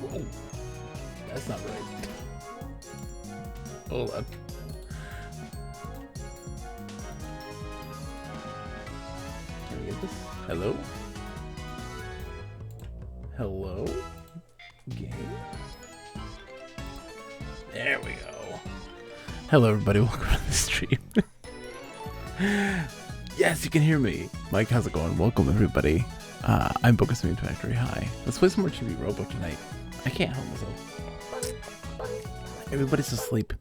Whoa. That's not right. Hold on. Can we get this? Hello? Hello? Game? There we go. Hello everybody, welcome to the stream. Yes, you can hear me. Mike, how's it going? Welcome everybody. I'm Focus Factory. Hi. Let's play some more Chibi Robo tonight. I can't help myself. Everybody's asleep.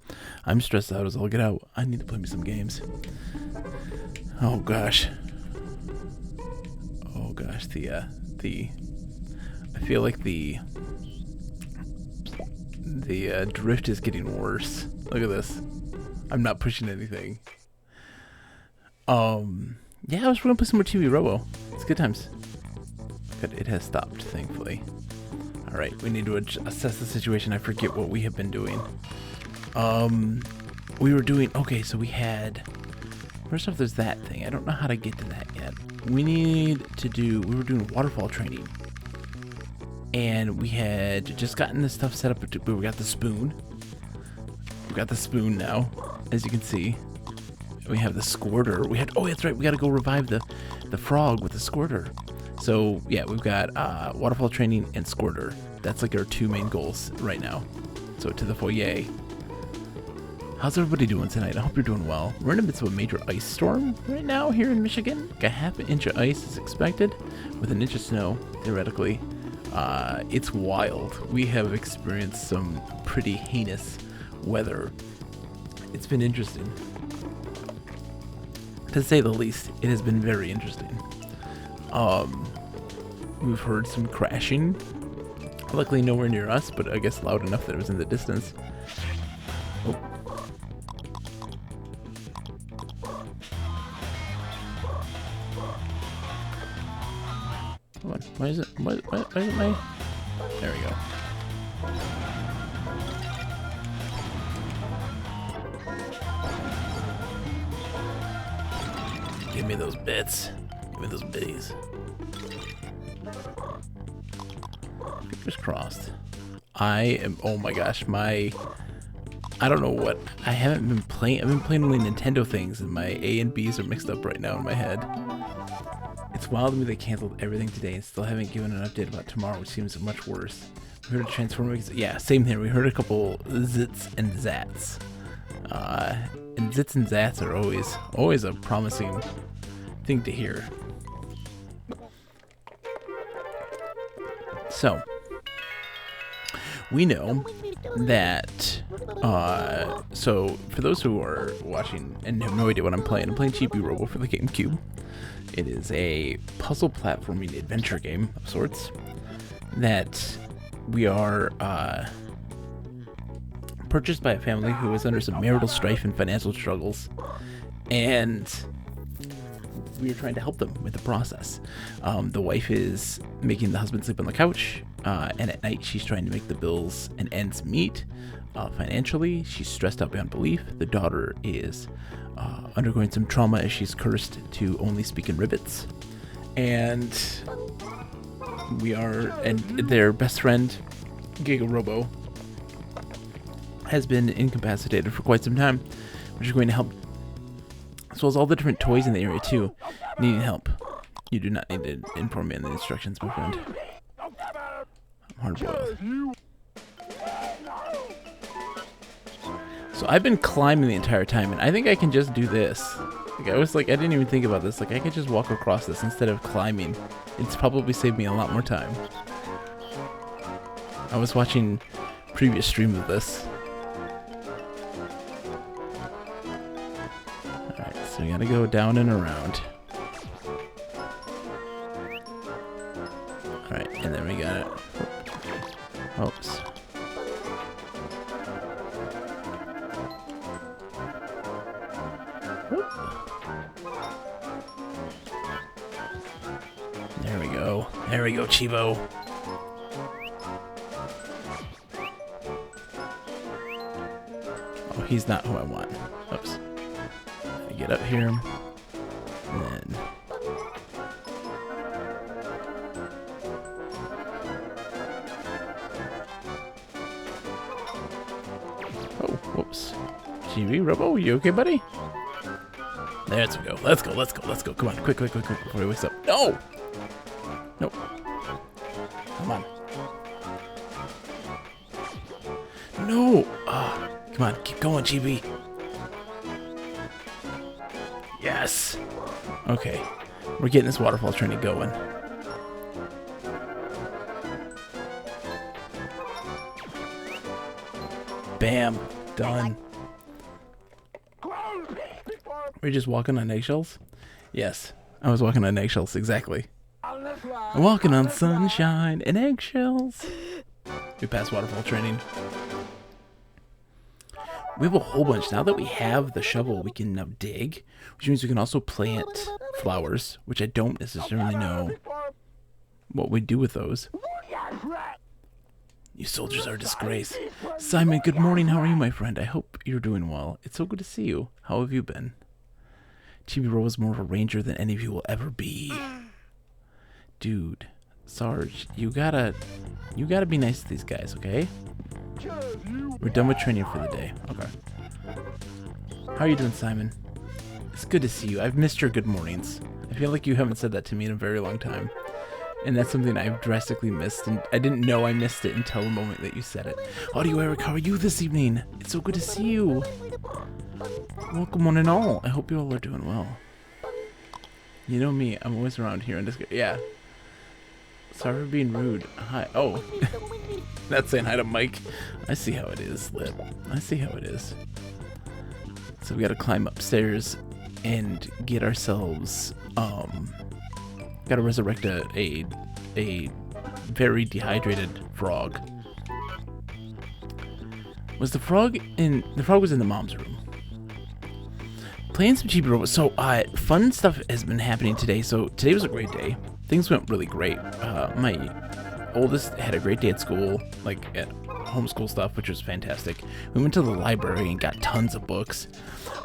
I'm stressed out as all get out. I need to play me some games. Oh gosh. Oh gosh, I feel like the drift is getting worse. Look at this. I'm not pushing anything. Yeah, I was gonna play some more Chibi Robo. It's good times. Good, it has stopped, thankfully. Alright, we need to assess the situation. I forget what we have been doing. We were doing... Okay, so we had... First off, there's that thing. I don't know how to get to that yet. We need to do... We were doing waterfall training. And we had just gotten this stuff set up. We got the spoon. We got the spoon now, as you can see. We have the squirter. We had... Oh, that's right. We got to go revive the frog with the squirter. So, yeah, we've got waterfall training and squirter. That's like our two main goals right now. So, to the foyer. How's everybody doing tonight? I hope you're doing well. We're in the midst of a major ice storm right now here in Michigan. Like a half an inch of ice is expected with an inch of snow, theoretically. It's wild. We have experienced some pretty heinous weather. It's been interesting. To say the least, it has been very interesting. We've heard some crashing. Luckily nowhere near us, but I guess loud enough that it was in the distance. Oh. Come on, why is it my... There we go. Give me those bits. Give me those bitties. Fingers crossed. I am... Oh my gosh, I don't know what... I haven't been playing... I've been playing only Nintendo things, and my A and B's are mixed up right now in my head. It's wild to me they canceled everything today and still haven't given an update about tomorrow, which seems much worse. We heard a Transformers... Yeah, same here. We heard a couple zits and zats. And zits and zats are always a promising thing to hear. So, we know that, so for those who are watching and have no idea what I'm playing Chibi Robo for the Gamecube. It is a puzzle platforming adventure game of sorts that we are purchased by a family who is under some marital strife and financial struggles, and we are trying to help them with the process. The wife is making the husband sleep on the couch, and at night she's trying to make the bills and ends meet. Financially, she's stressed out beyond belief. The daughter is undergoing some trauma as she's cursed to only speak in ribbits. And their best friend, Giga Robo, has been incapacitated for quite some time, which is going to help, as well as all the different toys in the area too, needing help. You do not need to inform me on the instructions, my friend. I'm hard-boiled. So I've been climbing the entire time, and I think I can just do this. Like, I didn't even think about this. Like, I could just walk across this instead of climbing. It's probably saved me a lot more time. I was watching previous stream of this. So we gotta go down and around. Alright, and then we got it. Oops. There we go. There we go, Chibo. Oh, he's not who I want. Oops. I get up here. And then... Oh, whoops. Chibi, Robo, you okay, buddy? Let's go. Let's go. Let's go. Let's go. Come on. Quick, quick, quick, quick, before he wakes up. No! Nope. Come on. No! Come on. Keep going, Chibi. Yes! Okay. We're getting this waterfall training going. Bam. Done. Were you just walking on eggshells? Yes. I was walking on eggshells, exactly. I'm walking on sunshine and eggshells. We passed waterfall training. We have a whole bunch. Now that we have the shovel, we can now dig, which means we can also plant flowers, which I don't necessarily know what we do with those. You soldiers are a disgrace. Simon, good morning. How are you, my friend? I hope you're doing well. It's so good to see you. How have you been? Chibi Robo is more of a ranger than any of you will ever be. Dude, Sarge, you gotta be nice to these guys, okay? We're done with training for the day. Okay. How are you doing, Simon? It's good to see you. I've missed your good mornings. I feel like you haven't said that to me in a very long time. And that's something I've drastically missed, and I didn't know I missed it until the moment that you said it. Audio Eric, how are you this evening? It's so good to see you. Welcome one and all. I hope you all are doing well. You know me, I'm always around here in Discord. Yeah. Sorry for being rude. Hi. Oh. Not saying hi to Mike. I see how it is, Lip. I see how it is. So we gotta climb upstairs and get ourselves, gotta resurrect a very dehydrated frog. Was the frog in... The frog was in the mom's room. Playing some Chibi Robo. So, fun stuff has been happening today. So, today was a great day. Things went really great. My oldest had a great day at school, like at homeschool stuff, which was fantastic. We went to the library and got tons of books.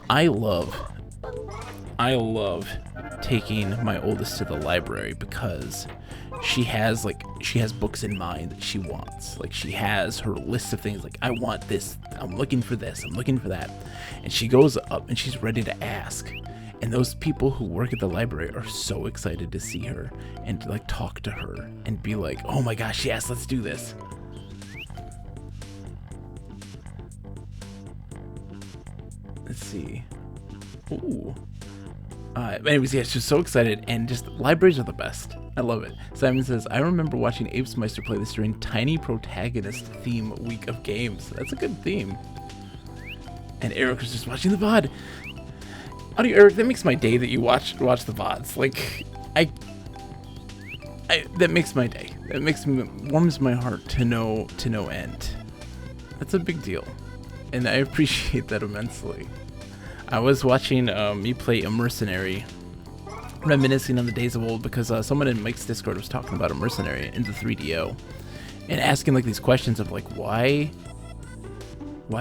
I love taking my oldest to the library because she has books in mind that she wants. Like, she has her list of things, like, I want this, I'm looking for this, I'm looking for that. And she goes up and she's ready to ask. And those people who work at the library are so excited to see her and to, like, talk to her and be like, oh my gosh, yes, let's do this. Let's see. Ooh. Anyways, yeah, she's so excited, and just libraries are the best. I love it. Simon says, I remember watching Apes Meister play this during Tiny Protagonist theme week of games. That's a good theme. And Eric was just watching the VOD. Audio Eric, that makes my day that you watch the VODs. Like, that makes my day. That warms my heart to no end. That's a big deal, and I appreciate that immensely. I was watching me play a mercenary, reminiscing on the days of old, because someone in Mike's Discord was talking about a mercenary in the 3DO, and asking like these questions of like, why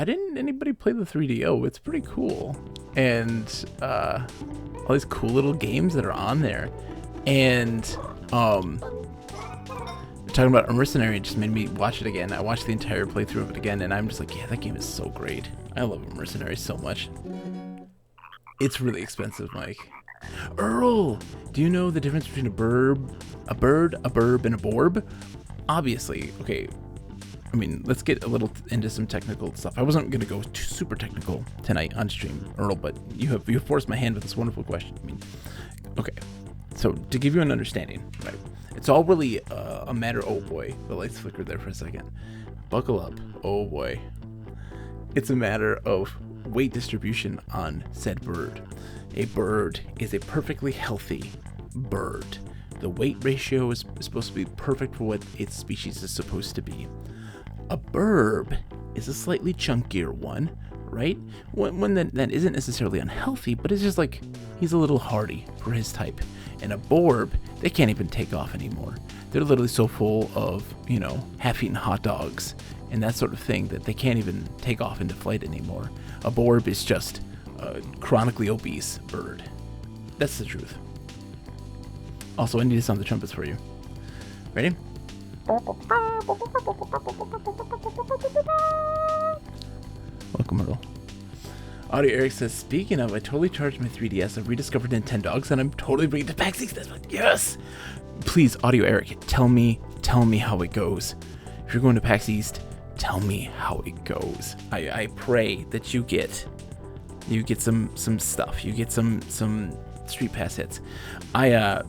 didn't anybody play the 3DO? It's pretty cool, and all these cool little games that are on there, and talking about a mercenary just made me watch it again. I watched the entire playthrough of it again, and I'm just like, yeah, that game is so great. I love a mercenary so much. It's really expensive, Mike. Earl, do you know the difference between a burb, a burb, and a borb? Obviously, okay. I mean, let's get a little into some technical stuff. I wasn't gonna go too super technical tonight on stream, Earl, but you forced my hand with this wonderful question. I mean, okay. So to give you an understanding, right? It's all really a matter. Oh boy, the lights flickered there for a second. Buckle up. Oh boy. It's a matter of weight distribution on said bird. A bird is a perfectly healthy bird. The weight ratio is supposed to be perfect for what its species is supposed to be. A burb is a slightly chunkier one, right? One that isn't necessarily unhealthy, but it's just like he's a little hardy for his type. And a borb, they can't even take off anymore. They're literally so full of, half-eaten hot dogs and that sort of thing that they can't even take off into flight anymore. A borb is just a chronically obese bird. That's the truth. Also, I need to sound the trumpets for you. Ready? Welcome, Earl. Audio Eric says, speaking of, I totally charged my 3DS. I've rediscovered Nintendogs, and I'm totally bringing it to PAX East. Yes! Please, Audio Eric, tell me how it goes. If you're going to PAX East, tell me how it goes. I pray that you get some stuff. You get some Street Pass hits.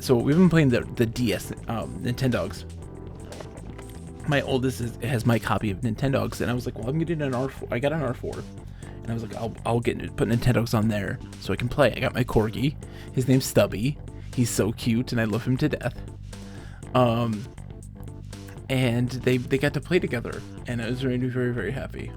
So we've been playing the DS Nintendogs. My oldest has my copy of Nintendogs, and I was like, well, I'm getting an R4. I got an R4. And I was like, I'll put Nintendogs on there so I can play. I got my corgi. His name's Stubby. He's so cute, and I love him to death. And they got to play together, and I was very, very, very happy.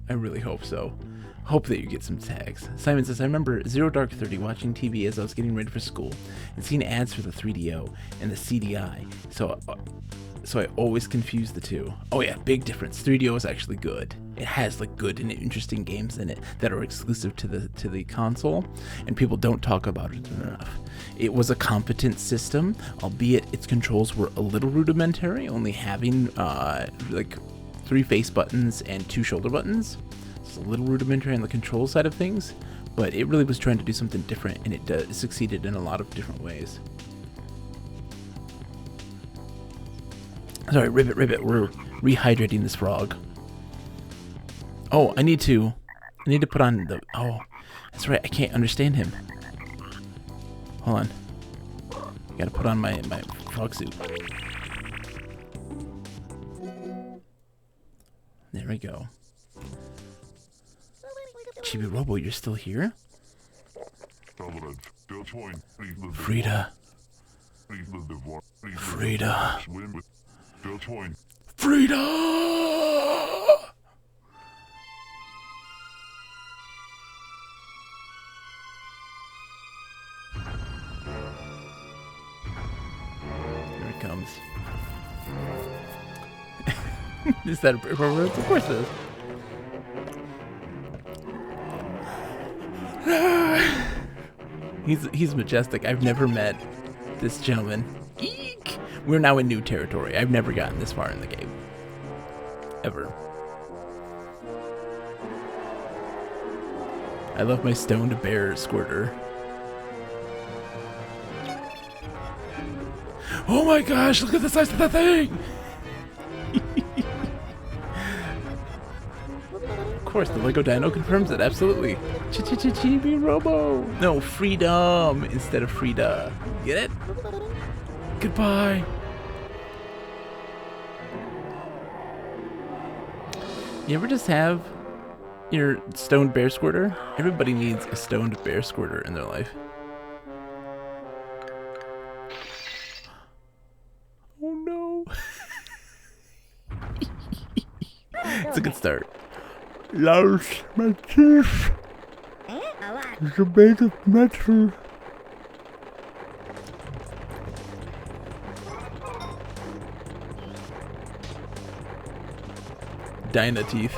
I really hope so. Hope that you get some tags. Simon says, I remember Zero Dark 30 watching TV as I was getting ready for school and seeing ads for the 3DO and the CDI. So I always confuse the two. Oh yeah, big difference. 3DO is actually good. It has like good and interesting games in it that are exclusive to the console, and people don't talk about it enough. It was a competent system, albeit its controls were a little rudimentary, only having like 3 face buttons and 2 shoulder buttons. It's a little rudimentary on the control side of things, but it really was trying to do something different, and it succeeded in a lot of different ways. Sorry, Ribbit, we're rehydrating this frog. Oh, I need to put on the, oh, that's right, I can't understand him. Hold on. I gotta put on my frog suit. There we go. Chibi Robo, you're still here? Frida. Frida. Frida! Here it comes. Is that appropriate? Of course it is. He's majestic. I've never met this gentleman. Eek! We're now in new territory. I've never gotten this far in the game. Ever. I love my stoned bear squirter. Oh my gosh, look at the size of that thing! Of course, the Lego Dino confirms it, absolutely. Chibi Robo! No, freedom instead of Frida. Get it? Goodbye. You ever just have your stoned bear squirter? Everybody needs a stoned bear squirter in their life. Oh no. It's a good start. Lost my teeth. It's a bit of metal. Dinah teeth.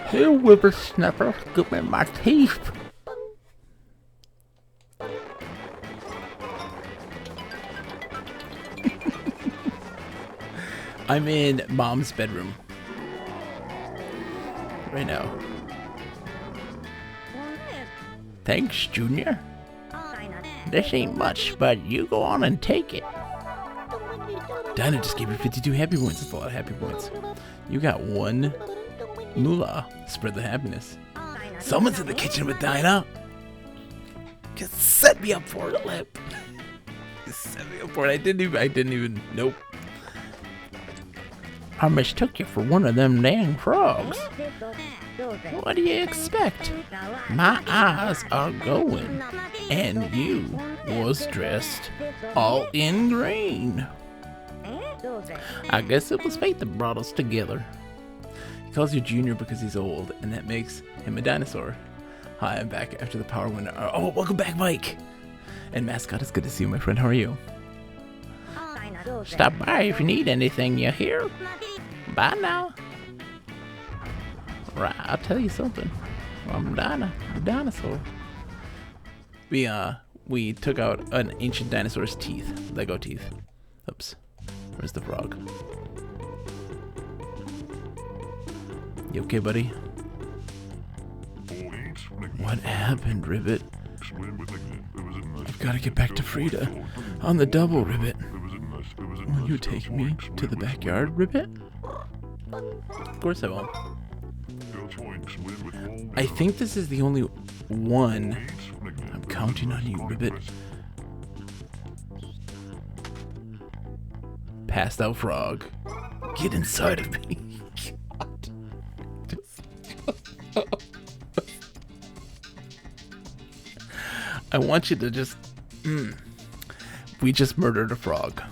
Hey, whippersnapper, give me my teeth. I'm in Mom's bedroom right now. Thanks, Junior. This ain't much, but you go on and take it. Dinah just gave you 52 happy points. That's a lot of happy points. You got 1 moolah. Spread the happiness. Someone's in the kitchen with Dinah. Just set me up for a lip. Set me up for it. I didn't even, nope. I mistook you for one of them dang frogs. What do you expect? My eyes are going, and you was dressed all in green. I guess it was fate that brought us together. He calls you Junior because he's old, and that makes him a dinosaur. Hi, I'm back after the power went out. Oh, welcome back, Mike! And Mascot, it's good to see you, my friend. How are you? Stop by if you need anything, you hear? Bye now. Right, I'll tell you something. I'm a dinosaur. We took out an ancient dinosaur's teeth. Lego teeth. Oops. Where's the frog? You okay, buddy? What happened, Ribbit? I've got to get back to Frida. On the double, Ribbit. Will you take me to the backyard, Ribbit? Of course I will. I think this is the only one. I'm counting on you, Ribbit. Passed out frog. Get inside of me. I want you to just... We just murdered a frog.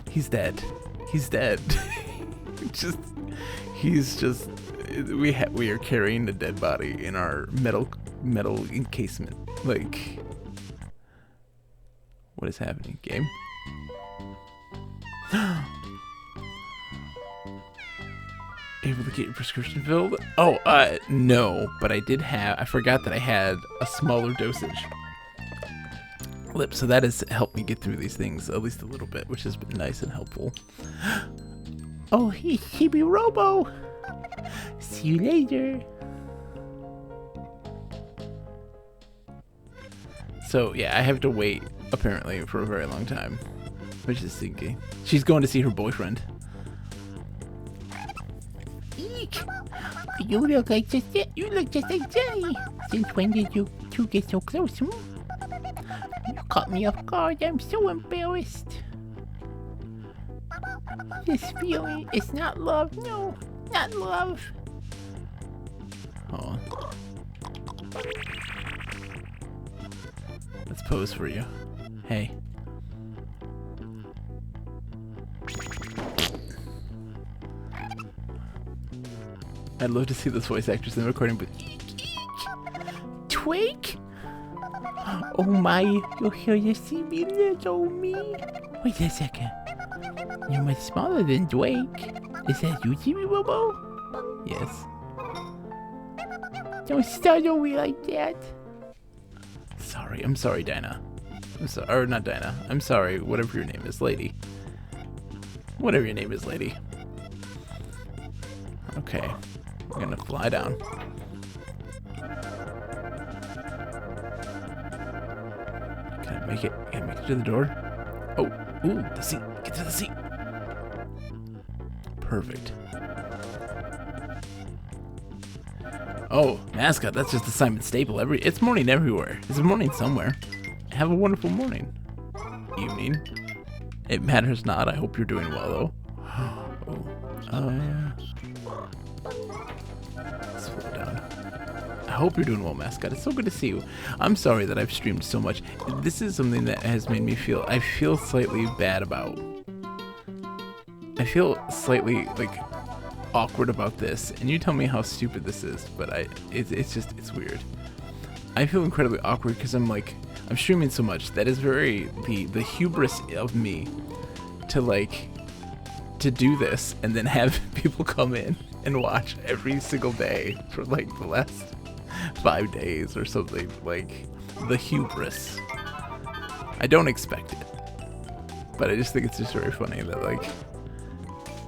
He's dead. He's dead. We are carrying a dead body in our metal encasement. Like, what is happening? Game? Able to get your prescription filled? Oh, no, but I forgot that I had a smaller dosage. So that has helped me get through these things at least a little bit, which has been nice and helpful. Oh, hey, Chibi Robo! See you later. So yeah, I have to wait apparently for a very long time, which is stinky. She's going to see her boyfriend. Eek! You look just like Jenny. Since when did you two get so close? You caught me off guard. I'm so embarrassed. This feeling is not love. No, not love. Oh. Let's pose for you. Hey. I'd love to see this voice actress in the recording, but Twake? Oh my, you're here to see me, little me. Wait a second. You're much smaller than Drake. Is that you, Chibi Robo? Yes. Don't startle me like that. Sorry, I'm sorry, Dinah. I'm sorry, or not Dinah. I'm sorry, whatever your name is, lady. Whatever your name is, lady. Okay, I'm gonna fly down. Can I make it? Can I make it to the door? Oh, ooh, the seat. Get to the seat. Perfect. Oh, mascot, that's just a Simon staple. It's morning everywhere. It's morning somewhere. Have a wonderful morning. Evening. It matters not. I hope you're doing well, though. Oh, yeah. Slow down. I hope you're doing well, mascot. It's so good to see you. I'm sorry that I've streamed so much. This is something that has made me feel... I feel slightly bad about... I feel slightly, like... awkward about this, and you tell me how stupid this is, but it's weird. I feel incredibly awkward because I'm streaming so much. That is very the hubris of me to do this and then have people come in and watch every single day for like the last 5 days or something. Like, the hubris. I don't expect it, but I just think it's just very funny that like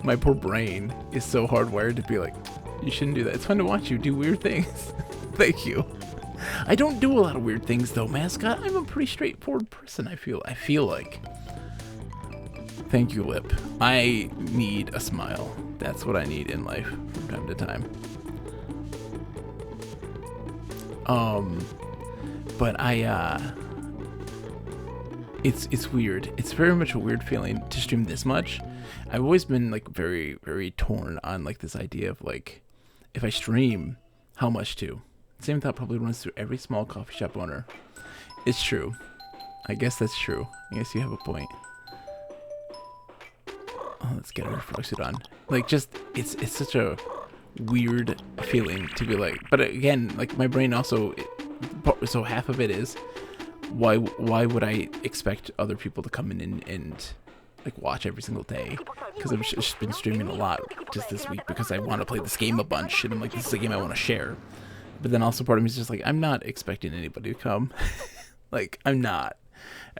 my poor brain is so hardwired to be like, you shouldn't do that. It's fun to watch you do weird things. Thank you. I don't do a lot of weird things though, mascot. I'm a pretty straightforward person, I feel like. Thank you, Lip. I need a smile. That's what I need in life from time to time. But it's weird. It's very much a weird feeling to stream this much. I've always been like very, very torn on like this idea of like, if I stream, how much to? Same thought probably runs through every small coffee shop owner. It's true. I guess that's true. I guess you have a point. Oh, let's get our frog suit on. Like, just, it's such a weird feeling to be like, but again, like my brain also, so half of it is, why would I expect other people to come in and like watch every single day? Because I've just been streaming a lot just this week because I want to play this game a bunch, and I'm like, this is a game I want to share. But then also part of me is just like, I'm not expecting anybody to come. Like, I'm not.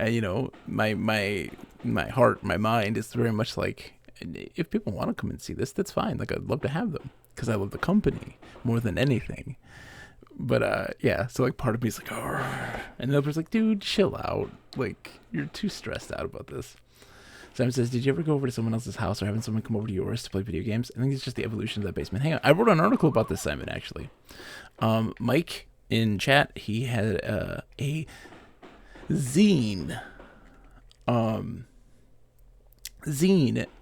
You know, my heart, my mind is very much like, if people want to come and see this, that's fine. Like, I'd love to have them because I love the company more than anything. But yeah, so like part of me is like, oh, and the other's like, dude, chill out. Like, you're too stressed out about this. Simon says, did you ever go over to someone else's house or having someone come over to yours to play video games? I think it's just the evolution of that basement hangout. I wrote an article about this, Simon, actually. Mike in chat, he had a zine.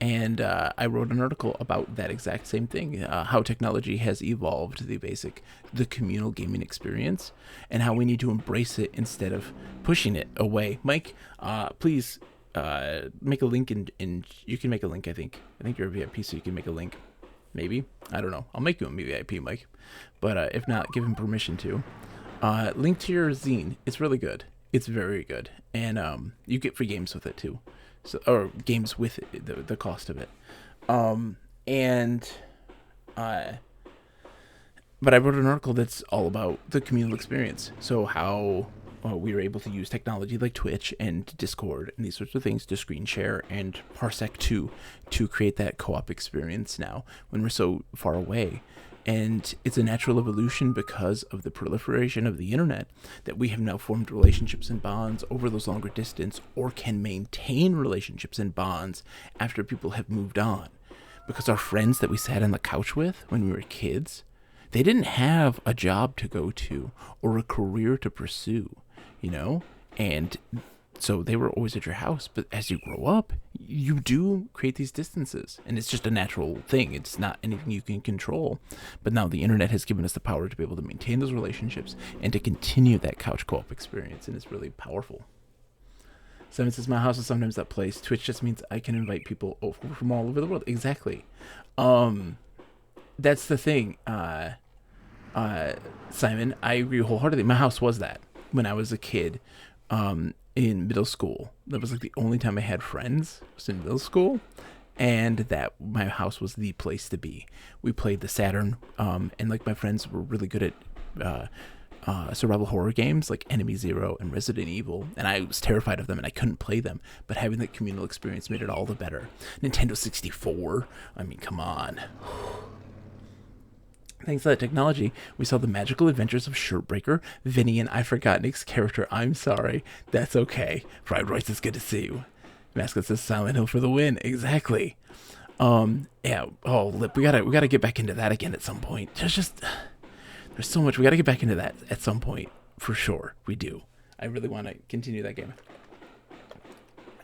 And I wrote an article about that exact same thing, how technology has evolved the communal gaming experience, and how we need to embrace it instead of pushing it away. Mike, please make a link in you can make a link. I think you're a VIP, so you can make a link. Maybe, I don't know. I'll make you a VIP, Mike, but if not, give him permission to. Link to your zine. It's really good. It's very good, and you get free games with it too. So, or games with it, the cost of it. But I wrote an article that's all about the communal experience. So how we were able to use technology like Twitch and Discord and these sorts of things to screen share and Parsec 2 to create that co-op experience now when we're so far away. And it's a natural evolution because of the proliferation of the internet that we have now formed relationships and bonds over those longer distance, or can maintain relationships and bonds after people have moved on. Because our friends that we sat on the couch with when we were kids, they didn't have a job to go to or a career to pursue, you know? And so they were always at your house, but as you grow up, you do create these distances, and it's just a natural thing. It's not anything you can control. But now the internet has given us the power to be able to maintain those relationships and to continue that couch co-op experience, and it's really powerful. Simon says, my house is sometimes that place. Twitch just means I can invite people over from all over the world. Exactly. That's the thing. Simon, I agree wholeheartedly. My house was that when I was a kid. In middle school, that was like the only time I had friends was in middle school, and that my house was the place to be. We played the Saturn, and like my friends were really good at survival horror games like Enemy Zero and Resident Evil, and I was terrified of them and I couldn't play them, but having that communal experience made it all the better. Nintendo 64, I mean, come on. Thanks to that technology, we saw the magical adventures of Shirtbreaker, Vinny, and I forgot Nick's character. I'm sorry. That's okay. Fried Royce, it's good to see you. Mascot says Silent Hill for the win. Exactly. Yeah. Oh, Lip, we gotta get back into that again at some point. There's so much. We gotta get back into that at some point. For sure. We do. I really want to continue that game.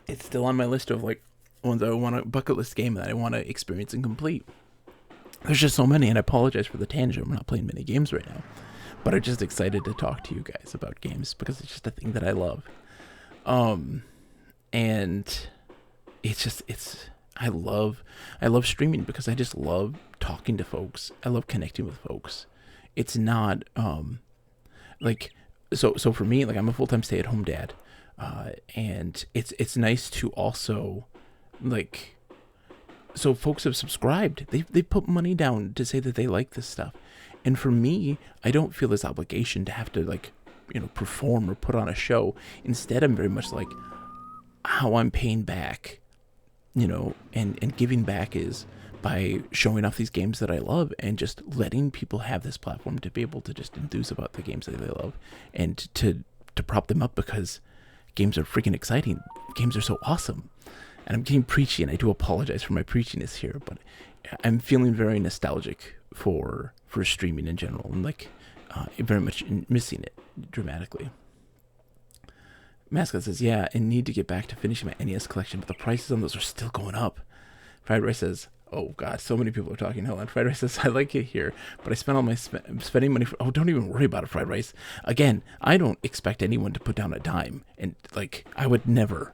It's still on my list of like ones I want to bucket list game that I want to experience and complete. There's just so many, and I apologize for the tangent. We're not playing many games right now, but I'm just excited to talk to you guys about games because it's just a thing that I love. And I love streaming because I just love talking to folks. I love connecting with folks. It's not, so for me, like, I'm a full-time stay-at-home dad, and it's nice to also, like, so folks have subscribed. They put money down to say that they like this stuff. And for me, I don't feel this obligation to have to, like, you know, perform or put on a show. Instead, I'm very much like, how I'm paying back, you know, and giving back is by showing off these games that I love and just letting people have this platform to be able to just enthuse about the games that they love and to prop them up because games are freaking exciting. Games are so awesome. And I'm getting preachy, and I do apologize for my preachiness here, but I'm feeling very nostalgic for streaming in general, and like very much missing it dramatically. Mascot says, yeah, and need to get back to finishing my NES collection, but the prices on those are still going up. Fried Rice says, oh god, so many people are talking. Hold on. Fried Rice says, I like it here, but I spent all my spending money for... Oh, don't even worry about it, Fried Rice. Again, I don't expect anyone to put down a dime. And, like, I would never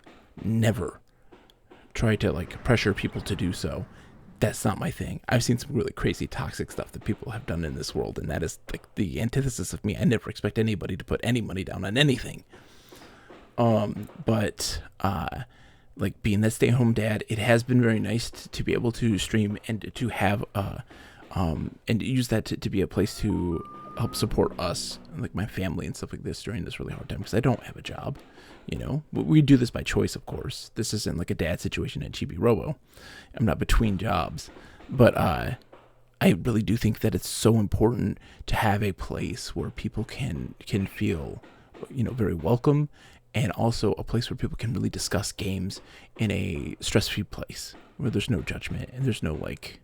try to, like, pressure people to do so. That's not my thing. I've seen some really crazy toxic stuff that people have done in this world, and that is, like, the antithesis of me. I never expect anybody to put any money down on anything. Like being that stay-at-home dad, it has been very nice to be able to stream and to have and use that to be a place to help support us, like my family and stuff like this during this really hard time, because I don't have a job, you know. We do this by choice, of course. This isn't like a dad situation at Chibi Robo. I'm not between jobs, but I really do think that it's so important to have a place where people can feel, you know, very welcome. And also a place where people can really discuss games in a stress-free place where there's no judgment and there's no, like,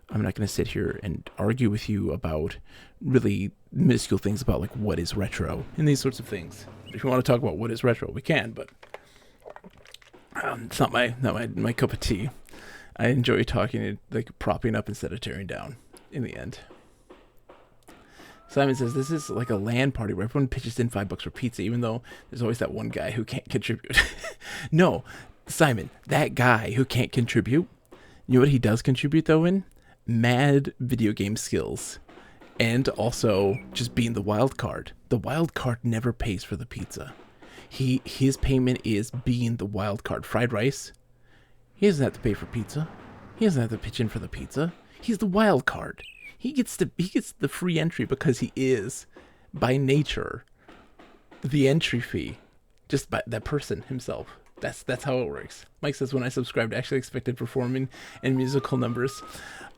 I'm not going to sit here and argue with you about really minuscule things about, like, what is retro and these sorts of things. If you want to talk about what is retro, we can, but it's not my cup of tea. I enjoy talking and, like, propping up instead of tearing down in the end. Simon says, this is like a LAN party where everyone pitches in $5 for pizza, even though there's always that one guy who can't contribute. No, Simon, that guy who can't contribute, you know what he does contribute, though, in? Mad video game skills. And also just being the wild card. The wild card never pays for the pizza. His payment is being the wild card. Fried Rice, he doesn't have to pay for pizza. He doesn't have to pitch in for the pizza. He's the wild card. He gets the free entry because he is, by nature, the entry fee, just by that person himself. That's how it works. Mike says, when I subscribed, I actually expected performing and musical numbers.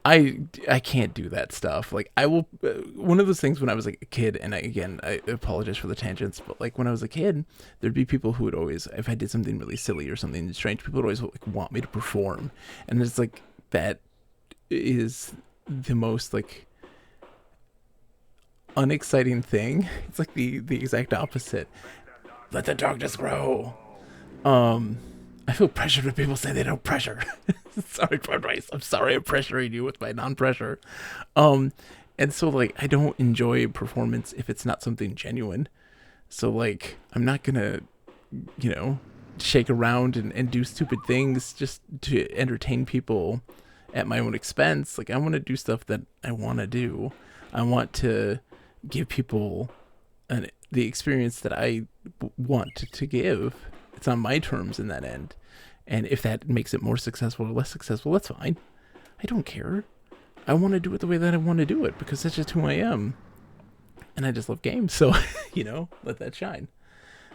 I can't do that stuff. Like, I will. One of those things when I was like a kid, and I apologize for the tangents, but like when I was a kid, there'd be people who would always, if I did something really silly or something strange, people would always like want me to perform, and it's like that is the most like unexciting thing. It's like the exact opposite. Let the darkness grow. I feel pressure when people say they don't pressure. Sorry, Fried Rice. I'm sorry I'm pressuring you with my non-pressure. And so like I don't enjoy performance if it's not something genuine. So like I'm not gonna, you know, shake around and do stupid things just to entertain people at my own expense. Like I want to do stuff that I want to do. I want to give people the experience that I want to give. It's on my terms in that end. And if that makes it more successful or less successful, that's fine. I don't care. I want to do it the way that I want to do it because that's just who I am. And I just love games. So, you know, let that shine.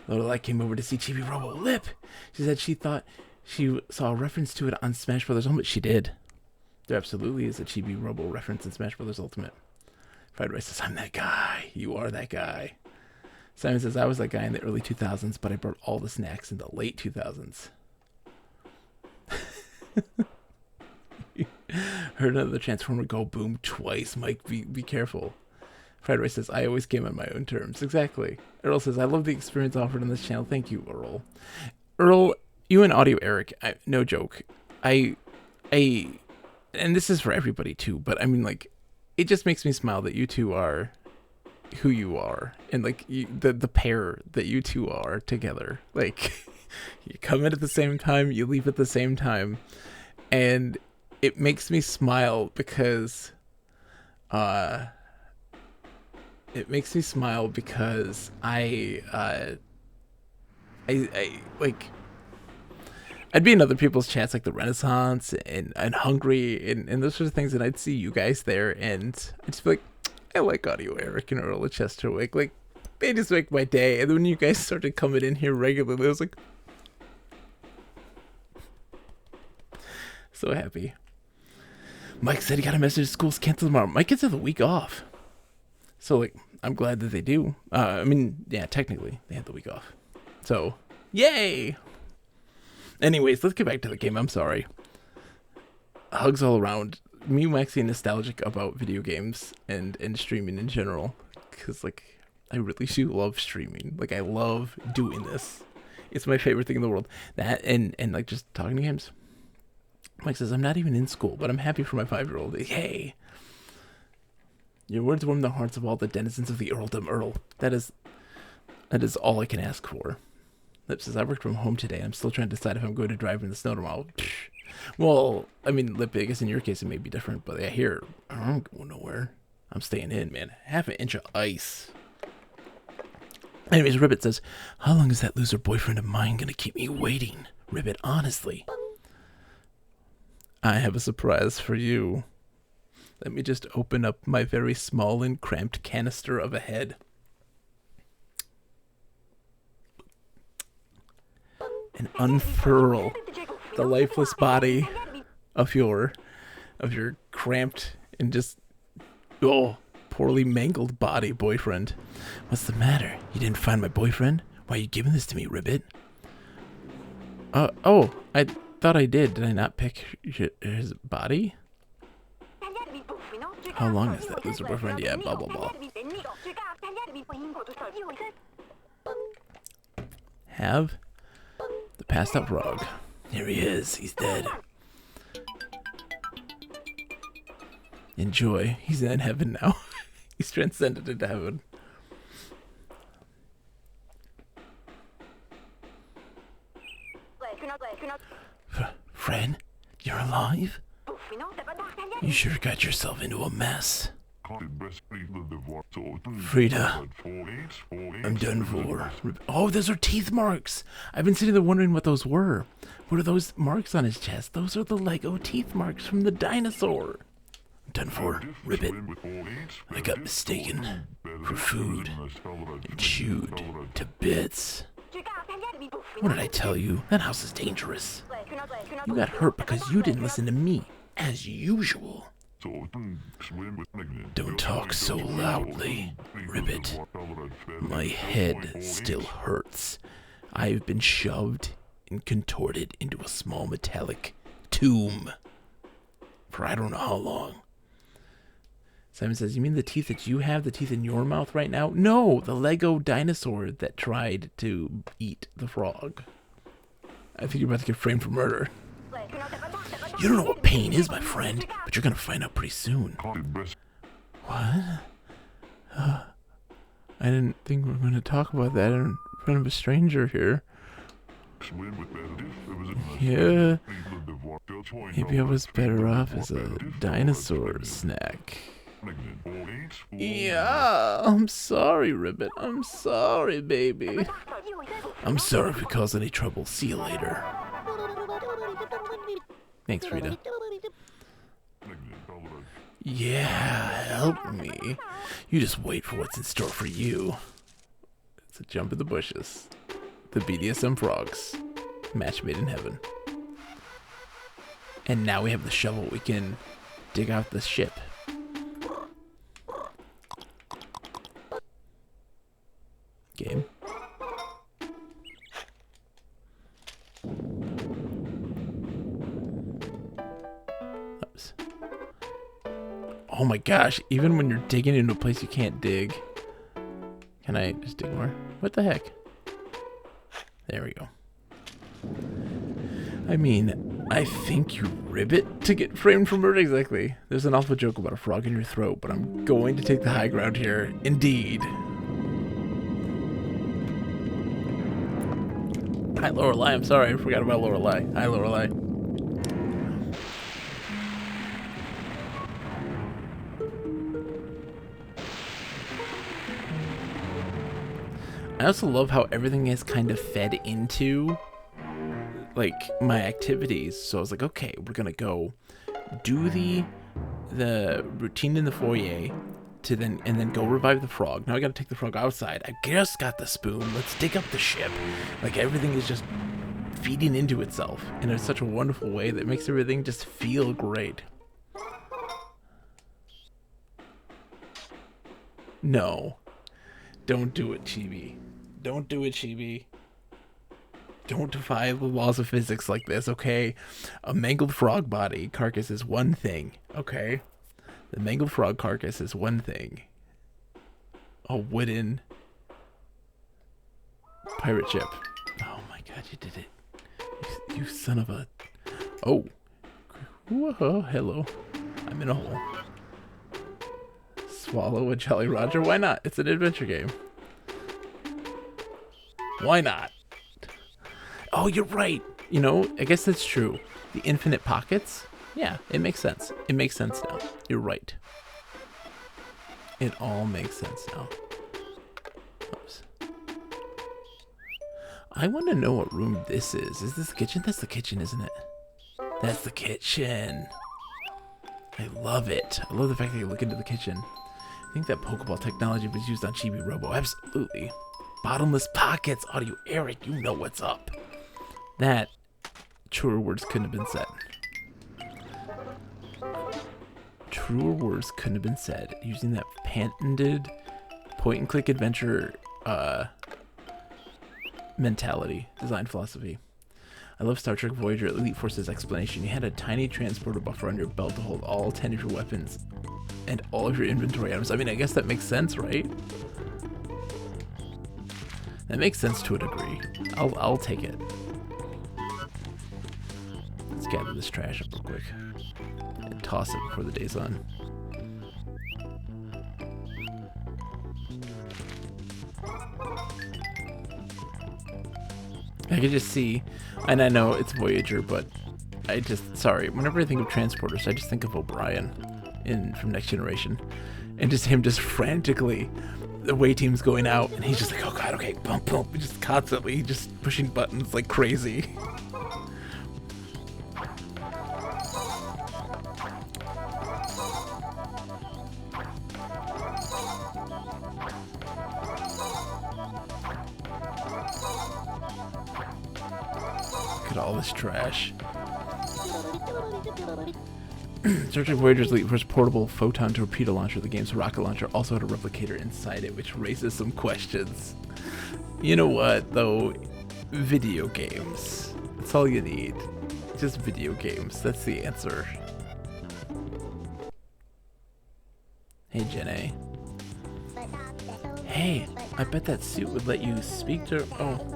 Lorelai came over to see Chibi Robo Lip. She said she thought she saw a reference to it on Smash Bros. Ultimate. She did. There absolutely is a Chibi Robo reference in Smash Bros. Ultimate. Fried Rice says, I'm that guy. You are that guy. Simon says, I was that guy in the early 2000s, but I brought all the snacks in the late 2000s. Heard another Transformer go boom twice. Mike, be careful. Fried Rice says, I always came on my own terms. Exactly. Earl says, I love the experience offered on this channel. Thank you, Earl. Earl, you and Audio Eric, no joke. And this is for everybody too, but I mean, like, it just makes me smile that you two are who you are, and like the pair that you two are together. Like, you come in at the same time, you leave at the same time, and it makes me smile because I like, I'd be in other people's chats like the Renaissance and Hungry and those sorts of things, and I'd see you guys there, and I'd just be like, I like Audio Eric and Earl at Chesterwick. Like, they just make my day. And then when you guys started coming in here regularly, I was like, so happy. Mike said he got a message school's canceled tomorrow. My kids have the week off. So, like, I'm glad that they do. I mean, yeah, technically, they have the week off. So, yay! Anyways, let's get back to the game. I'm sorry. Hugs all around. Me waxing nostalgic about video games and streaming in general. Because, like, I really do love streaming. Like, I love doing this. It's my favorite thing in the world. That and like just talking to games. Mike says, I'm not even in school, but I'm happy for my 5-year-old. Hey. Your words warm the hearts of all the denizens of the Earldom, Earl. That is all I can ask for. Lip says, I worked from home today. I'm still trying to decide if I'm going to drive in the snow tomorrow. Well, I mean, Lip, I guess in your case it may be different, but yeah, here, I'm going nowhere. I'm staying in, man. Half an inch of ice. Anyways, Ribbit says, how long is that loser boyfriend of mine going to keep me waiting? Ribbit, honestly. I have a surprise for you. Let me just open up my very small and cramped canister of a head. And unfurl the lifeless body of your cramped and just poorly mangled body boyfriend. What's the matter? You didn't find my boyfriend? Why are you giving this to me, Ribbit? Oh, I thought I did. Did I not pick his body? How long is that loser boyfriend? Yeah, blah blah blah. Have the passed out frog. Here he is. He's dead. Enjoy. He's in heaven now. He's transcended into heaven. Fred, you're alive? You sure got yourself into a mess. Frida, I'm done for. Oh, those are teeth marks. I've been sitting there wondering what those were. What are those marks on his chest? Those are the Lego teeth marks from the dinosaur. I'm done for. Ribbit. I got mistaken for food and chewed to bits. What did I tell you? That house is dangerous. You got hurt because you didn't listen to me, as usual. Don't talk so loudly, Ribbit. My head still hurts. I've been shoved and contorted into a small metallic tomb for I don't know how long. Simon says, you mean the teeth that you have, the teeth in your mouth right now? No, the Lego dinosaur that tried to eat the frog. I think you're about to get framed for murder. You don't know what pain is, my friend, but you're going to find out pretty soon. What? I didn't think we were going to talk about that in front of a stranger here. Yeah, maybe I was better off as a dinosaur snack. Yeah, I'm sorry, Ribbit. I'm sorry, baby. I'm sorry if it caused any trouble. See you later. Thanks, Frida. Yeah, help me. You just wait for what's in store for you. It's a jump in the bushes. The BDSM frogs. Match made in heaven. And now we have the shovel. We can dig out the ship. Game. Oops. Oh my gosh, even when you're digging into a place you can't dig. Can I just dig more? What the heck? There we go. I mean, I think you Ribbit to get framed for murder. Exactly. There's an awful joke about a frog in your throat, but I'm going to take the high ground here. Indeed. Hi, Lorelei. I'm sorry. I forgot about Lorelei. Hi, Lorelei. I also love how everything is kind of fed into, like, my activities. So I was like, okay, we're going to go do the routine in the foyer and then go revive the frog. Now I got to take the frog outside. I just got the spoon. Let's dig up the ship. Like, everything is just feeding into itself in such a wonderful way that makes everything just feel great. No. Don't do it, Chibi. Don't do it, Chibi. Don't defy the laws of physics like this, okay? A mangled frog body carcass is one thing, okay? The mangled frog carcass is one thing. A wooden pirate ship. Oh my god, you did it. You son of a... Oh. Whoa, hello. I'm in a hole. Swallow a Jolly Roger? Why not? It's an adventure game. Why not? Oh, you're right. You know, I guess that's true. The infinite pockets? Yeah, it makes sense. It makes sense now. You're right. It all makes sense now. Oops. I want to know what room this is. Is this the kitchen? That's the kitchen, isn't it? That's the kitchen. I love it. I love the fact that you look into the kitchen. I think that Pokeball technology was used on Chibi Robo. Absolutely. Bottomless pockets. Audio Eric, you know what's up. That, truer words couldn't have been said. Truer words couldn't have been said. Using that patented point-and-click adventure mentality, design philosophy. I love Star Trek Voyager Elite Force's explanation. You had a tiny transporter buffer on your belt to hold all 10 of your weapons and all of your inventory items. I mean, I guess that makes sense, right? That makes sense to a degree. I'll take it. Let's gather this trash up real quick and toss it before the day's on. I can just see, and I know it's Voyager, but sorry, whenever I think of transporters, I just think of O'Brien from Next Generation, and just him just frantically, the way team's going out, and he's just like, oh god, okay, bump, bump, just constantly just pushing buttons like crazy. All this trash. Star Trek Voyager's Elite Force portable photon torpedo launcher, the game's rocket launcher, also had a replicator inside it, which raises some questions. You know what, though? Video games. That's all you need. Just video games. That's the answer. Hey, Jenny. Hey, I bet that suit would let you speak to... Oh.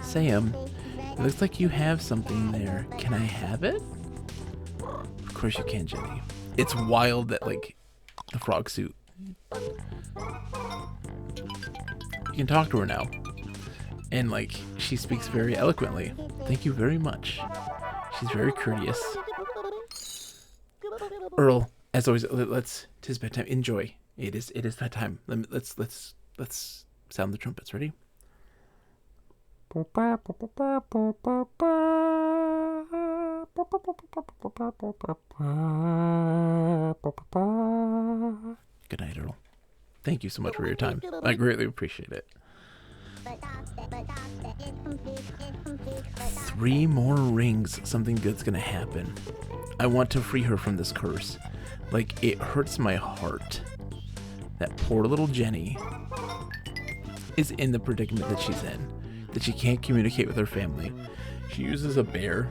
Sam, it looks like you have something there. Can I have it? Of course you can, Jenny. It's wild that, like, the frog suit. You can talk to her now. And, like, she speaks very eloquently. Thank you very much. She's very courteous. Earl, as always, tis bedtime. Enjoy. It is that time. Let's sound the trumpets. Ready? Good night, Earl. Thank you so much for your time. I greatly appreciate it. 3 more rings. Something good's gonna happen. I want to free her from this curse. Like, it hurts my heart that poor little Jenny is in the predicament that she's in. That she can't communicate with her family. She uses a bear.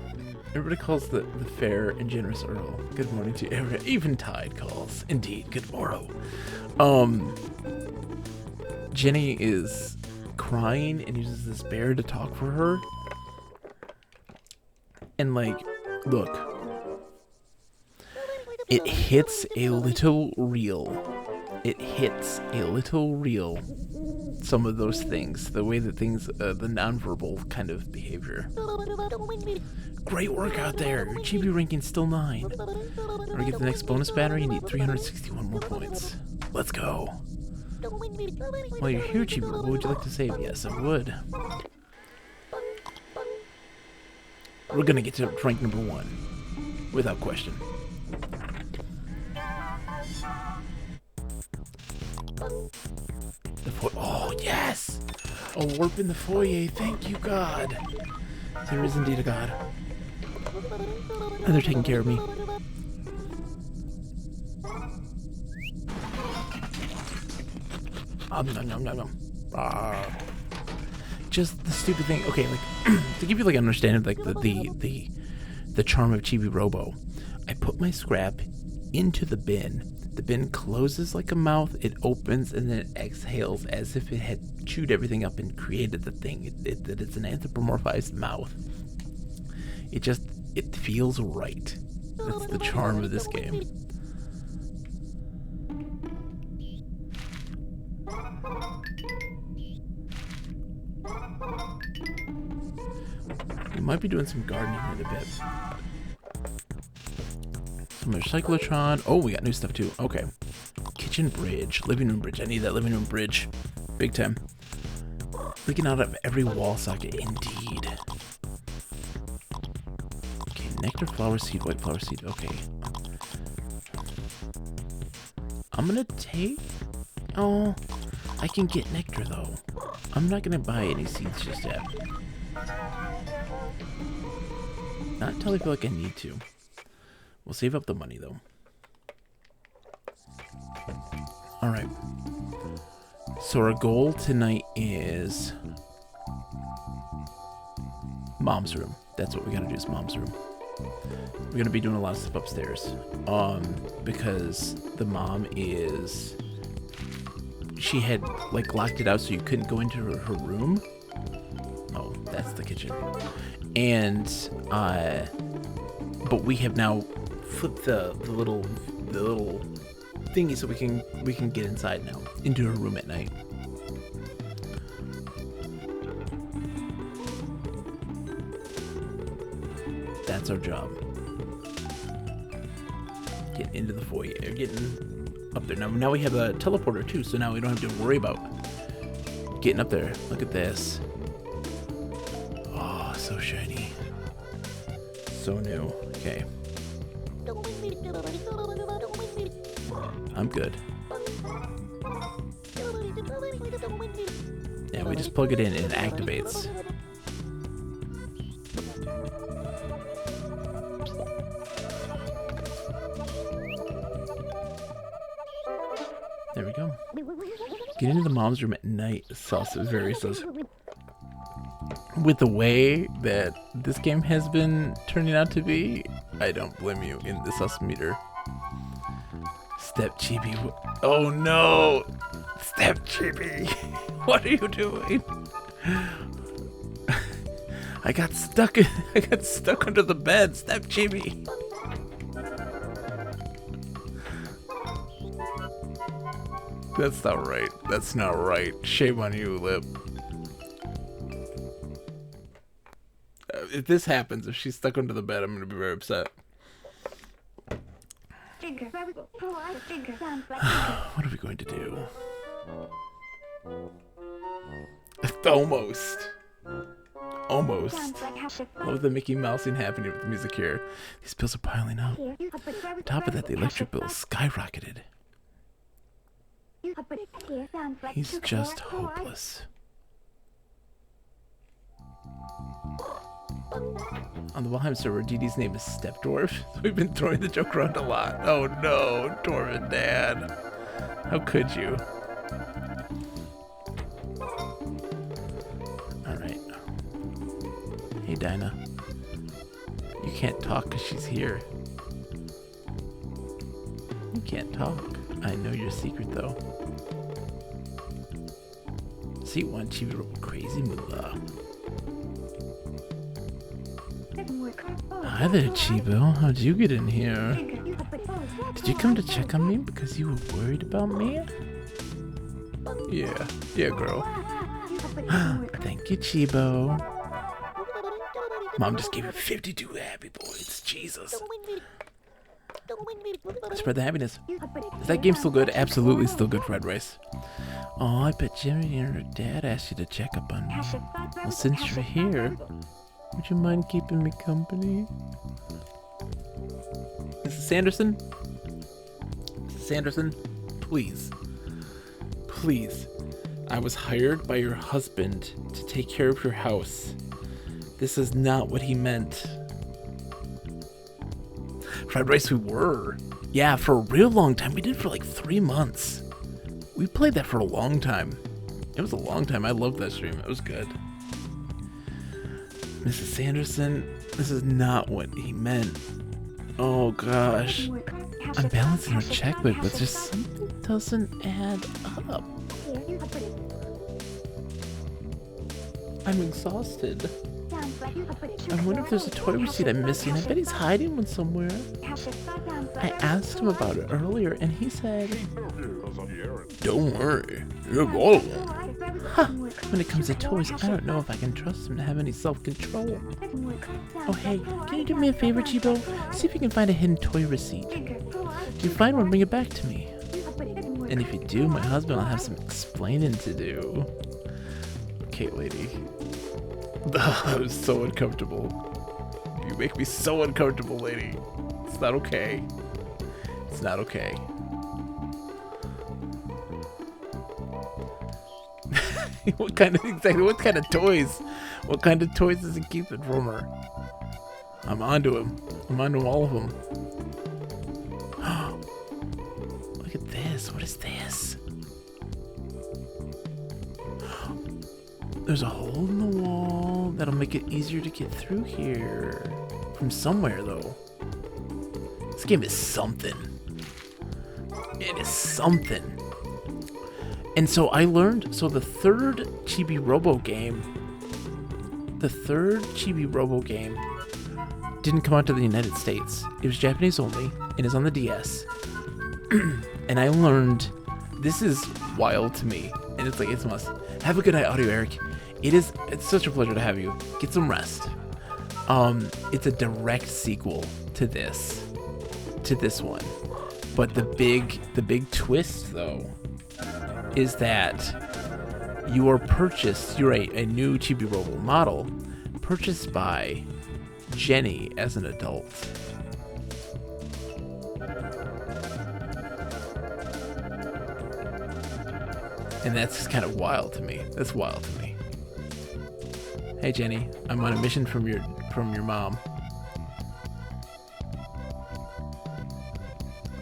Everybody calls the fair and generous Earl. Good morning to you. Eventide calls. Indeed, good morrow. Jenny is crying and uses this bear to talk for her. And like, look. It hits a little real. It hits a little real. Some of those things, the way that things, the nonverbal kind of behavior. Great work out there. Your Chibi ranking's still 9. To get the next bonus battery, you need 361 more points. Let's go. While you're here, Chibi, what would you like to save? Yes, I would. We're gonna get to rank number 1, without question. Oh, yes! A warp in the foyer, thank you, God! There is indeed a God. And they're taking care of me. Just the stupid thing. Okay, like, to give you, like, an understanding of, like, the charm of Chibi Robo, I put my scrap into the bin closes like a mouth, it opens, and then it exhales as if it had chewed everything up and created the thing. That it's an anthropomorphized mouth. It feels right. That's the charm of this game. We might be doing some gardening in a bit. Some more cyclotron. Oh, we got new stuff too. Okay. Kitchen bridge. Living room bridge. I need that living room bridge. Big time. Leaking out of every wall socket. Indeed. Okay, nectar, flower seed, white flower seed. Okay. I'm gonna take... Oh, I can get nectar though. I'm not gonna buy any seeds just yet. Not until I feel like I need to. We'll save up the money though. Alright. So our goal tonight is Mom's room. That's what we gotta do, is Mom's room. We're gonna be doing a lot of stuff upstairs. Because the mom is... She had like locked it out so you couldn't go into her room. Oh, that's the kitchen. And but we have now flipped the little thingy so we can get inside now into her room at night. That's our job. Getting into the foyer, getting up there. Now we have a teleporter too, so now we don't have to worry about getting up there. Look at this. Oh, so shiny. So new. Okay. I'm good. Yeah, we just plug it in and it activates. There we go. Get into the mom's room at night. Sus is very sus. With the way that this game has been turning out to be, I don't blame you in the sus meter. Step Chibi. Oh no! Step Chibi! What are you doing? I got stuck under the bed. Step Chibi. That's not right. That's not right. Shame on you, Lip. If this happens, if she's stuck under the bed, I'm gonna be very upset. What are we going to do? Almost. Almost. Love the Mickey Mousing happening with the music here. These bills are piling up. On top of that, the electric bill skyrocketed. He's just hopeless. On the Valheim server, DD's name is Step Dwarf. So we've been throwing the joke around a lot. Oh no, Dwarven Dad. How could you? Alright. Hey Dinah. You can't talk because she's here. You can't talk. I know your secret though. Seat 1, Chibi Robo Crazy Moolah. Hi there, Chibo. How'd you get in here? Did you come to check on me because you were worried about me? Yeah, girl. Thank you, Chibo. Mom just gave you 52 happy points. Jesus. Spread the happiness. Is that game still good? Absolutely still good, Red Race. Oh, I bet Jimmy and her dad asked you to check up on me. Well, since you're here, would you mind keeping me company? Mrs. Sanderson? Mrs. Sanderson, please. Please. I was hired by your husband to take care of your house. This is not what he meant. Fried rice we were. Yeah, for a real long time. We did for like 3 months. We played that for a long time. It was a long time. I loved that stream. It was good. Mrs. Sanderson, this is not what he meant. Oh gosh. I'm balancing her checkbook, but just something doesn't add up. I'm exhausted. I wonder if there's a toy receipt I'm missing. I bet he's hiding one somewhere. I asked him about it earlier, and he said, "Don't worry, you have all of them." Huh. When it comes to toys, I don't know if I can trust him to have any self-control. Oh hey, can you do me a favor, Chibo? See if you can find a hidden toy receipt. If you find one, bring it back to me. And if you do, my husband will have some explaining to do. Okay, lady. That was so uncomfortable. You make me so uncomfortable, lady. It's not okay. It's not okay. What kind of toys? What kind of toys does he keep it from her? I'm onto him. I'm onto all of them. Look at this. What is this? There's a hole in the wall that'll make it easier to get through here. From somewhere, though. This game is something. It is something. And so I learned, so the third Chibi Robo game didn't come out to the United States. It was Japanese only, and is on the DS. And I learned, this is wild to me, and it's like, it's a must. Have a good night, Audio Eric. It's such a pleasure to have you. Get some rest. It's a direct sequel to this one. But the big twist, though, is that you're a new Chibi Robo model purchased by Jenny as an adult. And that's just kind of wild to me. That's wild to me. Hey Jenny, I'm on a mission from your mom.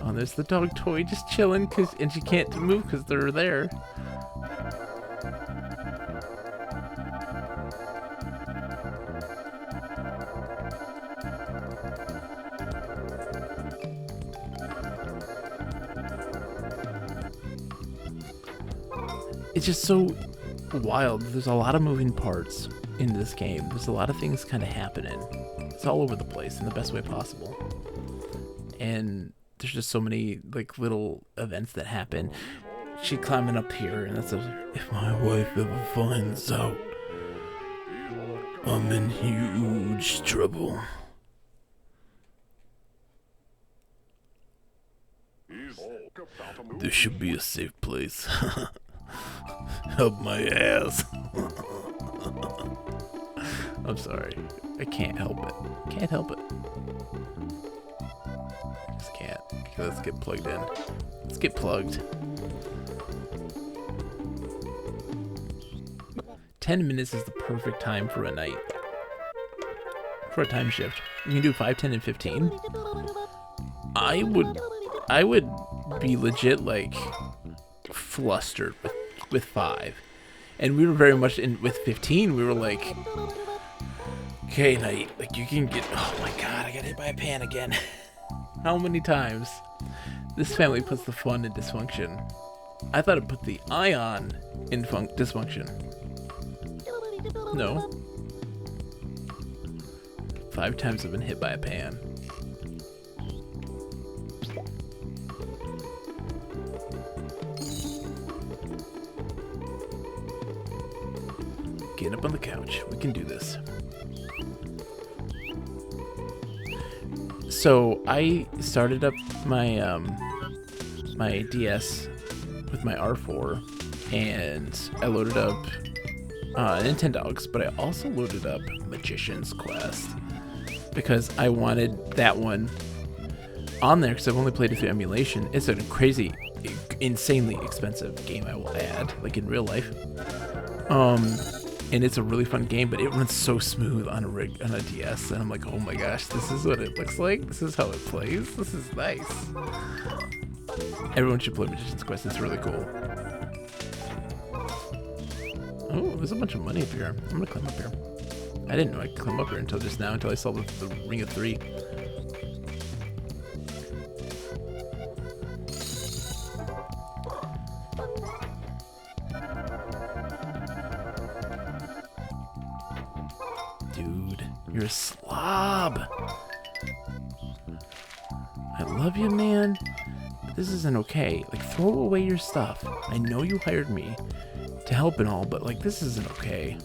Oh, there's the dog toy just chilling, and she can't move because they're there. It's just so wild. There's a lot of moving parts in this game. There's a lot of things kind of happening. It's all over the place in the best way possible. And there's just so many like little events that happen. She climbing up here, and that's if my wife ever finds out, I'm in huge trouble. This should be a safe place. Help my ass. I'm sorry. I can't help it. Can't help it. Just can't. Okay, let's get plugged in. Let's get plugged. 10 minutes is the perfect time for a night. For a time shift. You can do 5, 10, and 15. I would be legit like flustered with 5. And we were very much in with 15. We were like, okay, night, like you can get. Oh my god, I got hit by a pan again. How many times? This family puts the fun in dysfunction. I thought it put the ion in dysfunction. No. 5 times I've been hit by a pan. Get up on the couch. We can do this. So I started up my my DS with my R4, and I loaded up Nintendogs, but I also loaded up Magician's Quest because I wanted that one on there because I've only played it through emulation. It's a crazy, insanely expensive game, I will add, like in real life. And it's a really fun game, but it runs so smooth on a DS, and I'm like, oh my gosh, this is what it looks like. This is how it plays. This is nice. Everyone should play Magician's Quest. It's really cool. Oh, there's a bunch of money up here. I'm gonna climb up here. I didn't know I could climb up here until just now, until I saw the Ring of 3. you're a slob. I love you, man. But this isn't okay. Like, throw away your stuff. I know you hired me to help and all, but, like, this isn't okay.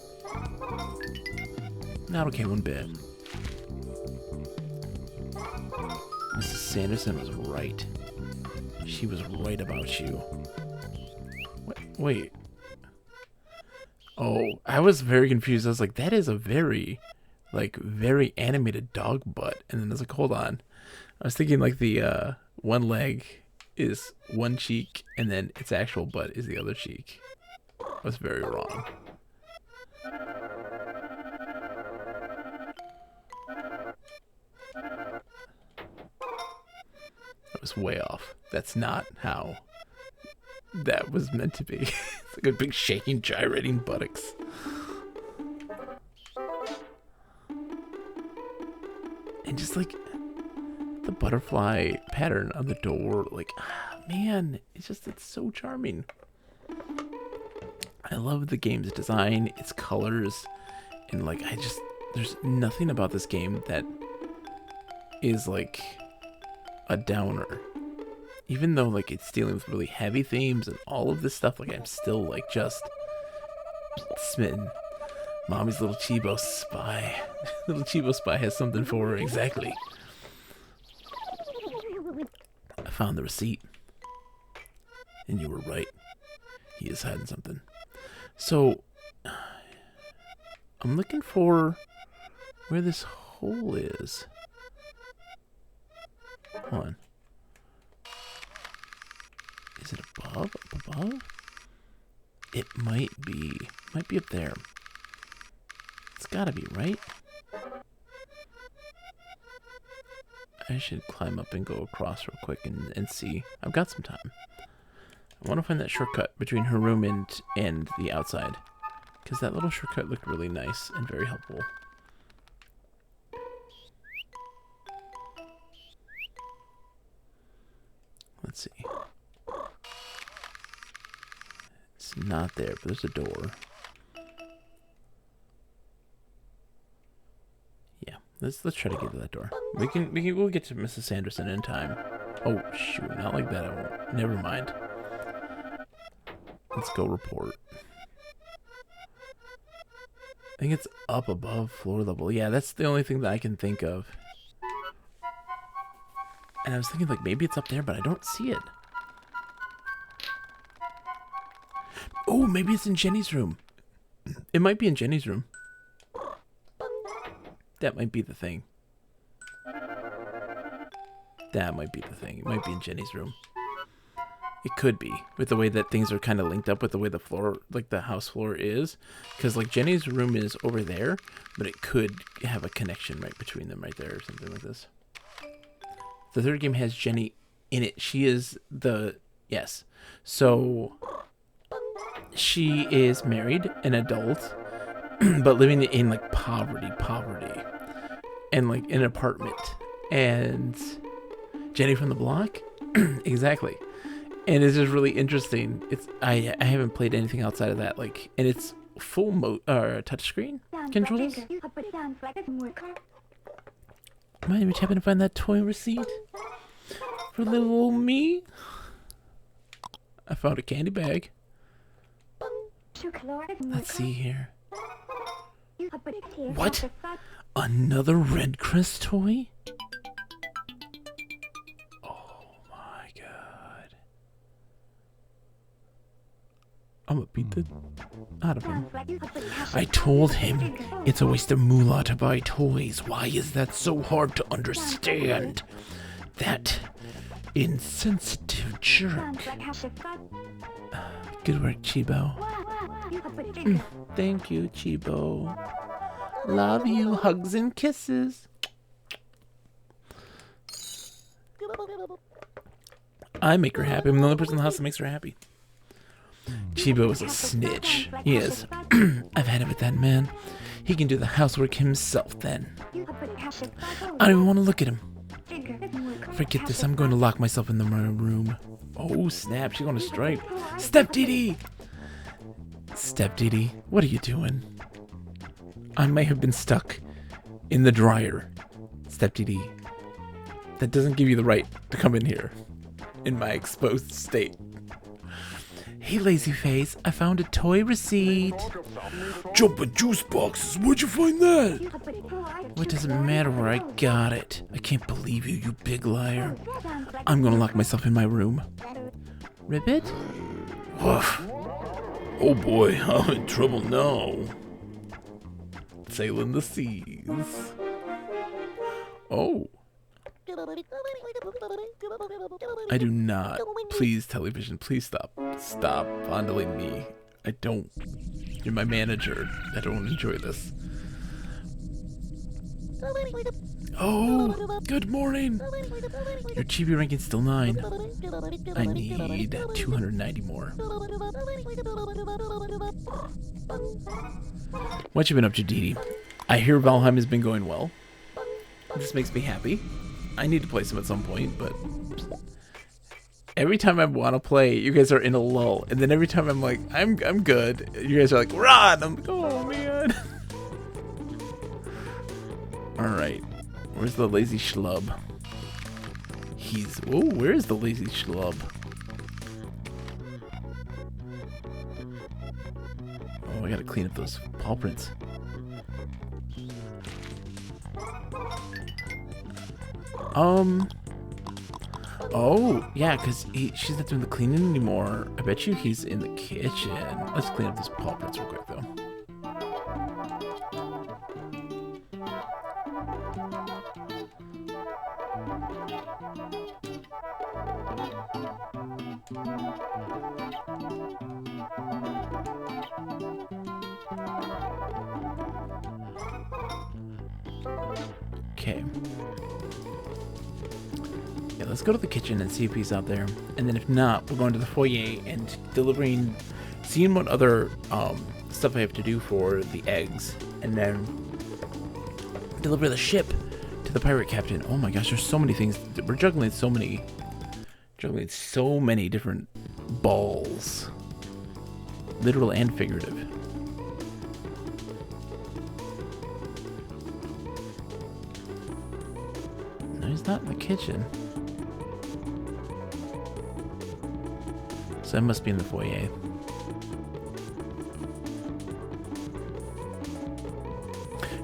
Not okay one bit. Mrs. Sanderson was right. She was right about you. Wait. Oh, I was very confused. I was like, that is a very animated dog butt. And then I was like, hold on. I was thinking like the one leg is one cheek and then its actual butt is the other cheek. I was very wrong. That was way off. That's not how that was meant to be. It's like a big shaking, gyrating buttocks. And just like the butterfly pattern on the door, like, man, it's so charming. I love the game's design, its colors, and like, there's nothing about this game that is like a downer. Even though like it's dealing with really heavy themes and all of this stuff, like I'm still like just smitten. Mommy's little Chibo spy. Little Chibo spy has something for her, exactly. I found the receipt. And you were right. He is hiding something. So, I'm looking for where this hole is. Hold on. Is it above? Up above? It might be. Might be up there. It's gotta be, right? I should climb up and go across real quick and see. I've got some time. I want to find that shortcut between her room and the outside. Because that little shortcut looked really nice and very helpful. Let's see. It's not there, but there's a door. Yeah, let's try to get to that door. We'll get to Mrs. Sanderson in time. Oh shoot, not like that. I won't. Never mind. Let's go report. I think it's up above floor level. Yeah, that's the only thing that I can think of. And I was thinking like maybe it's up there, but I don't see it. Oh, maybe it's in Jenny's room. It might be in Jenny's room. That might be the thing. That might be the thing. It might be in Jenny's room. It could be, with the way that things are kind of linked up with the way the floor, like the house floor is. Because like Jenny's room is over there, but it could have a connection right between them right there or something like this. The third game has Jenny in it. She is the, yes. So she is married, an adult, but living in like poverty, and like in an apartment. And Jenny from the block, exactly. And it's just really interesting. I haven't played anything outside of that, like, and it's full touchscreen controls. Might even happen to find that toy receipt for little old me. I found a candy bag. Let's see here. What? Another Red Crest toy? Oh my god. I'm gonna beat the out of him. I told him it's a waste of moolah to buy toys. Why is that so hard to understand? That insensitive jerk. Good work, Chibo. Thank you, Chibo. Love you. Hugs and kisses. I make her happy. I'm the only person in the house that makes her happy. Chibo is a snitch. He is. I've had it with that man. He can do the housework himself then. I don't even want to look at him. Forget this. I'm going to lock myself in the room. Oh, snap. She's going to strike. Step Dee. Step Dee, what are you doing? I may have been stuck in the dryer. Step TD. That doesn't give you the right to come in here in my exposed state. Hey, lazy face, I found a toy receipt. Jumping juice boxes, where'd you find that? Well, it doesn't matter where I got it. I can't believe you, you big liar. I'm gonna lock myself in my room. Ribbit? Woof. Oh boy, I'm in trouble now. Sailing the seas. Oh. I do not. Please, television, please stop. Stop fondling me. I don't. You're my manager. I don't enjoy this. Oh, good morning. Your Chibi ranking's still 9. I need 290 more. What you been up to, Dee Dee? I hear Valheim has been going well. This makes me happy. I need to play some at some point, but every time I want to play, you guys are in a lull, and then every time I'm like, I'm good, you guys are like, run! I'm like, oh man. All right, where's the lazy schlub? Where is the lazy schlub? Oh, I gotta clean up those paw prints. Oh, yeah, because she's not doing the cleaning anymore. I bet you he's in the kitchen. Let's clean up these paw prints real quick, though. Okay. Yeah, let's go to the kitchen and see if he's out there. And then if not, we're going to the foyer and seeing what other stuff I have to do for the eggs. And then deliver the ship to the pirate captain. Oh my gosh, there's so many things. We're juggling so many different balls. Literal and figurative. No, he's not in the kitchen. So I must be in the foyer.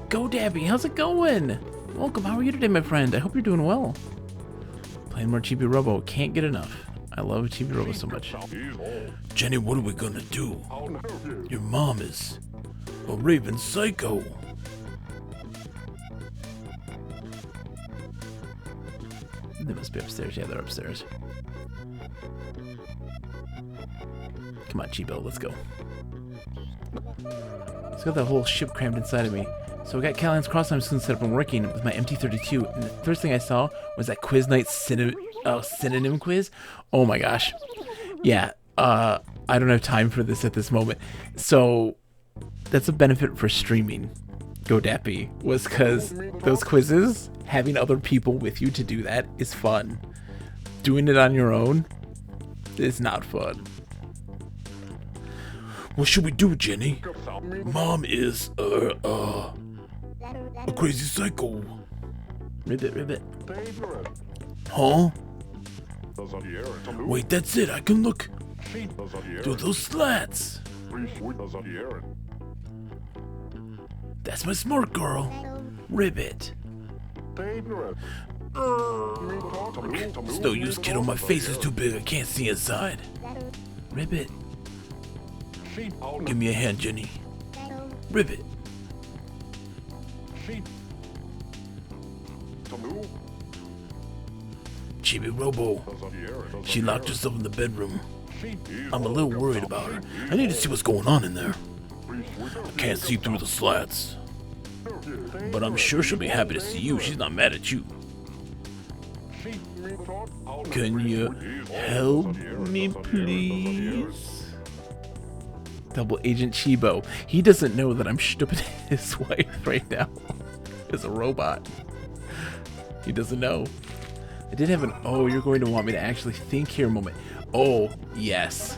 Go, Dabby! How's it going? Welcome, how are you today, my friend? I hope you're doing well. Playing more Chibi Robo. Can't get enough. I love Chibi Robo so much. Jenny, what are we gonna do? Your mom is a raving psycho. They must be upstairs. Yeah, they're upstairs. Come on, Chibo, let's go. Let's got that whole ship crammed inside of me. So I got Callahan's Cross I'm soon set up and working with my MT32, and the first thing I saw was that Quiz Night synonym quiz. Oh my gosh. Yeah, I don't have time for this at this moment. So that's a benefit for streaming, GoDappy, was because those quizzes, having other people with you to do that is fun. Doing it on your own is not fun. What should we do, Jenny? Mom is, a crazy psycho. Ribbit. Huh? Wait, that's it. I can look through those slats. That's my smart girl. Ribbit. It's no use, kiddo. My face is too big. I can't see inside. Ribbit. Give me a hand, Jenny. Ribbit. Chibi Robo. She locked herself in the bedroom. I'm a little worried about her. I need to see what's going on in there. I can't see through the slats. But I'm sure she'll be happy to see you. She's not mad at you. Can you help me, please? Double Agent Chibo. He doesn't know that I'm stupid his wife right now as a robot. He doesn't know. I did have an oh, you're going to want me to actually think here moment. Oh, yes.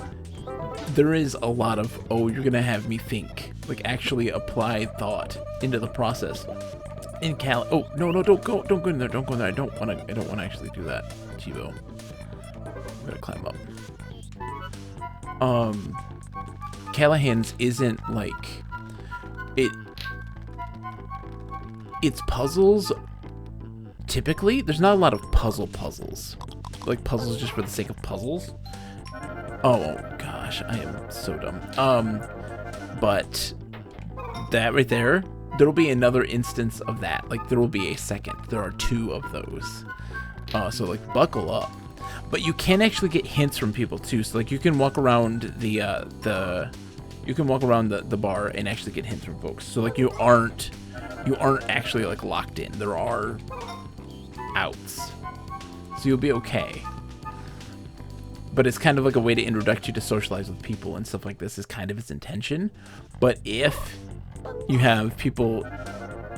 There is a lot of oh, you're going to have me think. Like actually apply thought into the process. in Cali. Oh no, don't go in there. Don't go in there. I don't want to actually do that, Chibo. I'm gonna climb up. Callahan's isn't like it. It's puzzles. Typically, there's not a lot of puzzles. Like puzzles just for the sake of puzzles. Oh gosh, I am so dumb. But that right there, there'll be another instance of that. Like there will be a second. There are 2 of those. So like buckle up. But you can actually get hints from people too. So like you can walk around the bar and actually get hints from folks. So like you aren't actually like locked in. There are outs. So you'll be okay. But it's kind of like a way to introduce you to socialize with people and stuff like this is kind of its intention. But if you have people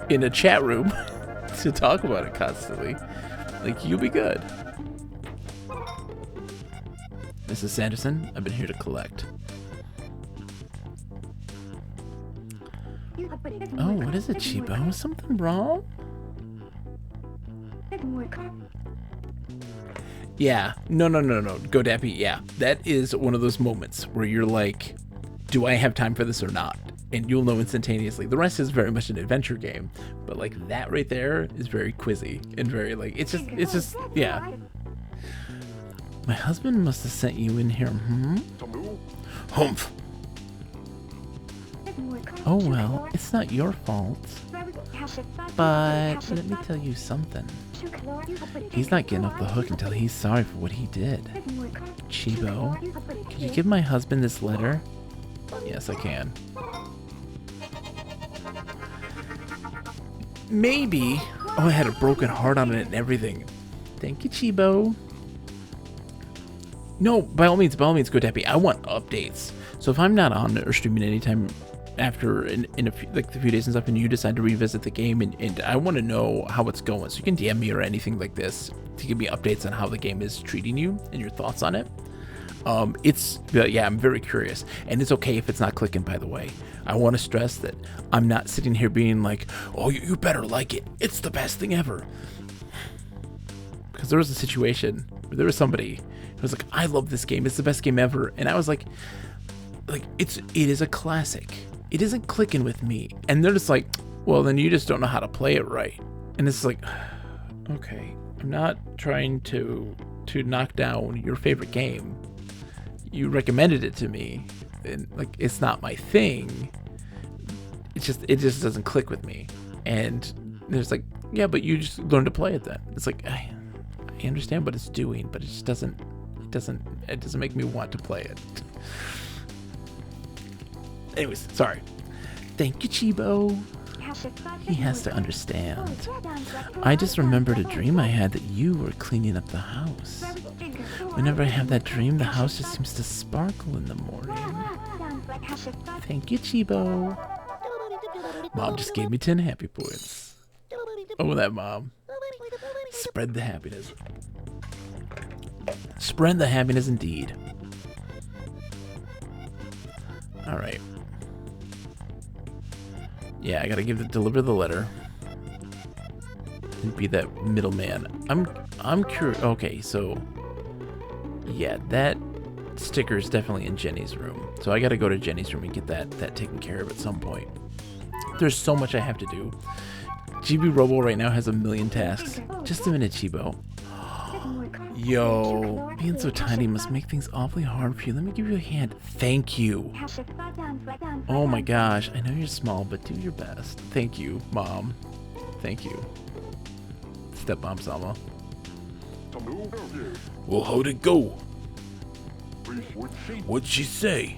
in a chat room to talk about it constantly, like you'll be good. Mrs. Sanderson, I've been here to collect. Oh, what is it, Chibo? Is something wrong? Yeah, no, Go Dappy, yeah. That is one of those moments where you're like, do I have time for this or not? And you'll know instantaneously. The rest is very much an adventure game, but like that right there is very quizzy and very like, it's just, yeah. My husband must have sent you in here, Humph. Oh well, it's not your fault. But let me tell you something. He's not getting off the hook until he's sorry for what he did. Chibo, could you give my husband this letter? Yes, I can. Maybe. Oh, I had a broken heart on it and everything. Thank you, Chibo. No, by all means, go Deppy. I want updates. So if I'm not on or streaming anytime after in a few, like the few days and stuff, and you decide to revisit the game, and I want to know how it's going, so you can DM me or anything like this to give me updates on how the game is treating you and your thoughts on it. Yeah, I'm very curious, and it's okay if it's not clicking. By the way, I want to stress that I'm not sitting here being like, "Oh, you better like it. It's the best thing ever." Because there was a situation where there was somebody who was like, "I love this game. It's the best game ever," and I was like, it is a classic. It isn't clicking with me. And they're just like, well, then you just don't know how to play it right. And it's like, okay, I'm not trying to knock down your favorite game. You recommended it to me, and like, it's not my thing. It just doesn't click with me. And there's like, yeah, but you just learn to play it then. It's like, I understand what it's doing, but it doesn't make me want to play it. Anyways, sorry. Thank you, Chibo. He has to understand. I just remembered a dream I had that you were cleaning up the house. Whenever I have that dream, the house just seems to sparkle in the morning. Thank you, Chibo. Mom just gave me 10 happy points. Oh, that mom. Spread the happiness. Spread the happiness indeed. Alright. Yeah, I gotta deliver the letter and be that middleman. I'm curious. Okay, so yeah, that sticker is definitely in Jenny's room. So I gotta go to Jenny's room and get that taken care of at some point. There's so much I have to do. Chibi Robo right now has a million tasks. Just a minute, Chibo. Yo, being so tiny must make things awfully hard for you. Let me give you a hand. Thank you. Oh my gosh, I know you're small, but do your best. Thank you, Mom. Thank you. Stepmom Sama. Well, how'd it go? What'd she say?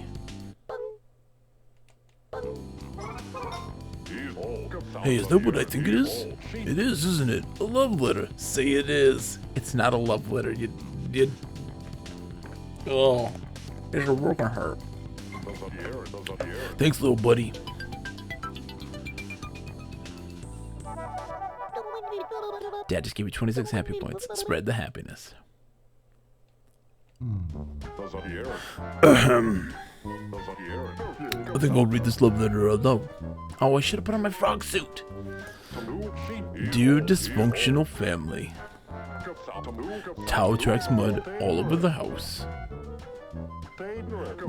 Hey, is that what I think it is? It is, isn't it? A love letter. Say it is. It's not a love letter. You oh, it's a broken heart. Thanks, little buddy. Dad just gave me 26 happy points. Spread the happiness. I think I'll read this love letter alone. Oh, I should have put on my frog suit. Dear dysfunctional family, Tao tracks mud all over the house.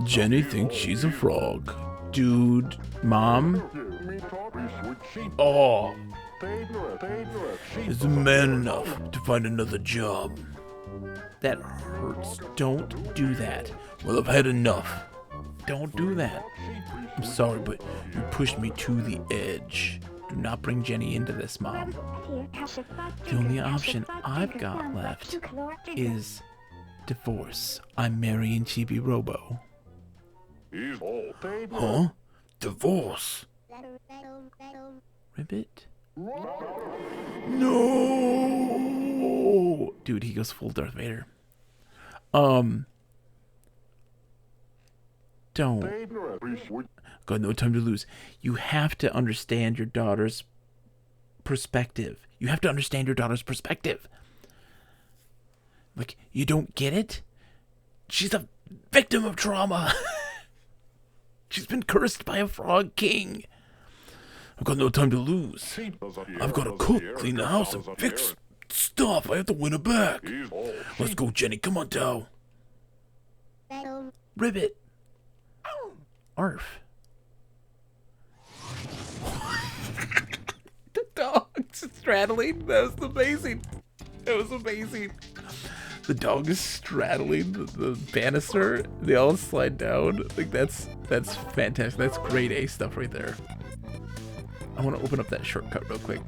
Jenny thinks she's a frog. Dude, Mom? Oh. Is a man enough to find another job? That hurts. Don't do that. Well, I've had enough. Don't do that. I'm sorry, but you pushed me to the edge. Do not bring Jenny into this, Mom. The only option I've got left is divorce. I'm marrying Chibi Robo. Huh? Divorce? Ribbit? No! Dude, he goes full Darth Vader. Don't. Got no time to lose. You have to understand your daughter's perspective. You have to understand your daughter's perspective. Like, you don't get it? She's a victim of trauma. She's been cursed by a frog king. I've got no time to lose. I've got to cook, clean the house, and fix stuff. I have to win her back. Let's go, Jenny. Come on, Tao. Ribbit. Arf. The dog's straddling. That was amazing. That was amazing. The dog is straddling the banister. They all slide down. Like that's fantastic. That's grade A stuff right there. I want to open up that shortcut real quick.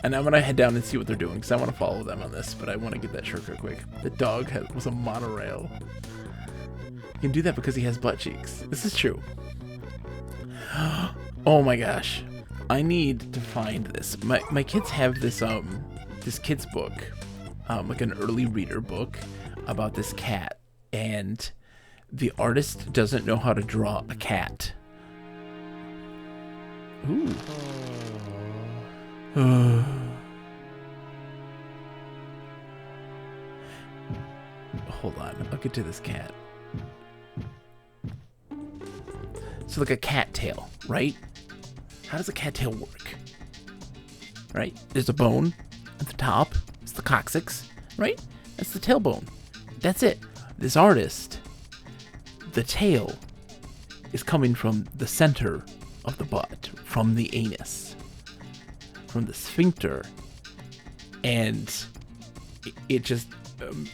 And I'm going to head down and see what they're doing because I want to follow them on this, but I want to get that shortcut quick. The dog was a monorail. You can do that because he has butt cheeks. This is true. Oh my gosh. I need to find this. My kids have this this kid's book, like an early reader book about this cat, and the artist doesn't know how to draw a cat. Ooh. Hold on, I'll get to this cat. So like a cat tail, right? How does a cat tail work? Right? There's a bone at the top. It's the coccyx, right? That's the tailbone. That's it. This artist, the tail is coming from the center of the butt, from the anus, from the sphincter, and it just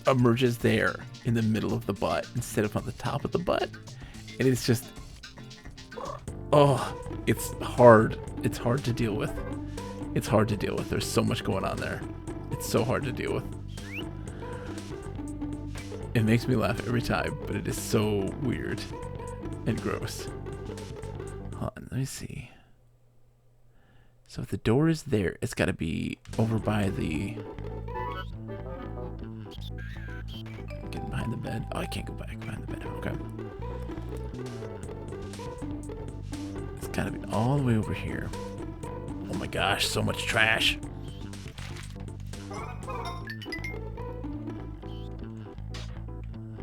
emerges there in the middle of the butt instead of on the top of the butt. And it's just, oh, it's hard. It's hard to deal with. It's hard to deal with. There's so much going on there. It's so hard to deal with. It makes me laugh every time, but it is so weird and gross. Hold on, let me see. So if the door is there, it's got to be over by the... Getting behind the bed. Oh, I can't go back behind the bed. Okay. It's got to be all the way over here. Oh my gosh, so much trash.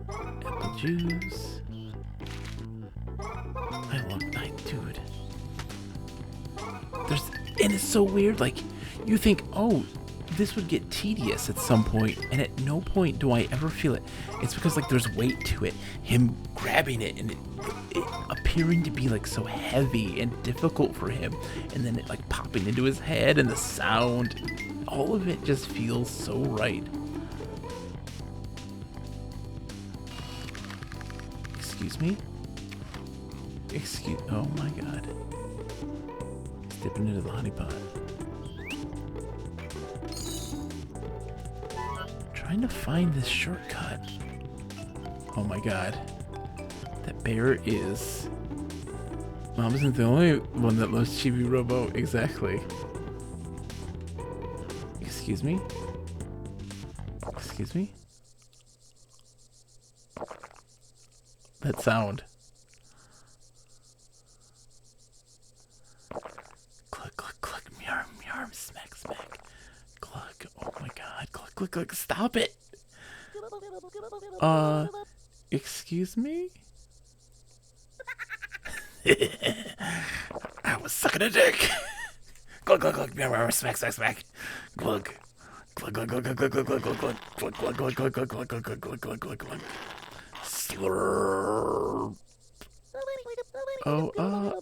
Apple juice. Dude. And it's so weird, like, you think, oh, this would get tedious at some point, and at no point do I ever feel it. It's because, like, there's weight to it. Him grabbing it, and it appearing to be, like, so heavy and difficult for him, and then it, like, popping into his head, and the sound, all of it just feels so right. Excuse me? Oh my god. Dipping into the honey pot. Trying to find this shortcut. Oh my god. That bear is... Mom isn't the only one that loves Chibi Robo. Exactly. Excuse me? Excuse me? That sound. Cluck, cluck, cluck, meow, meow, smack, smack. Cluck, oh my god, cluck, cluck, cluck, stop it! Excuse me? I was sucking a dick. Glug, glug, glug. Smack, smack, smack. Glug. Glug, glug, glug, glug, glug, glug, glug, glug, glug, glug, glug, glug, glug, glug, glug, glug, glug, glug, glug, glug. Slurp. Oh,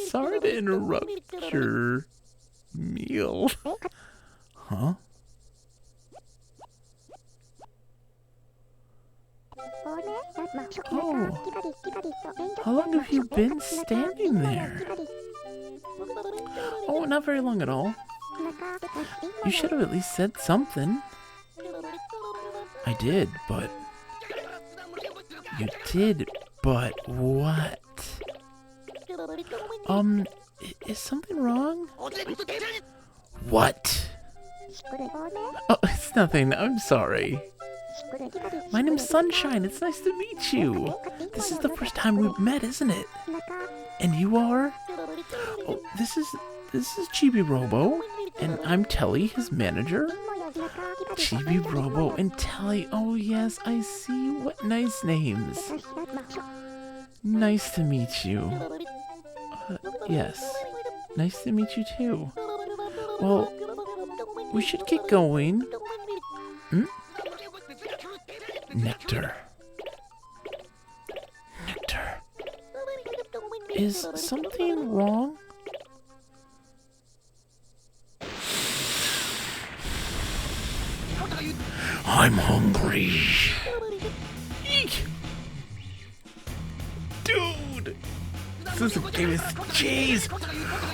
sorry to interrupt your meal. Huh? Oh, how long have you been standing there? Oh, not very long at all. You should have at least said something. I did, but... You did, but what? Is something wrong? What? Oh, it's nothing. I'm sorry. My name's Sunshine. It's nice to meet you. This is the first time we've met, isn't it? And you are? Oh, this is Chibi Robo, and I'm Telly, his manager. Chibi Robo and Telly. Oh yes, I see. What nice names. Nice to meet you. Yes. Nice to meet you too. Well, we should get going. Hmm? Nectar. Nectar. Is something wrong? I'm hungry. Eek. Dude! This is a game of cheese!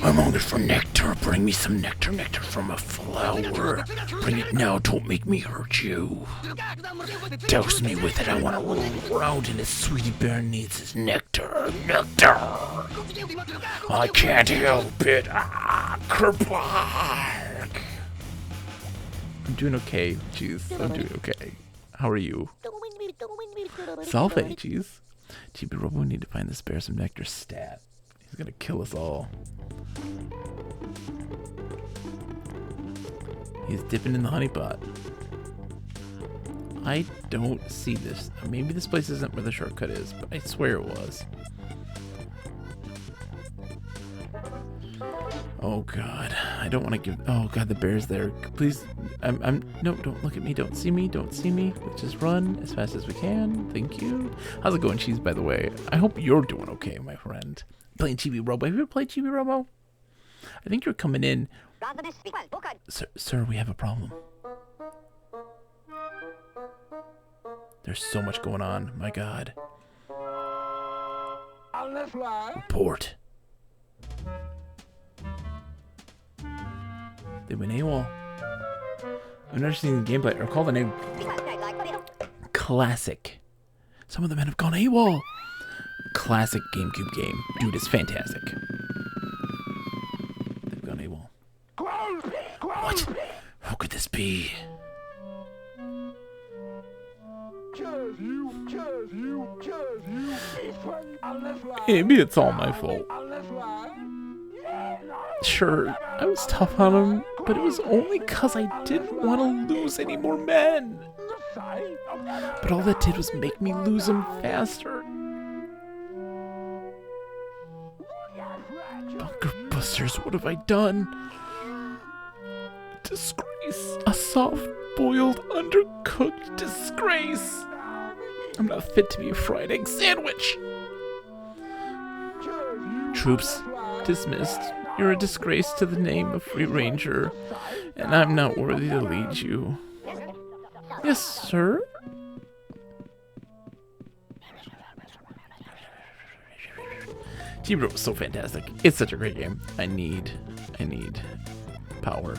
I'm hungry for nectar. Bring me some nectar. Nectar from a flower. Bring it now. Don't make me hurt you. Douse me with it. I want to roll around in it. Sweetie Bear needs his nectar. Nectar! I can't help it. Kerplunk! I'm doing okay, jeez. I'm doing okay. How are you? Salve, jeez. Chibi Robo, we need to find this bear some nectar stat. He's gonna kill us all. He's dipping in the honey pot. I don't see this. Maybe this place isn't where the shortcut is, but I swear it was. Oh god, I don't want to give. Oh god, the bear's there. Please, no, don't look at me. Don't see me. Don't see me. Let's just run as fast as we can. Thank you. How's it going, Cheese? By the way, I hope you're doing okay, my friend. Playing Chibi Robo. Have you ever played Chibi Robo? I think you're coming in. Sir, we have a problem. There's so much going on. My god. Report. They went AWOL. I've never seen the gameplay. Or call the name Classic. Some of the men have gone AWOL. Classic GameCube game. Dude, it's fantastic. They've gone AWOL. What? How could this be? Maybe it's all my fault. Sure, I was tough on him, but it was only because I didn't want to lose any more men. But all that did was make me lose them faster. Bunker busters, what have I done? Disgrace. A soft-boiled, undercooked disgrace. I'm not fit to be a fried egg sandwich. Troops dismissed. You're a disgrace to the name of Free Ranger, and I'm not worthy to lead you. Yes, sir? Chibi Robo is so fantastic. It's such a great game. I need power.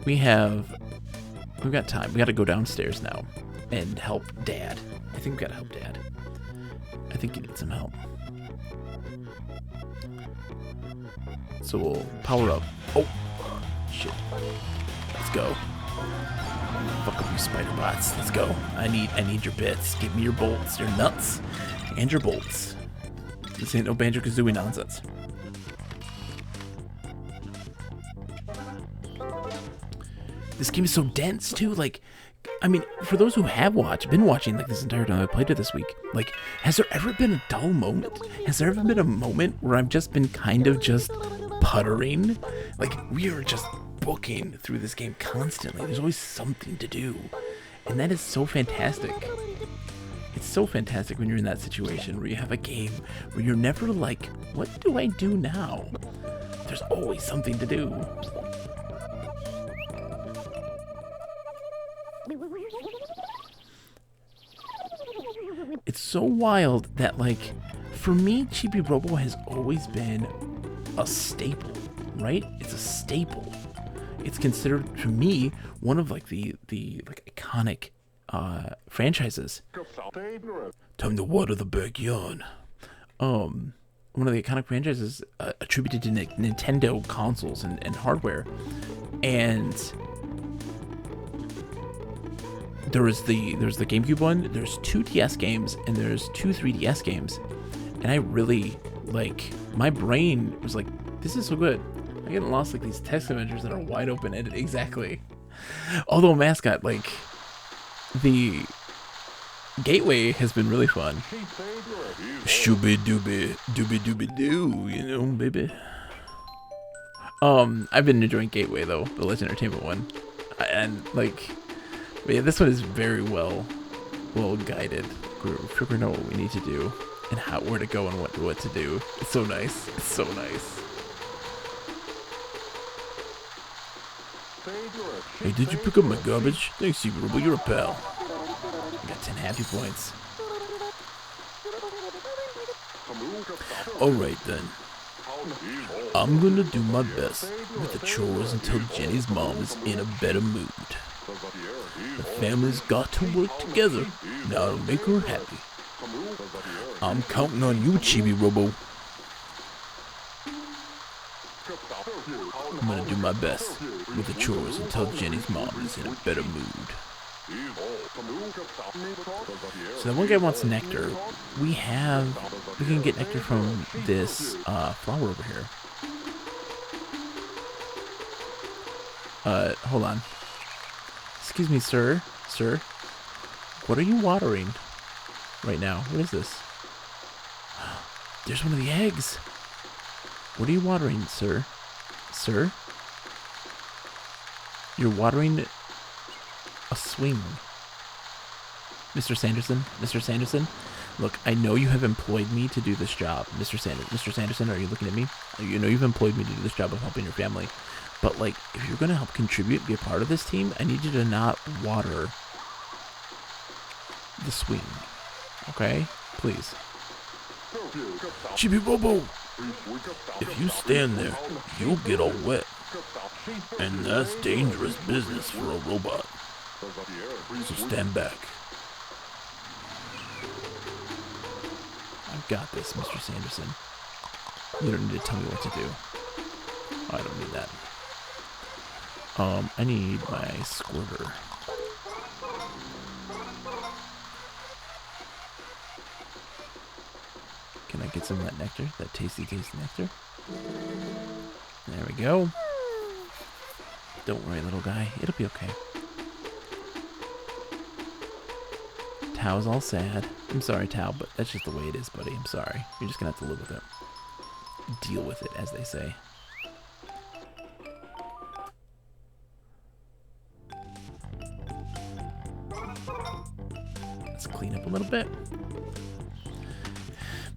We've got time. We gotta go downstairs now and help Dad. I think we gotta help Dad. I think he needs some help. So we'll power up. Oh, shit. Let's go. Fuck up you spider bots. Let's go. I need your bits. Give me your bolts, your nuts, and your bolts. This ain't no Banjo-Kazooie nonsense. This game is so dense too. Like, I mean, for those who have been watching like this entire time I played it this week, like, has there ever been a dull moment? Has there ever been a moment where I've just been kind of just puttering? Like, we are just booking through this game constantly. There's always something to do. And that is so fantastic. It's so fantastic when you're in that situation where you have a game where you're never like, what do I do now? There's always something to do. It's so wild that, like, for me, Chibi Robo has always been a staple, right? It's a staple. It's considered, to me, one of like the like iconic franchises. Time to water the backyard. One of the iconic franchises attributed to Nintendo consoles and hardware, and there's the GameCube one. There's 2 DS games and there's 2 3DS games, and I really like. My brain was like, this is so good. I get lost like these text adventures that are wide open ended. Exactly. Although Mascot, like, the Gateway has been really fun. Shooby dooby dooby dooby doo, you know, baby. I've been enjoying Gateway though, the Legend Entertainment one, and like, yeah, this one is very well guided. We figure out what we need to do and where to go and what to do. It's so nice. It's so nice. Hey, did you pick up my garbage? Thanks, Chibi Robo, you're a pal. I got 10 happy points. Alright then. I'm gonna do my best with the chores until Jenny's mom is in a better mood. The family's got to work together now to make her happy. I'm counting on you, Chibi Robo. I'm gonna do my best with the chores until Jenny's mom is in a better mood. So that one guy wants nectar. We can get nectar from this flower over here. Hold on. Excuse me, sir. Sir, what are you watering right now? What is this? There's one of the eggs. What are you watering, sir? Sir? You're watering a swing. Mr. Sanderson? Mr. Sanderson? Look, I know you have employed me to do this job. Mr. Sanderson, are you looking at me? You know you've employed me to do this job of helping your family. But, like, if you're going to help contribute, be a part of this team, I need you to not water the swing. Okay? Please. Chibi Robo! If you stand there, you'll get all wet. And that's dangerous business for a robot. So stand back. I've got this, Mr. Sanderson. You don't need to tell me what to do. Oh, I don't need that. I need my squirter. Can I get some of that nectar? That tasty nectar? There we go. Don't worry, little guy. It'll be okay. Tao's all sad. I'm sorry, Tao, but that's just the way it is, buddy. I'm sorry. You're just gonna have to live with it. Deal with it, as they say. Let's clean up a little bit.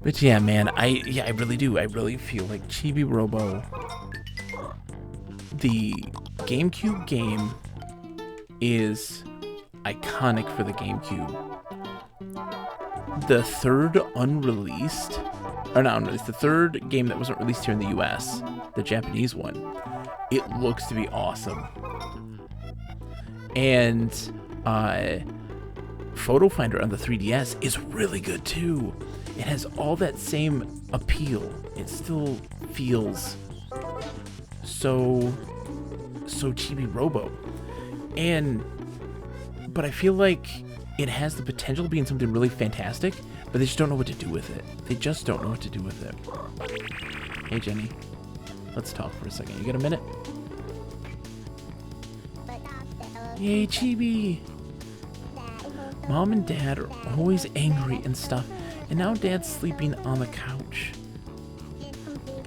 But yeah, man, I really do. I really feel like Chibi Robo, the GameCube game, is iconic for the GameCube. The third unreleased, or not unreleased, the third game that wasn't released here in the US, the Japanese one, it looks to be awesome. And Photo Finder on the 3DS is really good too. It has all that same appeal. It still feels so Chibi Robo. But I feel like it has the potential of being something really fantastic, but they just don't know what to do with it. They just don't know what to do with it. Hey, Jenny. Let's talk for a second. You got a minute? Yay, Chibi! Mom and Dad are always angry and stuff, and now Dad's sleeping on the couch.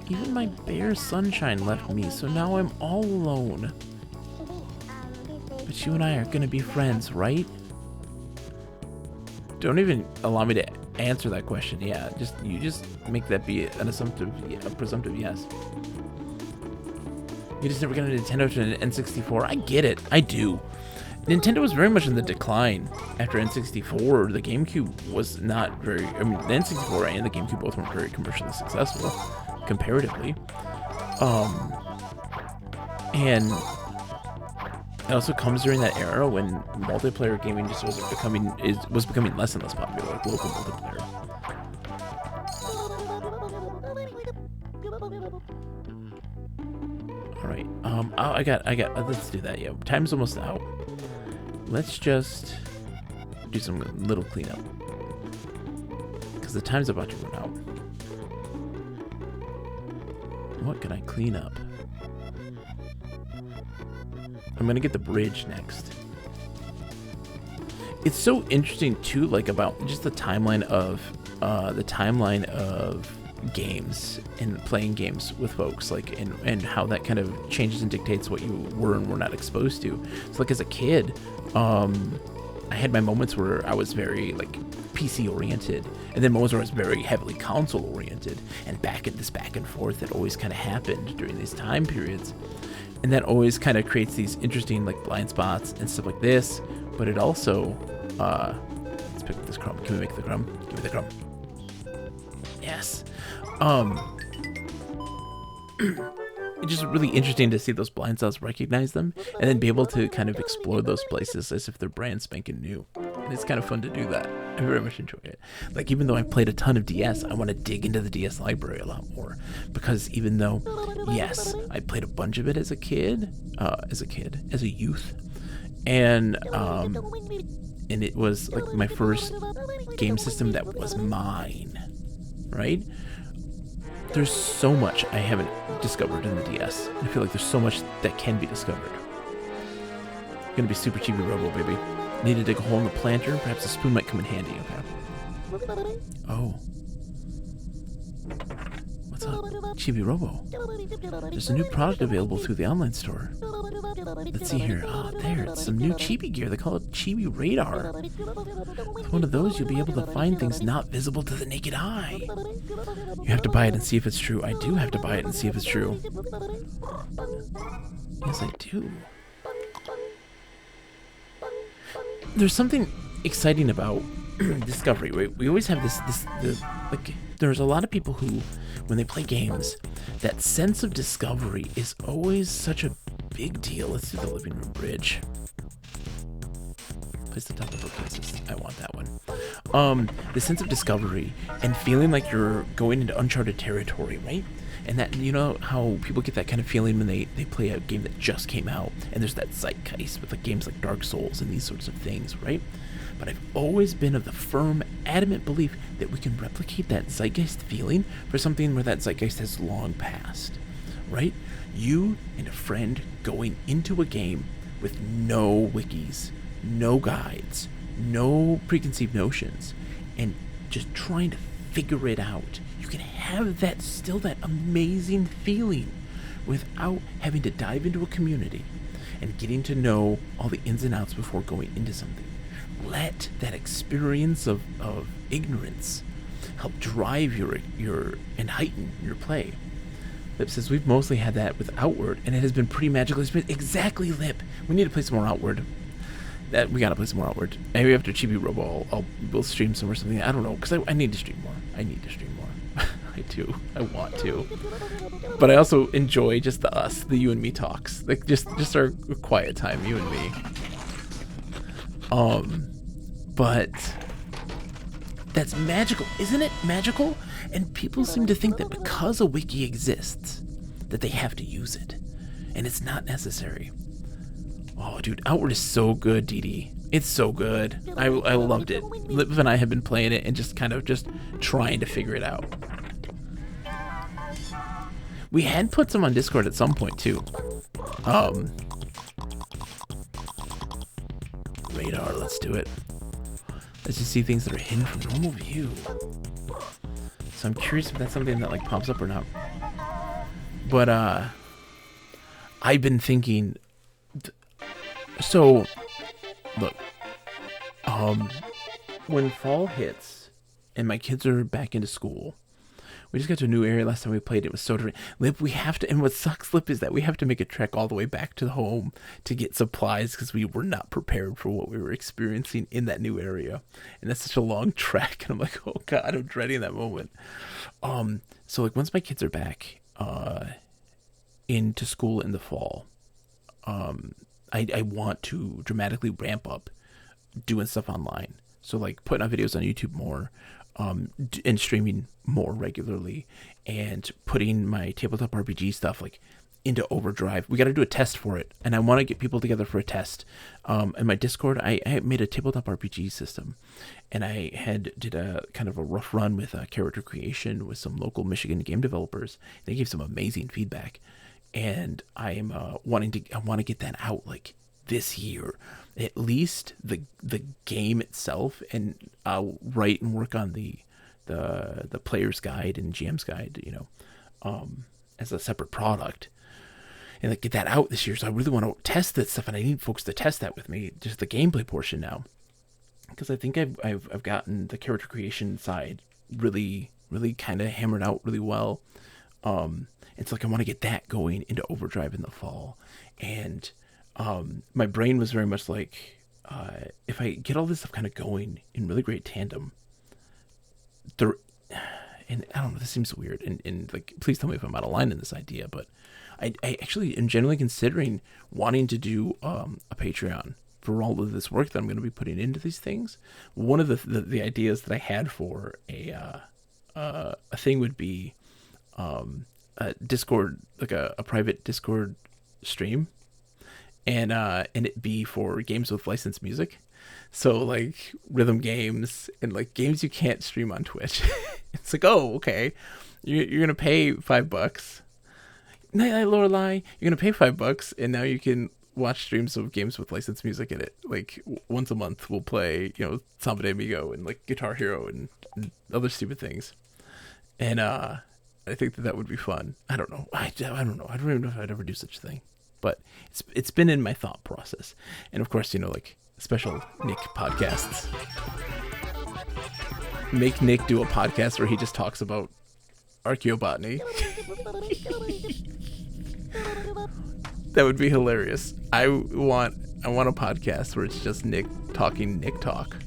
Even my bear Sunshine left me, so now I'm all alone. But you and I are gonna be friends, right? Don't even allow me to answer that question. Yeah, you just make that be an assumptive, a presumptive yes. You just never got a Nintendo to an N64. I get it. I do. Nintendo was very much in the decline after N64. The Gamecube was not very... I mean, the N64 and the Gamecube both weren't very commercially successful, comparatively. And it also comes during that era when multiplayer gaming just was becoming less and less popular, like local multiplayer. All right. I got. Let's do that. Yeah, time's almost out. Let's just do some little cleanup because the time's about to run out. What can I clean up? I'm gonna get the bridge next. It's so interesting too, like about just the timeline of games and playing games with folks, like and how that kind of changes and dictates what you were and were not exposed to. So like as a kid, I had my moments where I was very like PC oriented, and then moments where I was very heavily console oriented, and back and forth that always kind of happened during these time periods. And that always kind of creates these interesting like blind spots and stuff like this. But it also, let's pick up this crumb. Can we make the crumb? Give me the crumb. Yes. It's just really interesting to see those blind spots, recognize them, and then be able to kind of explore those places as if they're brand spanking new. And it's kind of fun to do that. I very much enjoy it. Like, even though I played a ton of DS, I want to dig into the DS library a lot more. Because even though, yes, I played a bunch of it as a youth, and it was like my first game system that was mine, right? There's so much I haven't discovered in the DS. I feel like there's so much that can be discovered. Gonna be super Chibi Robo, baby. Need to dig a hole in the planter. Perhaps a spoon might come in handy. Okay. Oh. What's up? Chibi Robo. There's a new product available through the online store. Let's see here. Oh, there. It's some new Chibi gear. They call it Chibi Radar. With one of those, you'll be able to find things not visible to the naked eye. You have to buy it and see if it's true. I do have to buy it and see if it's true. Yes, I do. There's something exciting about discovery, right? We always have like, there's a lot of people who, when they play games, that sense of discovery is always such a big deal. Let's do the living room bridge. Place the top of bookcases. I want that one. The sense of discovery and feeling like you're going into uncharted territory, right? And that, you know how people get that kind of feeling when they play a game that just came out, and there's that zeitgeist with like games like Dark Souls and these sorts of things, right? But I've always been of the firm, adamant belief that we can replicate that zeitgeist feeling for something where that zeitgeist has long passed, right? You and a friend going into a game with no wikis, no guides, no preconceived notions, and just trying to figure it out. You can have that amazing feeling without having to dive into a community and getting to know all the ins and outs before going into something. Let that experience of ignorance help drive your and heighten your play. Lip says we've mostly had that with Outward, and it has been pretty magical. Exactly, Lip. We need to play some more Outward. We gotta play some more Outward. Maybe after Chibi Robo, we'll stream some or something. I don't know, because I need to stream more. I do. I want to. But I also enjoy just the you and me talks. Like just our quiet time, you and me. But that's magical, isn't it? Magical? And people seem to think that because a wiki exists, that they have to use it. And it's not necessary. Oh, dude, Outward is so good, DD. It's so good. I loved it. Liv and I have been playing it and just kind of just trying to figure it out. We had put some on Discord at some point, too. Radar, let's do it. lets you see things that are hidden from normal view. So I'm curious if that's something that like pops up or not. But I've been thinking. So look, when fall hits and my kids are back into school, we just got to a new area last time we played. It was so different. Lip, we have to, and what sucks, Lip, is that we have to make a trek all the way back to the home to get supplies because we were not prepared for what we were experiencing in that new area. And that's such a long trek. And I'm like, oh God, I'm dreading that moment. So like once my kids are back into school in the fall, I want to dramatically ramp up doing stuff online. So like putting out videos on YouTube more, and streaming more regularly, and putting my tabletop RPG stuff like into overdrive. We got to do a test for it, and I want to get people together for a test. In my Discord, I made a tabletop RPG system, and I did a kind of a rough run with character creation with some local Michigan game developers. They gave some amazing feedback, and I am I want to get that out like this year, at least the game itself, and I'll write and work on the player's guide and GM's guide, as a separate product, and like get that out this year. So I really want to test that stuff, and I need folks to test that with me, just the gameplay portion now, because I think I've gotten the character creation side really kind of hammered out really well. It's like I want to get that going into overdrive in the fall, and my brain was very much like, if I get all this stuff kind of going in really great tandem, and I don't know, this seems weird, and like, please tell me if I'm out of line in this idea, but I actually am generally considering wanting to do a Patreon for all of this work that I'm going to be putting into these things. One of the ideas that I had for a thing would be a Discord, like a private Discord stream, and it be for games with licensed music. So like rhythm games and like games you can't stream on Twitch. It's like, oh, okay, you're gonna pay $5. Night Night Lorelei, you're gonna pay $5, and now you can watch streams of games with licensed music in it. Like once a month, we'll play, Samba de Amigo and like Guitar Hero and other stupid things. And I think that would be fun. I don't know. I don't know. I don't even know if I'd ever do such a thing. But it's been in my thought process. And of course, like special Nick podcasts. Make Nick do a podcast where he just talks about archaeobotany. That would be hilarious. I want a podcast where it's just Nick talking Nick talk.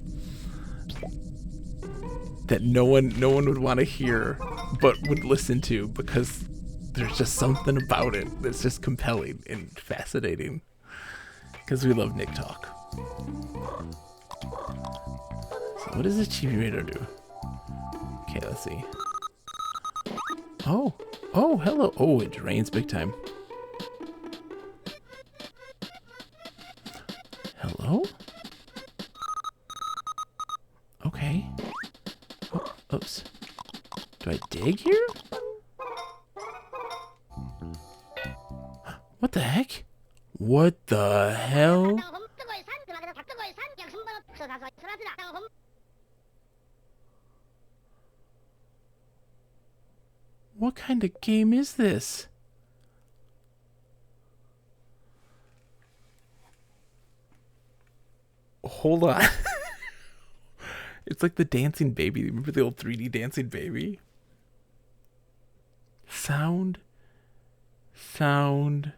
That no one would want to hear but would listen to, because there's just something about it that's just compelling and fascinating, because we love Nick talk. So what does this Chibi radar do? Okay, let's see. Oh, hello. Oh, it rains big time. Hello? Okay. Oh, oops. Do I dig here? What the heck? What the hell? What kind of game is this? Hold on. It's like the dancing baby. Remember the old 3D dancing baby? Sound. Sound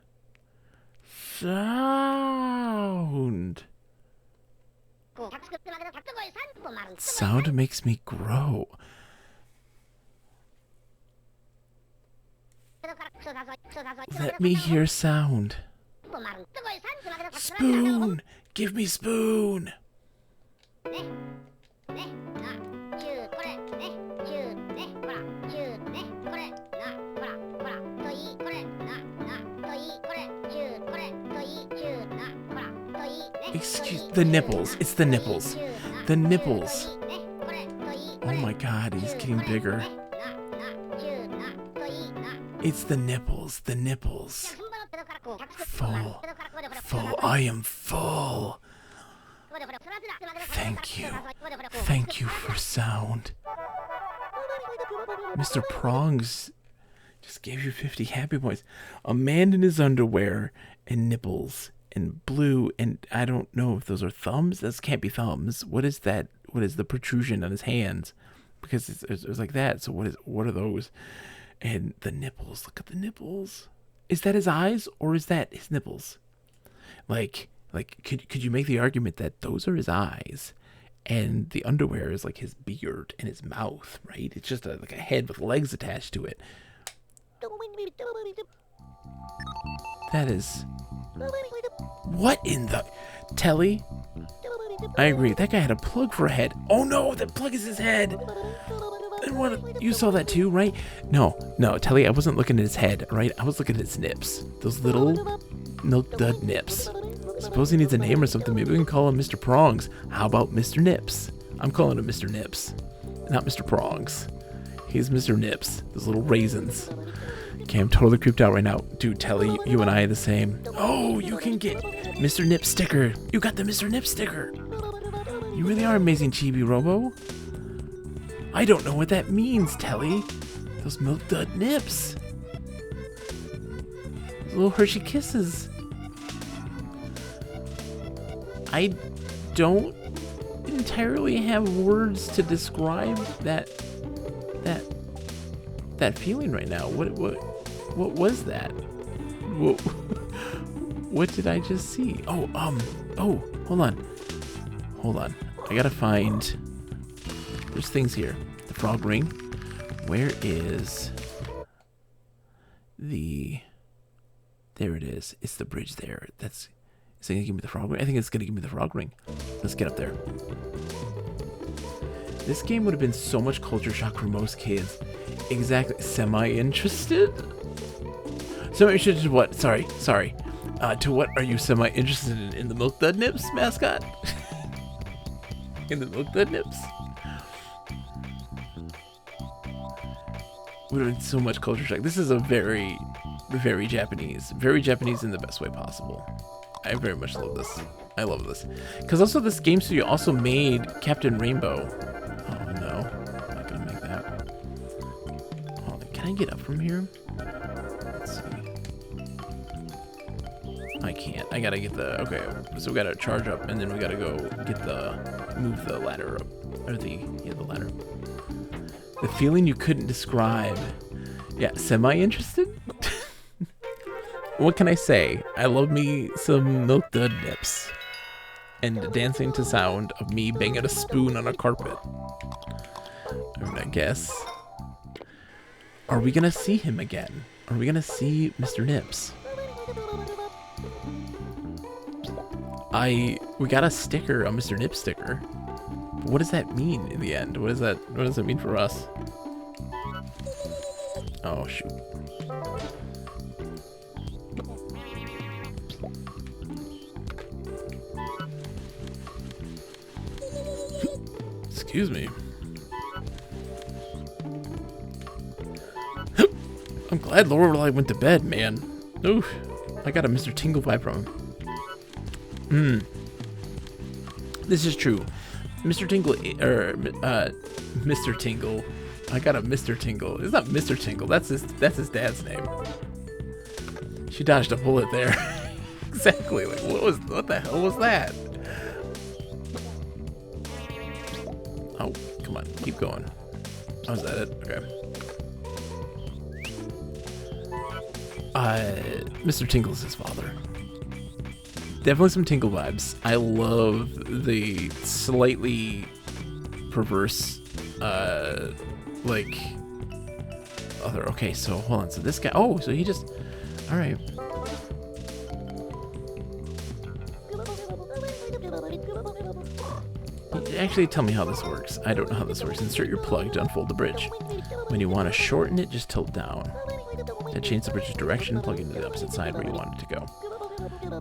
makes me grow. Let me hear sound. Spoon! Give me spoon! Excuse the nipples. It's the nipples. The nipples. Oh my god, he's getting bigger. It's the nipples. The nipples. Full. Full. I am full. Thank you. Thank you for sound. Mr. Prongs just gave you 50 happy points. A man in his underwear and nipples and blue, and I don't know if those are thumbs. Those can't be thumbs. What is that? What is the protrusion on his hands? Because it's like that. So what are those? And the nipples. Look at the nipples. Is that his eyes or is that his nipples? Like could you make the argument that those are his eyes and the underwear is like his beard and his mouth, right? It's just like a head with legs attached to it. That is... What in the... Telly? I agree. That guy had a plug for a head. Oh no, the plug is his head. And what? You saw that too, right? No, Telly, I wasn't looking at his head, right? I was looking at his nips. Those little milk dud nips. Suppose he needs a name or something. Maybe we can call him Mr. Prongs. How about Mr. Nips? I'm calling him Mr. Nips, not Mr. Prongs. He's Mr. Nips. Those little raisins. Okay, I'm totally creeped out right now. Dude, Telly, you and I are the same. Oh, you can get Mr. Nip sticker. You got the Mr. Nip sticker. You really are amazing, Chibi Robo. I don't know what that means, Telly. Those milk dud nips. Those little Hershey kisses. I don't entirely have words to describe that feeling right now. What was that? What did I just see? Oh, hold on. I gotta find... There's things here. The frog ring. Where is the... There it is. It's the bridge there. Is it gonna give me the frog ring? I think it's gonna give me the frog ring. Let's get up there. This game would have been so much culture shock for most kids. Exactly. Semi-interested? Semi-interested to what? Sorry. To what are you semi-interested in? In the Milk Dud Nips mascot? In the Milk Dud Nips? Would have been so much culture shock. This is a very, very Japanese. Very Japanese in the best way possible. I very much love this. I love this. Because also this game studio also made Captain Rainbow. Oh no. I'm not going to make that. Oh, can I get up from here? Let's see. I can't. I got to get the... Okay, so we got to charge up and then we got to go get the... Move the ladder up. Or the ladder. The feeling you couldn't describe. Yeah, semi-interested? What can I say? I love me some Milk Dud Nips. And dancing to sound of me banging a spoon on a carpet. I mean, I guess. Are we gonna see him again? Are we gonna see Mr. Nips? We got a sticker, a Mr. Nips sticker. What does that mean in the end? What does that mean for us? Oh shoot. Excuse me. I'm glad Lorelai went to bed, man. Oof. I got a Mr. Tingle vibe from him. This is true. Mr. Tingle, Mr. Tingle. I got a Mr. Tingle. It's not Mr. Tingle. That's his dad's name. She dodged a bullet there. Exactly. Like what the hell was that? Oh, come on. Keep going. Oh, is that it? Okay. Mr. Tingle's his father. Definitely some Tingle vibes. I love the slightly perverse, like, other... Okay, so, hold on. So this guy... Oh, so he just... Alright. Actually, tell me how this works. I don't know how this works. Insert your plug to unfold the bridge. When you want to shorten it, just tilt down. To change the bridge's direction, plug into the opposite side where you want it to go.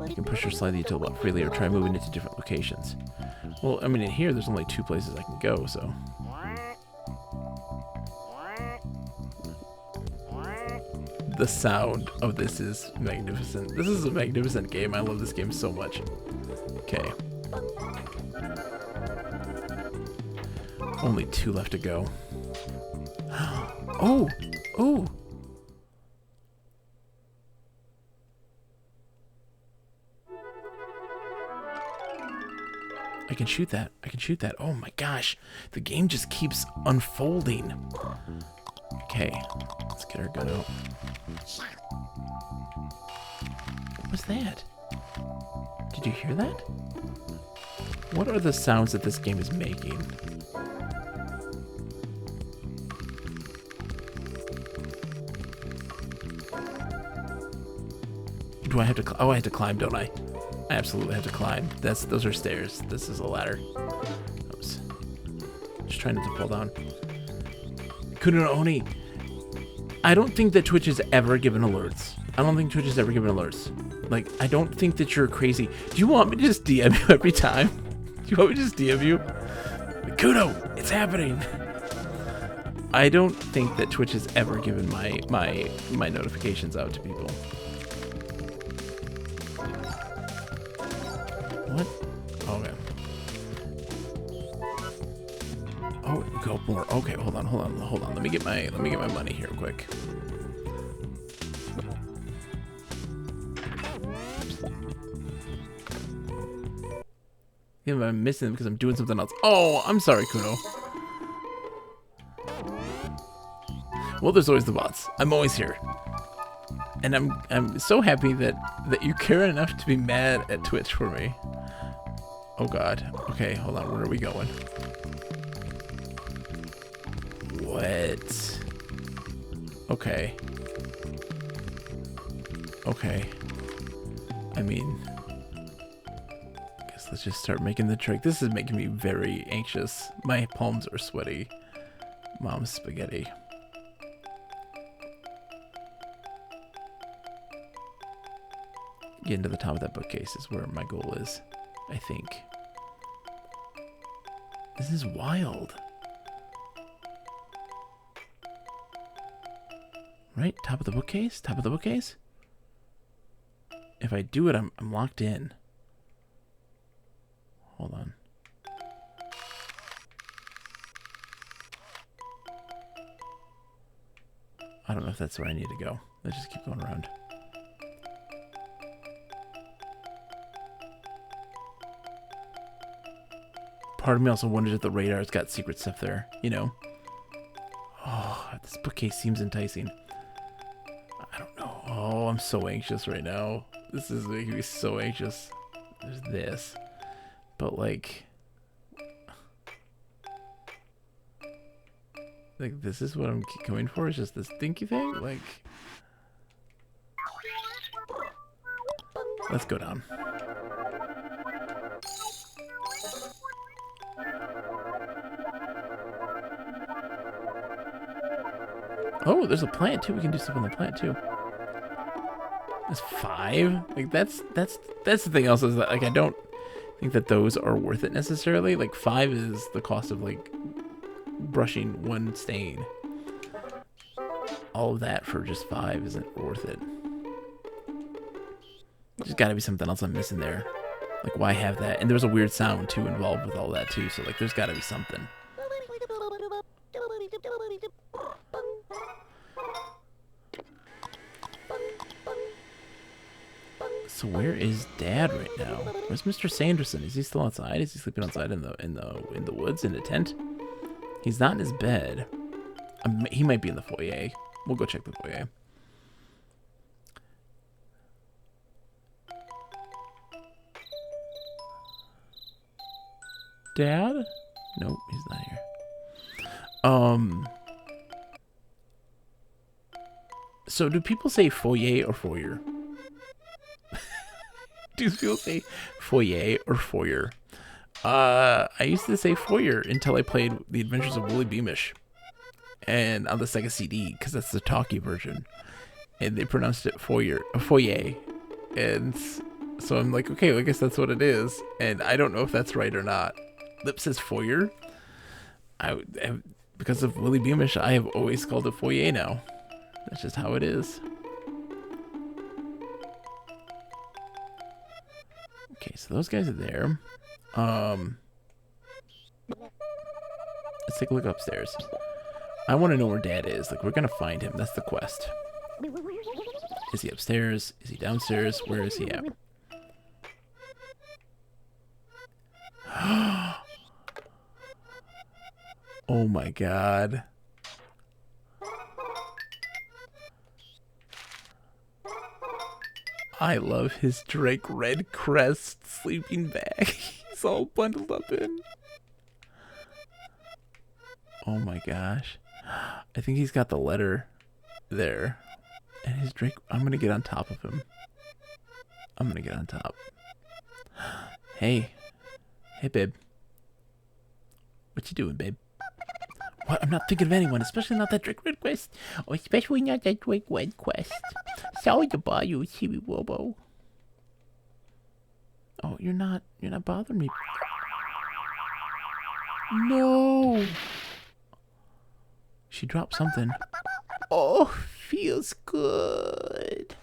You can push or slide the utility button freely or try moving it to different locations. Well, I mean, in here, there's only 2 places I can go, so... The sound of this is magnificent. This is a magnificent game. I love this game so much. Okay. Only 2 left to go. Oh! Oh! I can shoot that. I can shoot that. Oh my gosh. The game just keeps unfolding. Okay. Let's get our gun out. What was that? Did you hear that? What are the sounds that this game is making? Do I have to? Oh, I have to climb, don't I? I absolutely have to climb. Those are stairs. This is a ladder. Oops. Just trying not to fall down. Kuno Oni. I don't think that Twitch has ever given alerts. I don't think Twitch has ever given alerts. Like, I don't think that you're crazy. Do you want me to just DM you every time? Do you want me to just DM you? Kuno, it's happening. I don't think that Twitch has ever given my notifications out to people. What? Okay. Oh, go more. Okay, hold on. Let me get my money here quick. Yeah, I'm missing them because I'm doing something else. Oh, I'm sorry, Kuno. Well, there's always the bots. I'm always here. And I'm so happy that you care enough to be mad at Twitch for me. Oh god. Okay, hold on. Where are we going? What? Okay. Okay. I mean, I guess let's just start making the trick. This is making me very anxious. My palms are sweaty. Mom's spaghetti. Getting to the top of that bookcase is where my goal is, I think. This is wild. Right? Top of the bookcase? Top of the bookcase? If I do it, I'm locked in. Hold on. I don't know if that's where I need to go. Let's just keep going around. Part of me also wonders if the radar's got secret stuff there, you know? Oh, this bookcase seems enticing. I don't know. Oh, I'm so anxious right now. This is making me so anxious. There's this. But like this is what I'm going for? Is just this stinky thing? Like, let's go down. Oh, there's a plant too. We can do stuff on the plant too. That's 5. Like that's the thing. Also, is that like I don't think that those are worth it necessarily. Like 5 is the cost of like brushing one stain. All of that for just 5 isn't worth it. There's got to be something else I'm missing there. Like why have that? And there's a weird sound too involved with all that too. So like there's got to be something. So where is Dad right now? Where's Mr. Sanderson? Is he still outside? Is he sleeping outside in the woods in a tent? He's not in his bed. He might be in the foyer. We'll go check the foyer. Dad? Nope, he's not here. So do people say foyer or foyer? Do people say foyer or foyer? I used to say foyer until I played The Adventures of Willy Beamish, and on the Sega CD, because that's the talkie version, and they pronounced it foyer, and so I'm like, okay, well, I guess that's what it is, and I don't know if that's right or not. Lip says foyer. Because of Willy Beamish, I have always called it foyer now. That's just how it is. Okay, so those guys are there. Let's take a look upstairs. I want to know where Dad is. Like, we're gonna find him. That's the quest. Is he upstairs? Is he downstairs? Where is he at? Oh my god. I love his Drake red crest sleeping bag. He's all bundled up in. Oh my gosh. I think he's got the letter there. And his Drake, I'm gonna get on top of him. I'm gonna get on top. Hey. Hey, babe. What you doing, babe? What? I'm not thinking of anyone, especially not that Drake red quest. Oh, especially not that Drake red quest. Sorry to bother you, Chibi Robo. Oh, you're not bothering me. No. She dropped something. Oh, feels good.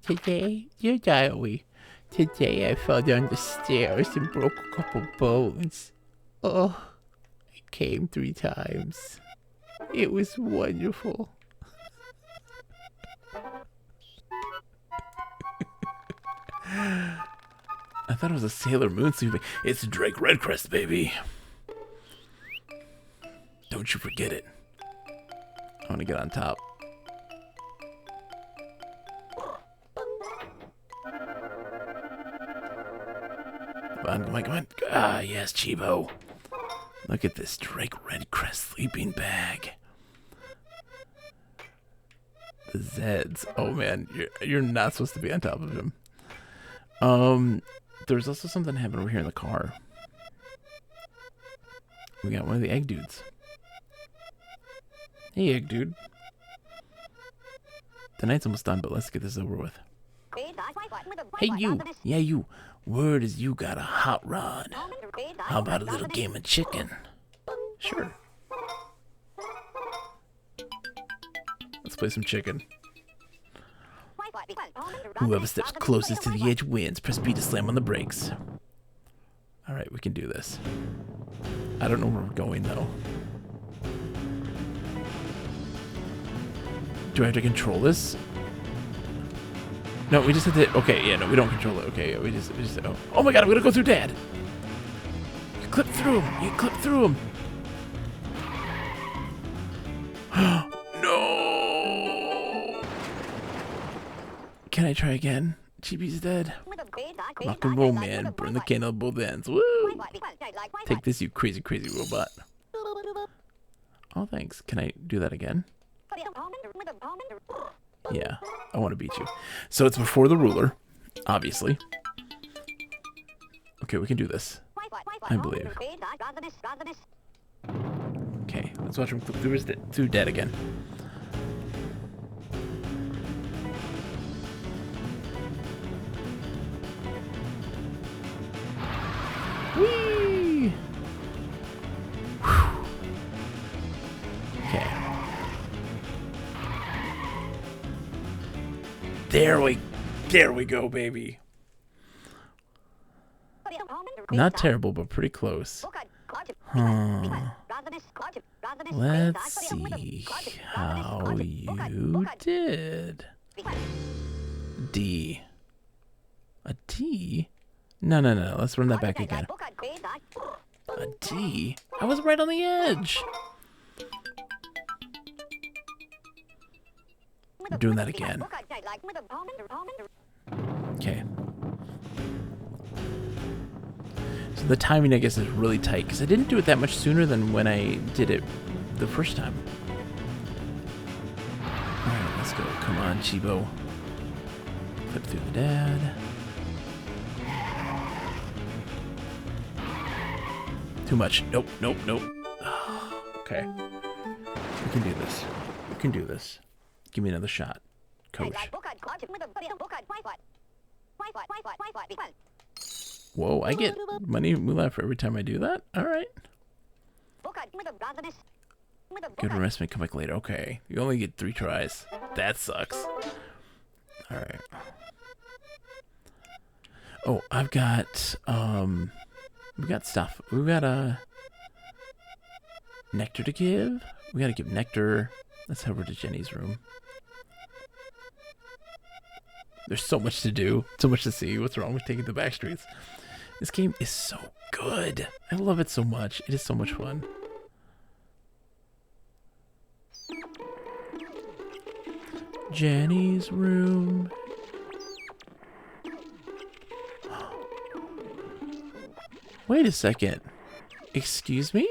Today, dear diary, today I fell down the stairs and broke a couple bones. Oh, I came 3 times. It was wonderful. I thought it was a Sailor Moon suit. It's Drake Redcrest, baby. Don't you forget it. I want to get on top. Come on, come on. Ah, yes, Chibo. Look at this Drake Redcrest sleeping bag. The Zeds. Oh man, you're not supposed to be on top of him. There's also something happening over here in the car. We got one of the egg dudes. Hey, egg dude. The night's almost done, but let's get this over with. Hey, you. Yeah, you. Word is you got a hot rod. How about a little game of chicken? Sure. Let's play some chicken. Whoever steps closest to the edge wins. Press B to slam on the brakes. Alright, we can do this. I don't know where we're going, though. Do I have to control this? No, we just have to... Okay, yeah, no, we don't control it. Okay, yeah, we just... Oh my god, I'm gonna go through Dad! You clip through him! You clip through him! No! Can I try again? Chibi's dead. Rock and roll, man. Burn the candle at both ends. Woo! Take this, you crazy, crazy robot. Oh, thanks. Can I do that again? Yeah, I want to beat you. So it's before the ruler, obviously. Okay, we can do this. I believe. Okay, let's watch him flip through Dad again. Whee! Whew. Okay. There we go, baby. Not terrible, but pretty close. Huh. Let's see how you did. D. A D? No. Let's run that back again. A D? I was right on the edge. We're doing that again. Okay. So the timing, I guess, is really tight because I didn't do it that much sooner than when I did it the first time. Alright, let's go. Come on, Chibo. Flip through the Dad. Too much. Nope. Okay. We can do this. We can do this. Give me another shot, Coach. Whoa, I get money moolah for every time I do that? Alright. Good investment, come back later. Okay, you only get 3 tries. That sucks. Alright. Oh, I've got, we got stuff. We've got, nectar to give. We gotta give nectar. Let's head over to Jenny's room. There's so much to do. So much to see. What's wrong with taking the back streets? This game is so good. I love it so much. It is so much fun. Jenny's room. Wait a second. Excuse me?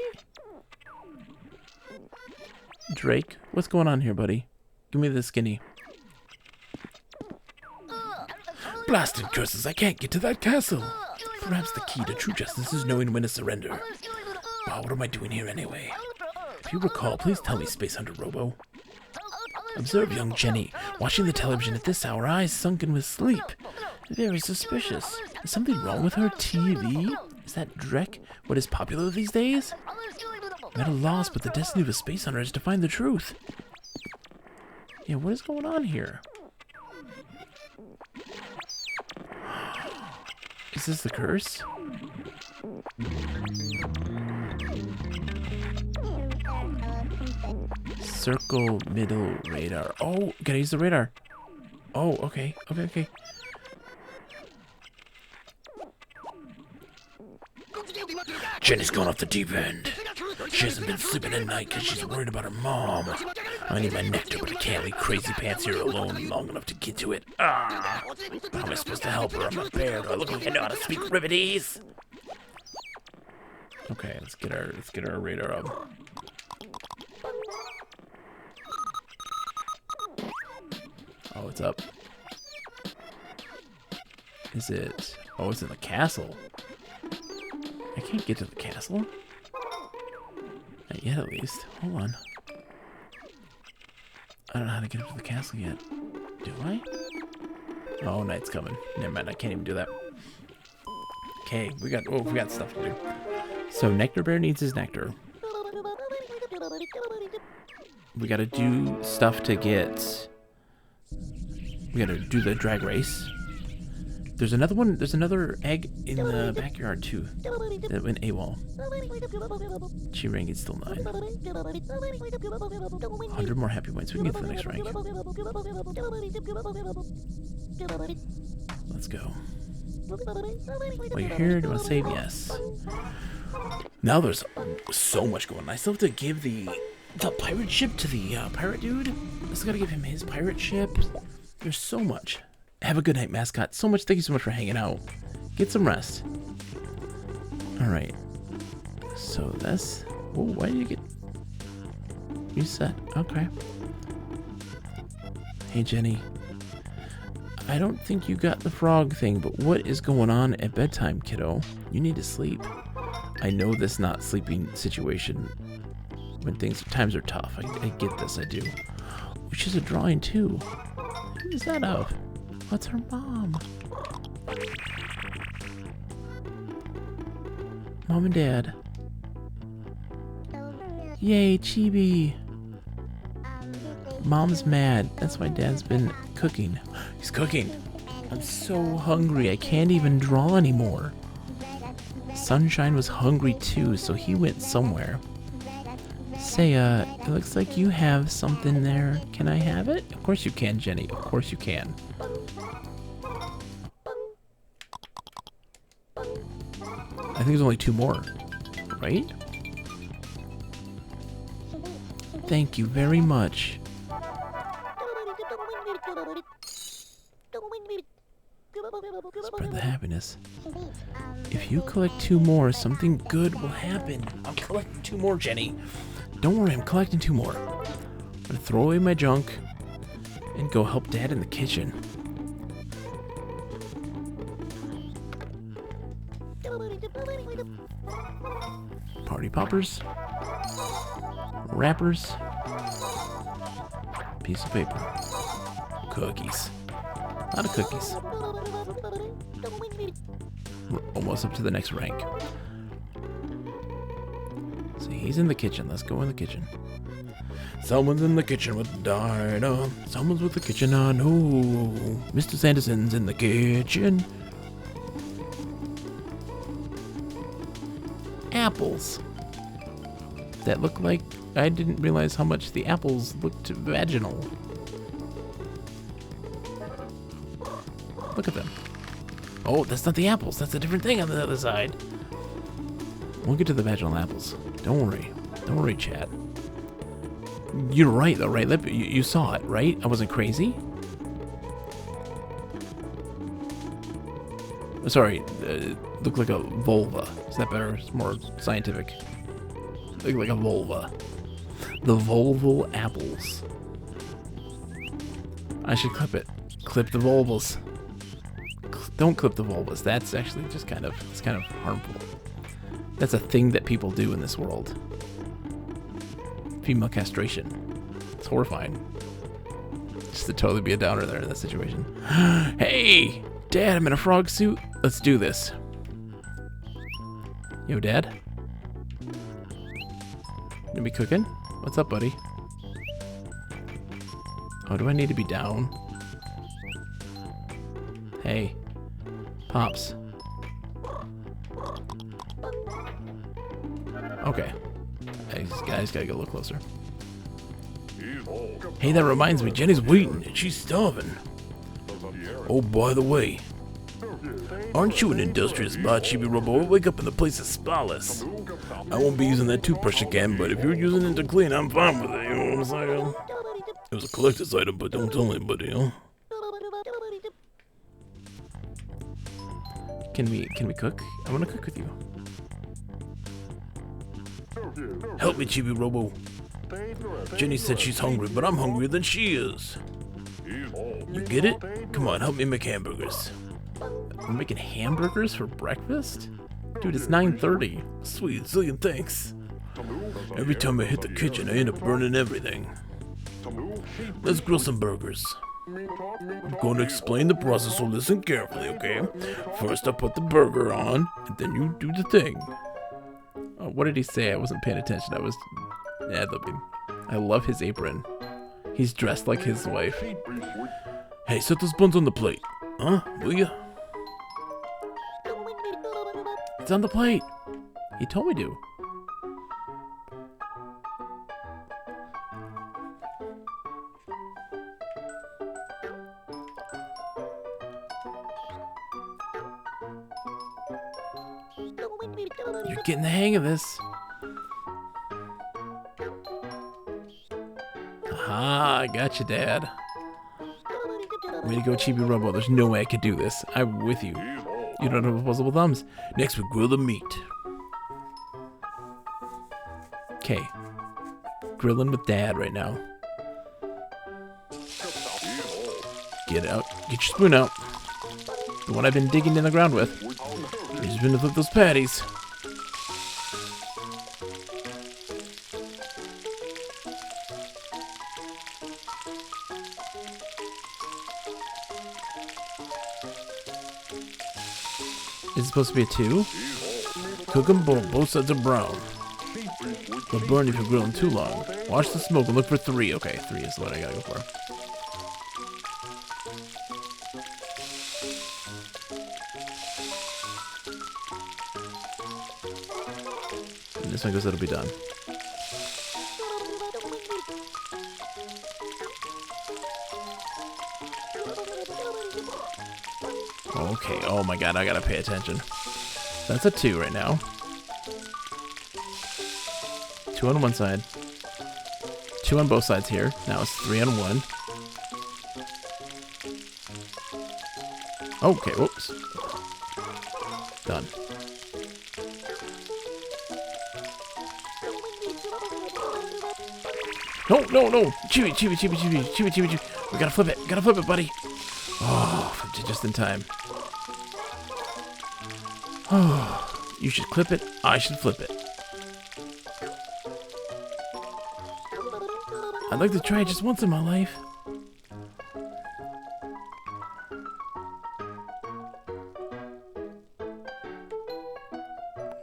Drake, what's going on here, buddy? Give me the skinny. Blasted curses, I can't get to that castle. Perhaps the key to true justice is knowing when to surrender. Wow, what am I doing here anyway? If you recall, please tell me, Space Hunter Robo. Observe young Jenny, watching the television at this hour, eyes sunken with sleep. Very suspicious. Is something wrong with her TV? Is that Drek what is popular these days? I'm at a loss, but the destiny of a space hunter is to find the truth. Yeah, what is going on here? Is this the curse? Circle middle radar. Oh, gotta use the radar. Oh, okay. Okay. Jenny's gone off the deep end. She hasn't been sleeping at night because she's worried about her mom. I need my nectar, but I can't leave Crazy Pants here alone long enough to get to it. How am I supposed to help her? I'm a bear. Do I look like I know how to speak Ribbitese? Okay, let's get our radar up. Oh, it's up. Is it? Oh, it's in the castle. I can't get to the castle. Not yet, at least. Hold on. I don't know how to get up to the castle yet. Do I? Oh, night's coming. Never mind, I can't even do that. Okay, we got stuff to do. So Nectar Bear needs his nectar. We gotta do stuff to get... We gotta do the drag race. There's another one. There's another egg in the backyard too. That went AWOL. Chi rank is still 9. 100 more happy points. We can get to the next rank. Let's go. While you're here, do you want to save? Yes. Now there's so much going on. I still have to give the pirate ship to the pirate dude. I still gotta give him his pirate ship. There's so much. Have a good night, mascot. So much. Thank you so much for hanging out. Get some rest. All right. So that's... Oh, why did you get... Reset. Okay. Hey, Jenny. I don't think you got the frog thing, but what is going on at bedtime, kiddo? You need to sleep. I know this not sleeping situation when times are tough. I get this, I do. Which is a drawing, too. Who is that of? What's her mom? Mom and Dad. Yay, Chibi. Mom's mad. That's why Dad's been cooking. He's cooking. I'm so hungry. I can't even draw anymore. Sunshine was hungry too, so he went somewhere. Say, it looks like you have something there. Can I have it? Of course you can, Jenny. Of course you can. I think there's only 2 more, right? Thank you very much. Spread the happiness. If you collect 2 more, something good will happen. I'm collecting 2 more, Jenny. Don't worry, I'm collecting 2 more. I'm gonna throw away my junk and go help Dad in the kitchen. Party poppers. Wrappers. Piece of paper. Cookies. A lot of cookies. We're almost up to the next rank. So he's in the kitchen. Let's go in the kitchen. Someone's in the kitchen with Dinah. Someone's with the kitchen, I know. Mr. Sanderson's in the kitchen. Apples. That look like... I didn't realize how much the apples looked vaginal. Look at them. Oh, that's not the apples. That's a different thing on the other side. We'll get to the vaginal apples. Don't worry. Don't worry, chat. You're right, though, right? You saw it, right? I wasn't crazy? Sorry, looked like a vulva. Is that better? It's more scientific. Looked like a vulva. The vulval apples. I should clip it. Clip the vulvas. Don't clip the vulvas. That's actually just kind of, it's kind of harmful. That's a thing that people do in this world. Female castration. It's horrifying. Just to totally be a downer there in that situation. Hey! Dad, I'm in a frog suit. Let's do this. Yo, Dad? You be cooking? What's up, buddy? Oh, do I need to be down? Hey. Pops. Okay. Hey, guys gotta go a little closer. Hey, that reminds me, Jenny's waiting and she's starving. Oh, by the way, aren't you an industrious bot, Chibi Robo? Wake up and the place is spotless. I won't be using that toothbrush again, but if you're using it to clean, I'm fine with it, you know what I'm saying? It was a collector's item, but don't tell anybody, huh? Can we cook? I wanna cook with you. Help me, Chibi Robo. Jenny said she's hungry, but I'm hungrier than she is. You get it? Come on, help me make hamburgers. We're making hamburgers for breakfast? Dude, it's 9:30. Sweet, zillion thanks. Every time I hit the kitchen, I end up burning everything. Let's grill some burgers. I'm going to explain the process, so listen carefully, okay? First, I put the burger on, and then you do the thing. Oh, what did he say? I wasn't paying attention. I was ad-libbing. I love his apron. He's dressed like his wife. Hey, set those buns on the plate. Huh? Will ya? It's on the plate. He told me to. You're getting the hang of this. Ah, I got you, Dad. Way to go, Chibi Robo. There's no way I could do this. I'm with you. You don't have opposable thumbs. Next, we grill the meat. Okay. Grilling with Dad right now. Get out. Get your spoon out. The one I've been digging in the ground with. You're just gonna flip those patties. Is it supposed to be a 2? Cook them both sides are brown. They'll burn if you grill them too long. Watch the smoke and look for 3. Okay, 3 is what I gotta go for. And this one goes, it'll be done. Okay, oh my god, I gotta pay attention. That's a 2 right now. 2 on one side. 2 on both sides here. Now it's 3 on one. Okay, whoops. Done. No! Chibi. We gotta flip it, buddy. Oh, flipped it just in time. Oh, you should clip it. I should flip it. I'd like to try it just once in my life.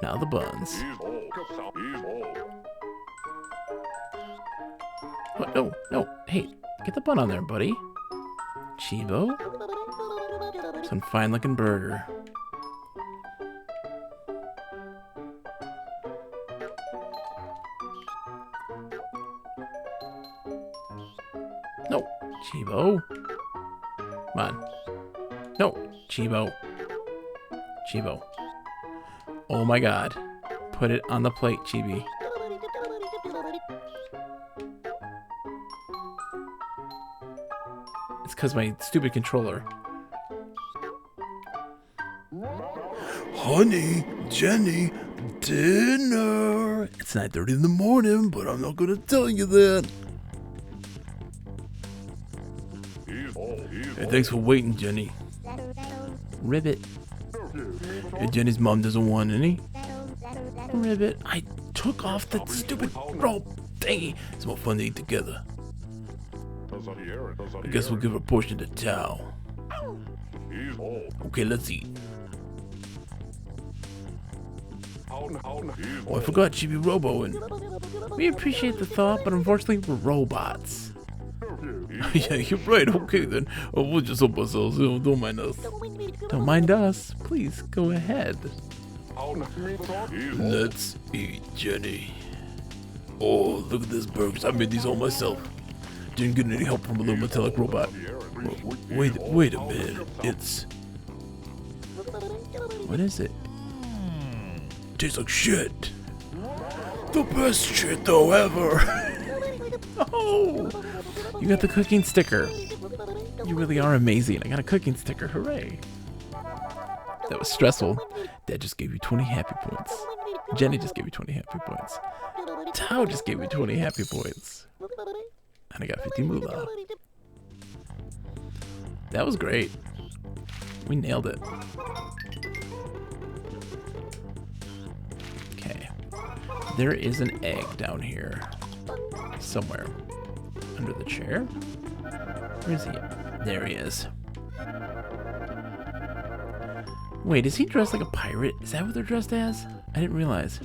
Now the buns. What? No. Hey, get the bun on there, buddy. Chibo. Some fine-looking burger. No, Chibo. Come on. No, Chibo. Chibo. Oh my god. Put it on the plate, Chibi. It's because my stupid controller. Honey, Jenny, dinner. It's 9:30 in the morning, but I'm not gonna tell you that. Hey, thanks for waiting, Jenny. Ribbit. Hey, Jenny's mom doesn't want any. Ribbit. I took off that stupid rope thingy. It's more fun to eat together. I guess we'll give her a portion to Tao. Okay, let's eat. Oh, I forgot Chibi, Robo, and we appreciate the thought, but unfortunately we're robots. Yeah, you're right. Okay then. Oh, we'll just help ourselves. Don't mind us. Don't mind us. Please go ahead. Let's eat, Jenny. Oh, look at this burgers. I made these all myself. Didn't get any help from a little metallic robot. Wait a minute. It's... What is it? Tastes like shit. The best shit though ever. Oh, you got the cooking sticker. You really are amazing. I got a cooking sticker. Hooray. That was stressful. Dad just gave you 20 happy points. Jenny just gave you 20 happy points. Tao just gave me 20 happy points. And I got 50 moolah. That was great. We nailed it. Okay. There is an egg down here. Somewhere. Under the chair? Where is he? There he is. Wait, is he dressed like a pirate? Is that what they're dressed as? I didn't realize.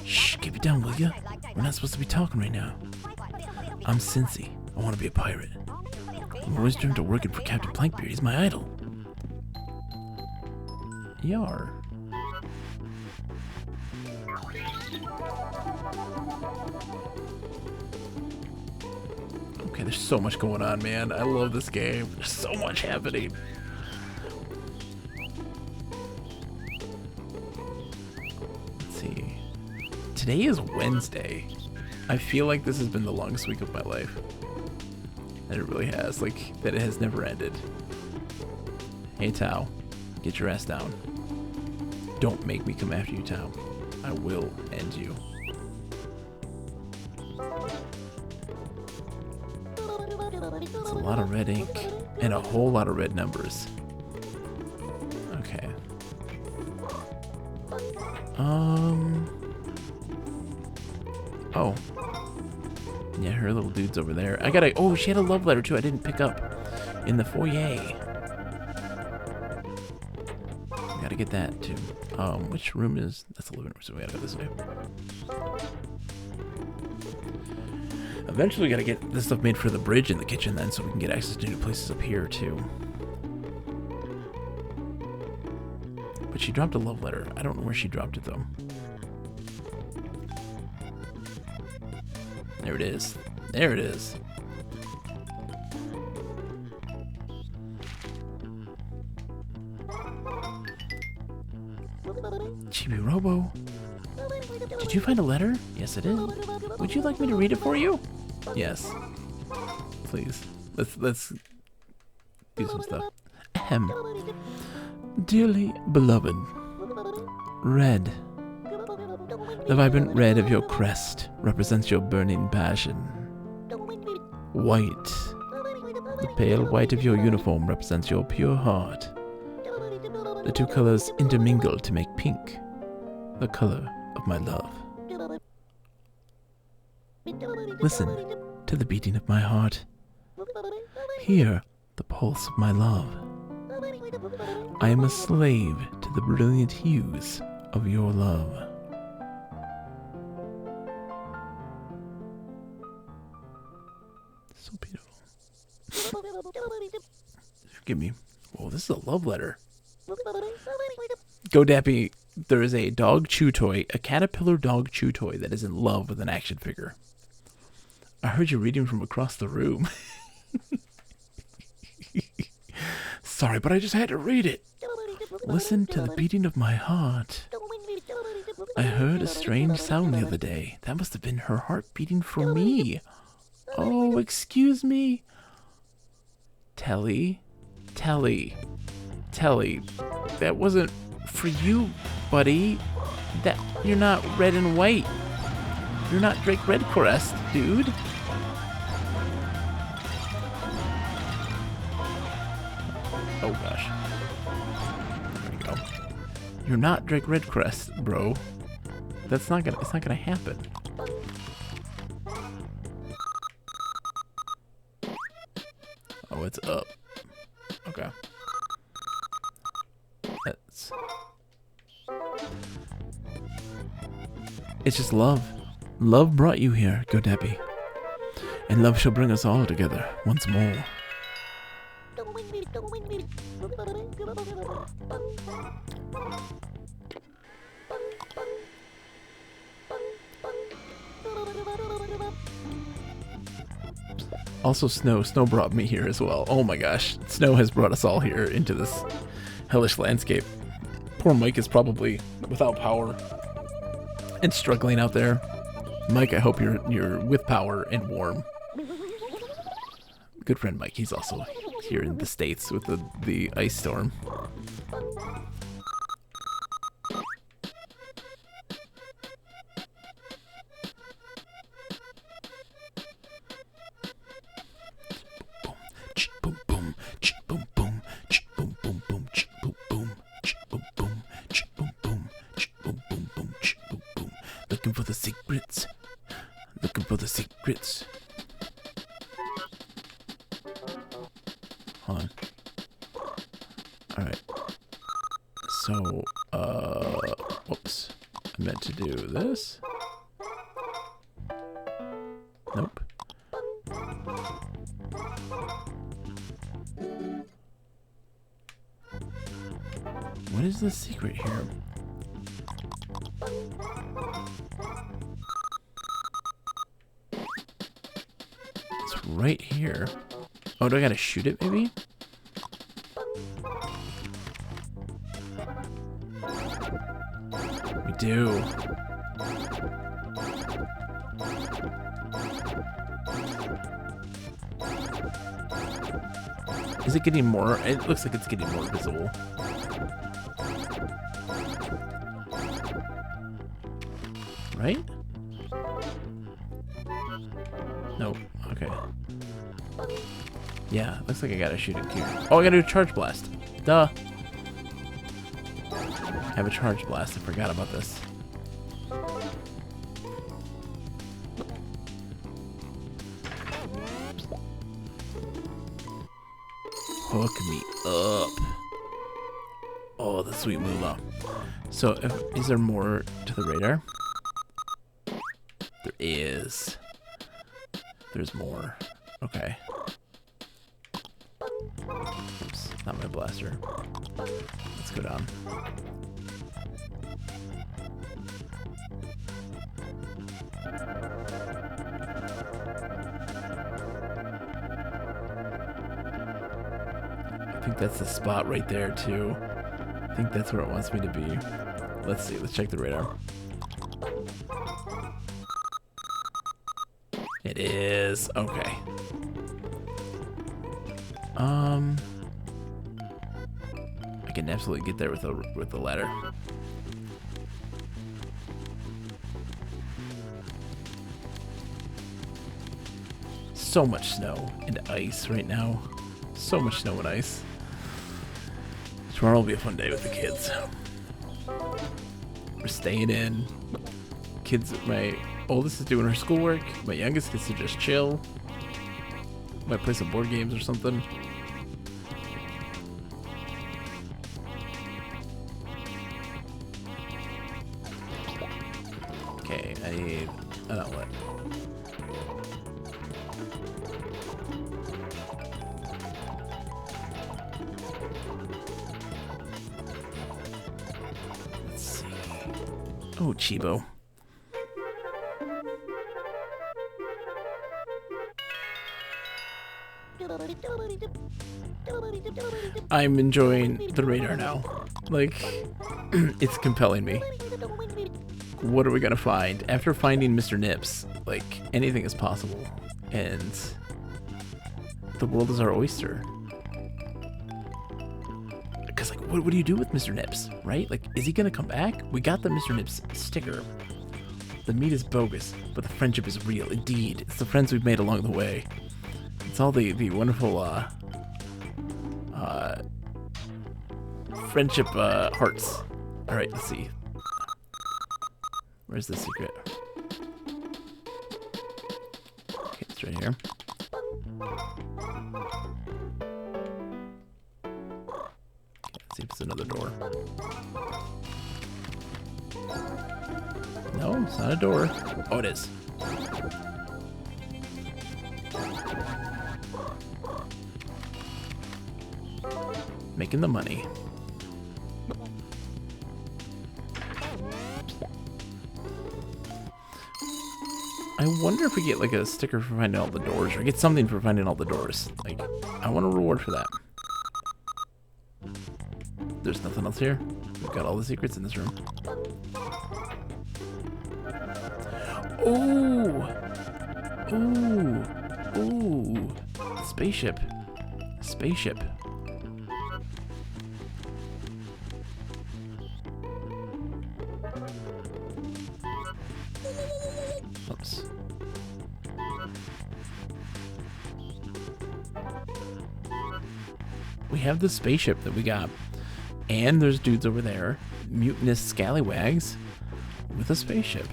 Shh, keep it down, will ya? We're not supposed to be talking right now. I'm Cincy. I want to be a pirate. I'm always dreamed of working for Captain Plankbeard. He's my idol. Yar. Okay, there's so much going on, man. I love this game. There's so much happening. Let's see. Today is Wednesday. I feel like this has been the longest week of my life. And it really has. Like, that it has never ended. Hey, Tao. Get your ass down. Don't make me come after you, Tao. I will end you. It's a lot of red ink and a whole lot of red numbers. Okay. Oh. Yeah, her little dude's over there. I gotta... Oh, she had a love letter, too. I didn't pick up in the foyer. Gotta get that, too. Which room is... That's the living room, so we gotta go this way. Eventually, we gotta get this stuff made for the bridge in the kitchen, then, so we can get access to new places up here, too. But she dropped a love letter. I don't know where she dropped it, though. There it is. There it is. Chibi Robo. Did you find a letter? Yes, it is. Would you like me to read it for you? Yes. Please. Let's do some stuff. Ahem. Dearly beloved. Red. The vibrant red of your crest represents your burning passion. White. The pale white of your uniform represents your pure heart. The two colors intermingle to make pink, the color of my love. Listen to the beating of my heart. Hear the pulse of my love. I am a slave to the brilliant hues of your love. So beautiful. Forgive me. Whoa, this is a love letter. Go Dappy, there is a dog chew toy, a caterpillar dog chew toy that is in love with an action figure. I heard you reading from across the room. Sorry, but I just had to read it. Listen to the beating of my heart. I heard a strange sound the other day. That must have been her heart beating for me. Oh, excuse me. Telly. That wasn't for you, buddy. That you're not red and white. You're not Drake Redcrest, dude. Oh gosh. There we go. You're not Drake Redcrest, bro. It's not gonna happen. Oh, it's up. Okay. It's just love. Love brought you here, Godebi. And love shall bring us all together once more. Also Snow brought me here as well. Oh my gosh, Snow has brought us all here into this hellish landscape. Poor Mike is probably without power and struggling out there. Mike, I hope you're with power and warm. Good friend Mike, he's also here in the States with the ice storm. Looking for the secrets. Looking for the secrets. Hold on. Alright. So, whoops. I meant to do this. Nope. What is the secret here? It's right here. Oh, do I gotta shoot it maybe? We do. Is it getting more? It looks like it's getting more visible. Right? Nope. Okay. Yeah, looks like I gotta shoot it here. Oh, I gotta do a charge blast. Duh. I have a charge blast. I forgot about this. Hook me up. Oh, the sweet moolah. So, is there more to the radar? There is. There's more. Okay. Oops, not my blaster. Let's go down. I think that's the spot right there too. I think that's where it wants me to be. Let's see, let's check the radar. It is. Okay. I can absolutely get there with the ladder. So much snow and ice right now. So much snow and ice. Tomorrow will be a fun day with the kids. We're staying in. Kids, my oldest is doing her schoolwork. My youngest gets to just chill. Might play some board games or something. Okay, I need an outlet. Let's see. Oh, Chibo. I'm enjoying the radar now. Like, it's compelling me. What are we gonna find? After finding Mr. Nips, like, anything is possible. And the world is our oyster. Because, like, what do you do with Mr. Nips, right? Like, is he gonna come back? We got the Mr. Nips sticker. The meat is bogus, but the friendship is real. Indeed, it's the friends we've made along the way. It's all the wonderful, friendship, hearts. Alright, let's see. Where's the secret? Okay, it's right here. Let's see if it's another door. No, it's not a door. Oh, it is. Making the money. I wonder if we get like a sticker for finding all the doors, or get something for finding all the doors. Like, I want a reward for that. There's nothing else here. We've got all the secrets in this room. Ooh! Ooh! Ooh! Spaceship. Spaceship. Oops. We have the spaceship that we got. And there's dudes over there, mutinous scallywags, with a spaceship.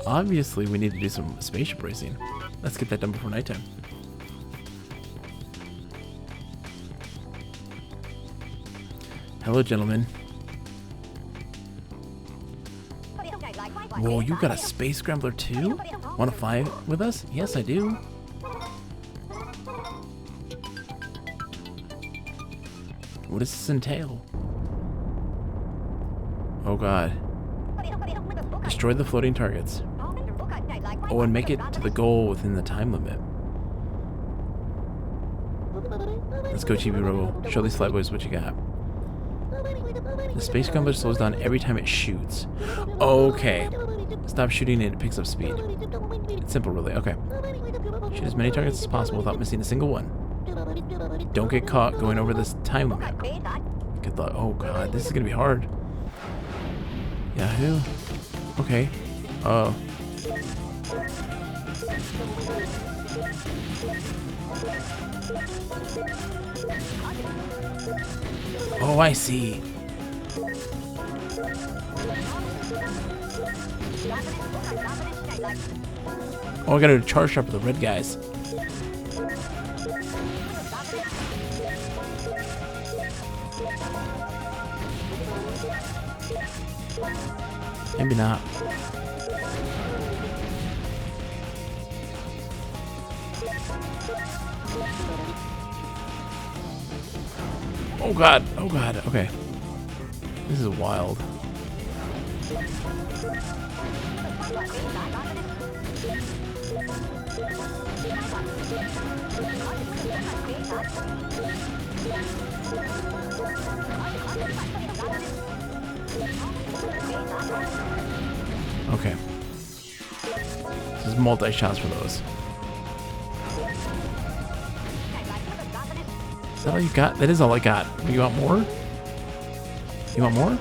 Obviously, we need to do some spaceship racing. Let's get that done before nighttime. Hello, gentlemen. Whoa, you got a space scrambler too? Want to fly with us? Yes, I do. What does this entail? Oh god. Destroy the floating targets. Oh, and make it to the goal within the time limit. Let's go, Chibi Robo. Show these flyboys what you got. The space scrambler slows down every time it shoots. Okay. Stop shooting and it picks up speed. It's simple, really. Okay. Shoot as many targets as possible without missing a single one. Don't get caught going over this time limit. Good luck. Oh god, this is gonna be hard. Yahoo. Okay. Oh. Oh, I see. Oh, I gotta do a charge shot for the red guys. Maybe not. Oh god, oh god, okay. This is wild. Okay. This is multi-shots for those. Is that all you got? That is all I got. You want more? You want more?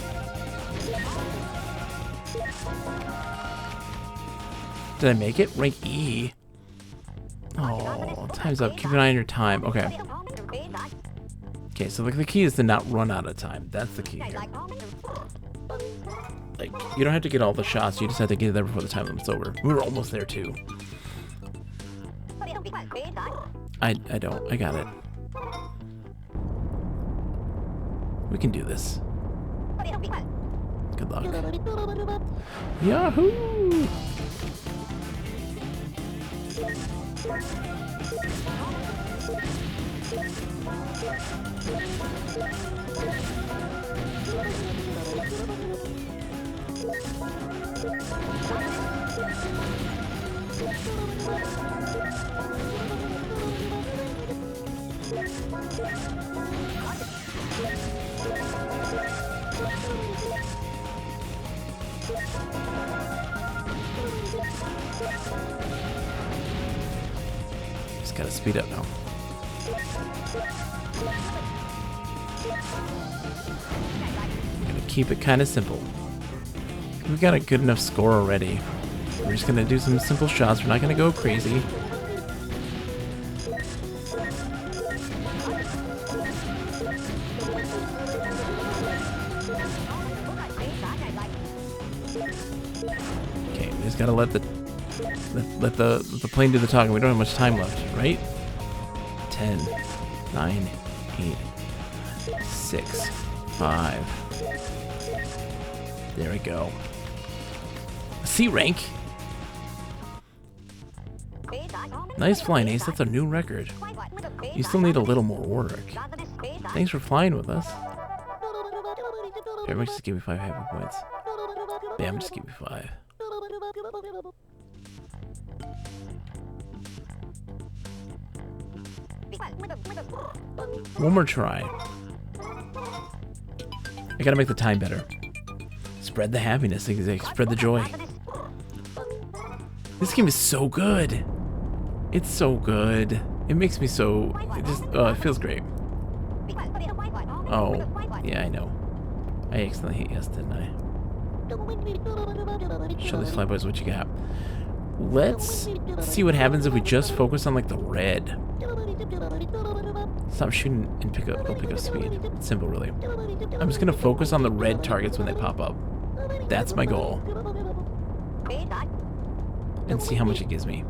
Did I make it? Rank E. Oh, time's up. Keep an eye on your time. Okay. Okay, so the key is to not run out of time. That's the key here. Like, you don't have to get all the shots. You just have to get there before the time limit's over. We were almost there, too. I don't. I got it. We can do this. Good luck. Yahoo! Just gotta speed up now. I'm gonna keep it kind of simple. We got a good enough score already. We're just gonna do some simple shots. We're not gonna go crazy. Okay, we just gotta let the plane do the talking. We don't have much time left, right? 10, 9, 8, 6, 5. There we go. C rank. Nice flying, Ace. That's a new record. You still need a little more work. Thanks for flying with us. Everybody just give me 5 happy points. Bam, just give me 5. One more try. I gotta make the time better. Spread the happiness, spread the joy. This game is so good. It's so good. It makes me so... it feels great. Oh, yeah, I know. I accidentally hit yes, didn't I? Show these flyboys what you got. Let's see what happens if we just focus on, like, the red. Stop shooting and pick up speed. It's simple, really. I'm just gonna focus on the red targets when they pop up. That's my goal. And see how much it gives me.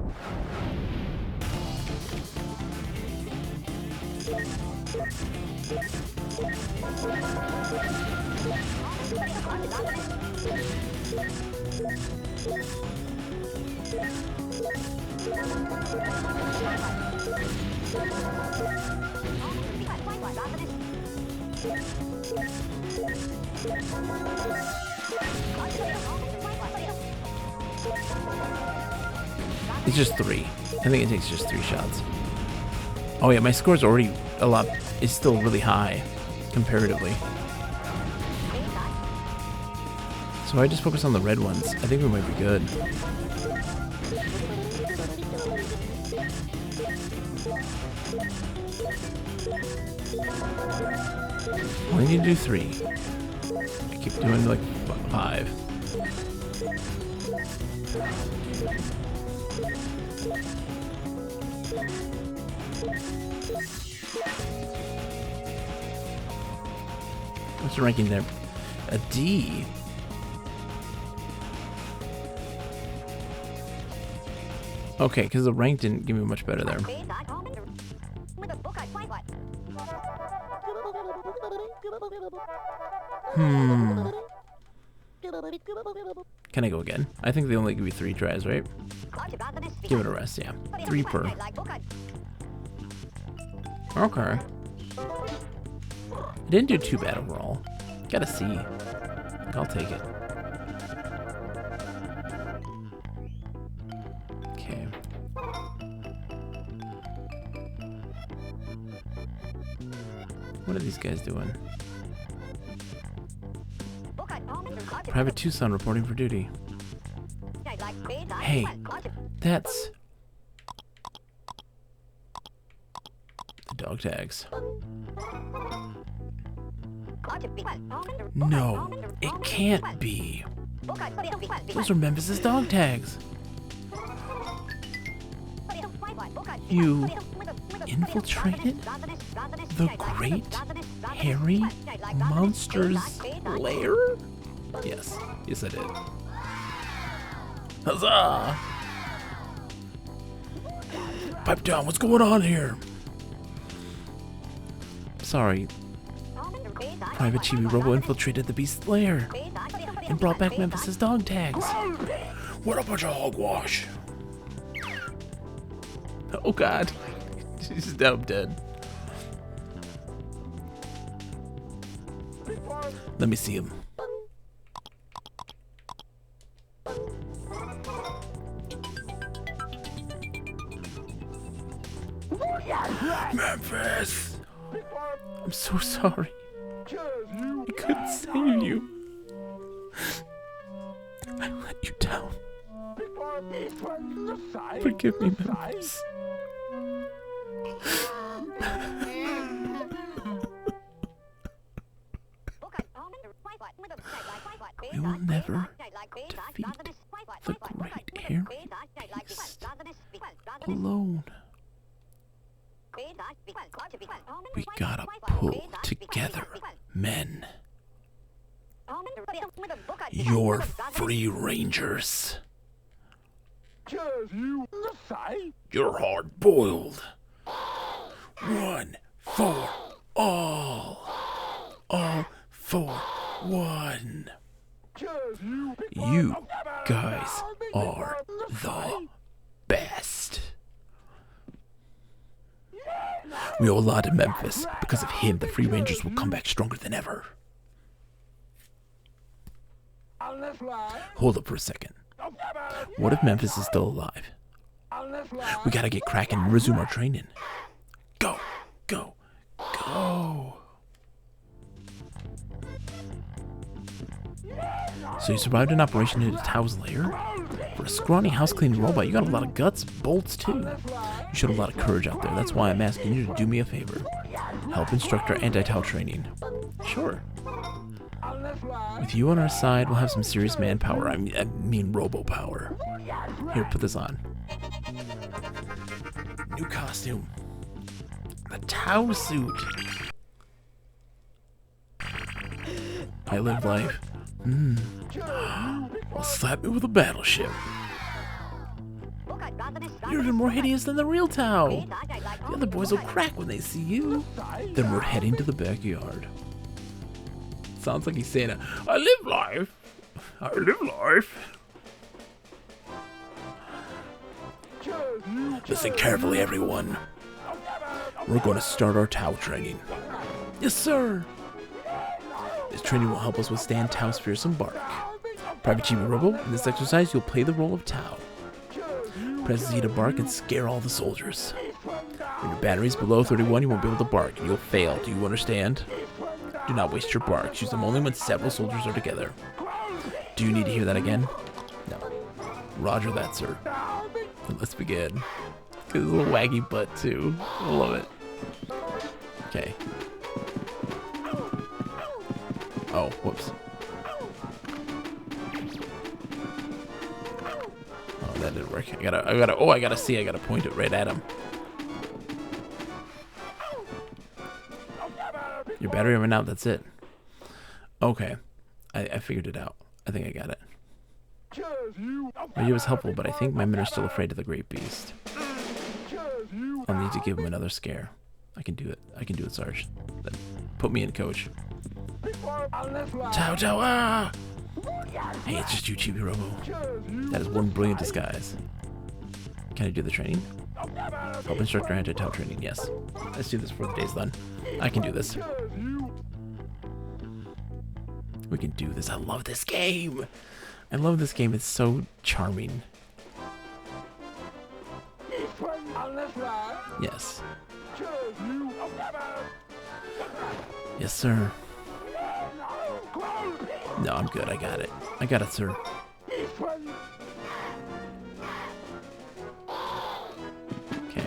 It's just 3. I think it takes just 3 shots. Oh yeah, my score's already a lot. It's still really high, comparatively. So if I just focus on the red ones, I think we might be good. Only need to do 3. I keep doing like 5. What's the ranking there? A D. Okay, because the rank didn't give me much better there. Can I go again? I think they only give you 3 tries, right? Give it a rest, yeah. 3 per. Okay. I didn't do too bad overall. Got a C. I'll take it. Okay. What are these guys doing? Private Tucson reporting for duty. Hey, that's... the dog tags. No, it can't be. Those are Memphis's dog tags. You infiltrated the Great Hairy Monster's lair? Yes, yes I did. Huzzah! Pipe down, what's going on here? Sorry. Private Chibi Robo infiltrated the beast's lair and brought back Memphis's dog tags. What a bunch of hogwash. Oh god. She's now dead. Let me see him. Memphis! I'm so sorry. save you. I let you down. Forgive me, Memphis. We will never defeat the great hairy beast alone. We gotta pull together, men. You're free rangers. You're hard-boiled. One for all. All for one. You guys are the best. We owe a lot to Memphis. Because of him, the Free Rangers will come back stronger than ever. Hold up for a second. What if Memphis is still alive? We gotta get cracking and resume our training. Go, go, go. So you survived an operation into Tao's lair? For a scrawny house-cleaning robot, you got a lot of guts, bolts too. You showed a lot of courage out there. That's why I'm asking you to do me a favor. Help instruct our anti-Tao training. Sure. With you on our side, we'll have some serious manpower. I mean Robo power. Here, put this on. New costume. The Tao suit. I live life. Well, slap me with a battleship. You're even more hideous than the real Tao. The other boys will crack when they see you. Then we're heading to the backyard. Sounds like he's saying, I live life. I live life. Listen carefully, everyone. We're going to start our Tao training. Yes, sir. This training will help us withstand Tao's fearsome bark. Private Chibi Robo, in this exercise, you'll play the role of Tao. Press Z to bark and scare all the soldiers. When your battery's below 31, you won't be able to bark, and you'll fail. Do you understand? Do not waste your barks. Use them only when several soldiers are together. Do you need to hear that again? No. Roger that, sir. Then let's begin. Look at his little waggy butt, too. I love it. Okay. Oh, whoops. Oh, that didn't work. I gotta point it right at him. Your battery ran out, that's it. Okay. I figured it out. I think I got it. It was helpful, but I think my men are still afraid of the great beast. I'll need to give him another scare. I can do it. I can do it, Sarge. Then put me in, coach. Tao, Tao, ah! Hey, it's just you, Chibi Robo. That is one brilliant disguise. Can I do the training? Help instructor anti-Tao training, yes. Let's do this before the day's done. I can do this. We can do this. I love this game. I love this game. It's so charming. Yes. Yes, sir. No, I'm good. I got it. I got it, sir. Okay.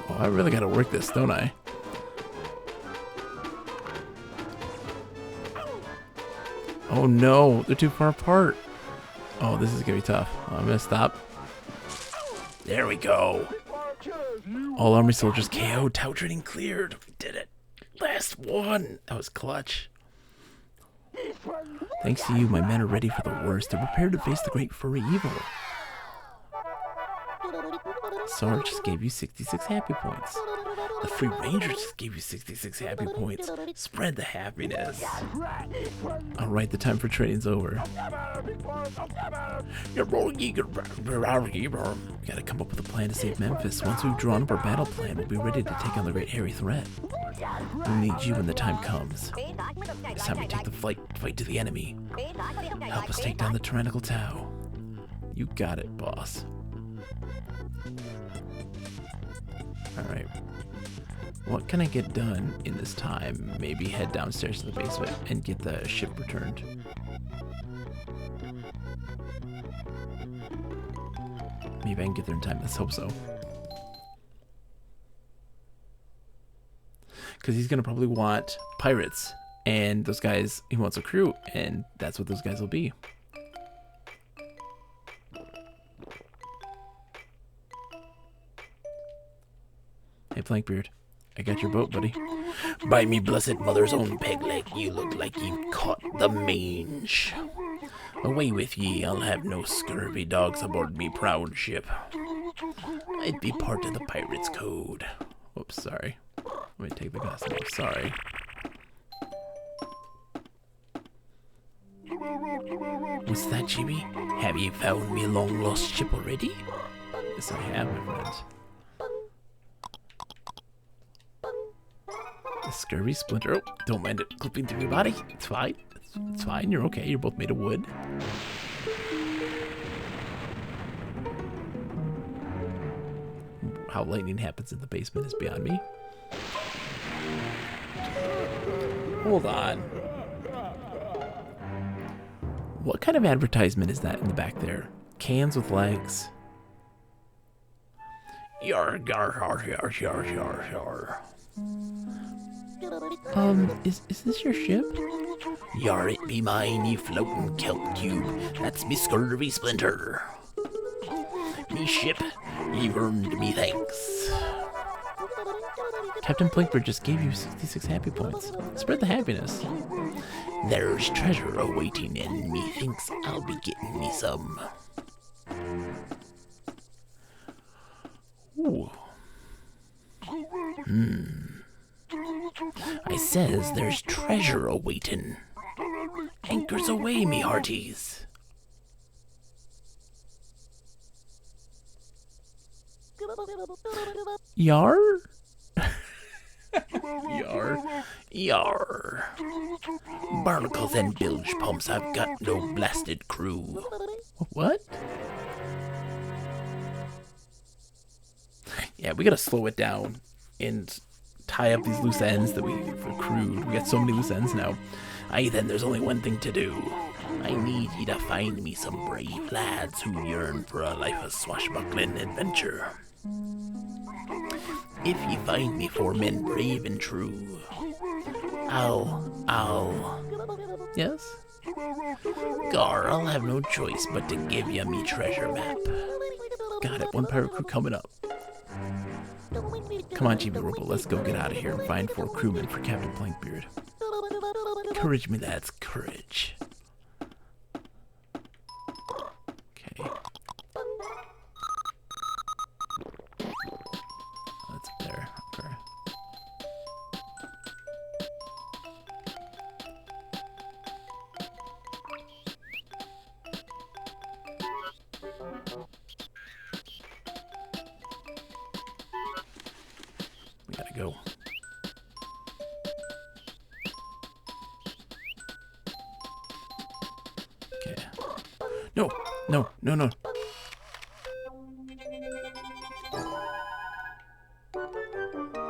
Oh, I really gotta work this, don't I? Oh no, they're too far apart. Oh, this is gonna be tough. I'm gonna stop. There we go. All army soldiers KO'd. Tao training cleared. We did it. Last one. That was clutch. Thanks to you, my men are ready for the worst. They're prepared to face the great furry evil. Sarge just gave you 66 happy points. The Free Rangers just gave you 66 happy points. Spread the happiness. Alright, the time for training's over. We gotta come up with a plan to save Memphis. Once we've drawn up our battle plan, we'll be ready to take on the great hairy threat. We'll need you when the time comes. It's time we take the fight to the enemy. Help us take down the tyrannical Tau. You got it, boss. Alright. What can I get done in this time? Maybe head downstairs to the basement and get the ship returned. Maybe I can get there in time. Let's hope so. Because he's going to probably want pirates. And those guys, he wants a crew. And that's what those guys will be. Hey, Plankbeard. I got your boat, buddy. By me blessed mother's own peg leg, you look like you've caught the mange. Away with ye, I'll have no scurvy dogs aboard me proud ship. I'd be part of the pirate's code. Whoops, sorry. Let me take the glass off, sorry. What's that, Chibi? Have you found me long lost ship already? Yes, I have, my friends. The scurvy splinter. Oh, don't mind it clipping through your body. It's fine. It's fine. You're okay. You're both made of wood. How lightning happens in the basement is beyond me. Hold on. What kind of advertisement is that in the back there? Cans with legs. Yar, yar, yar, yar, yar, yar, yar. Is this your ship? Yar, it be mine, ye floatin' kelp cube. That's me scurvy splinter. Me ship, you've earned me thanks. Captain Plankbeard just gave you 66 happy points. Spread the happiness. There's treasure awaiting, and methinks I'll be getting me some. Ooh. I says there's treasure awaiting. Anchors away, me hearties. Yar? Yar. Yar. Barnacles and bilge pumps, I've got no blasted crew. What? Yeah, we gotta slow it down and tie up these loose ends that we've accrued. We got so many loose ends now. Aye, then there's only one thing to do. I need ye to find me some brave lads who yearn for a life of swashbuckling adventure. If ye find me 4 men brave and true, I'll... Yes? Gar, I'll have no choice but to give ye me treasure map. Got it, 1 pirate crew coming up. Come on, Chibi Robo, let's go get out of here and find 4 crewmen for Captain Plankbeard. Courage me, lads, courage. Okay. That's up there. Okay. We gotta go. Okay. No, no, no, no.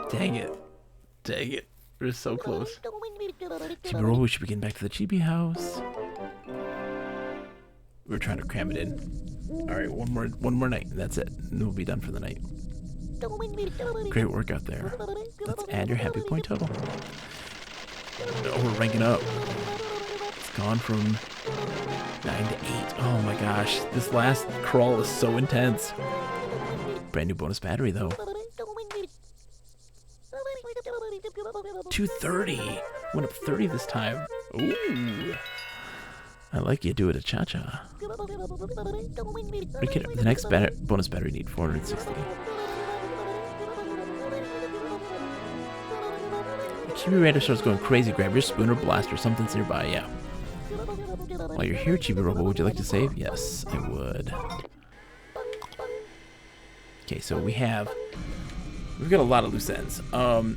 Dang it. Dang it. We're so close. Chibi Robo, we should be getting back to the Chibi house. We're trying to cram it in. Alright, one more night, and that's it. And we'll be done for the night. Great work out there. Let's add your happy point total. Oh, we're ranking up. It's gone from 9 to 8. Oh my gosh, this last crawl is so intense. Brand new bonus battery though. 230. Went up 30 this time. Ooh. I like you do it a cha-cha. The next bonus battery need 460. Chibi Raider starts going crazy. Grab your spoon or blaster. Something's nearby, yeah. While you're here, Chibi Robo, would you like to save? Yes, I would. Okay, so we have we've got a lot of loose ends.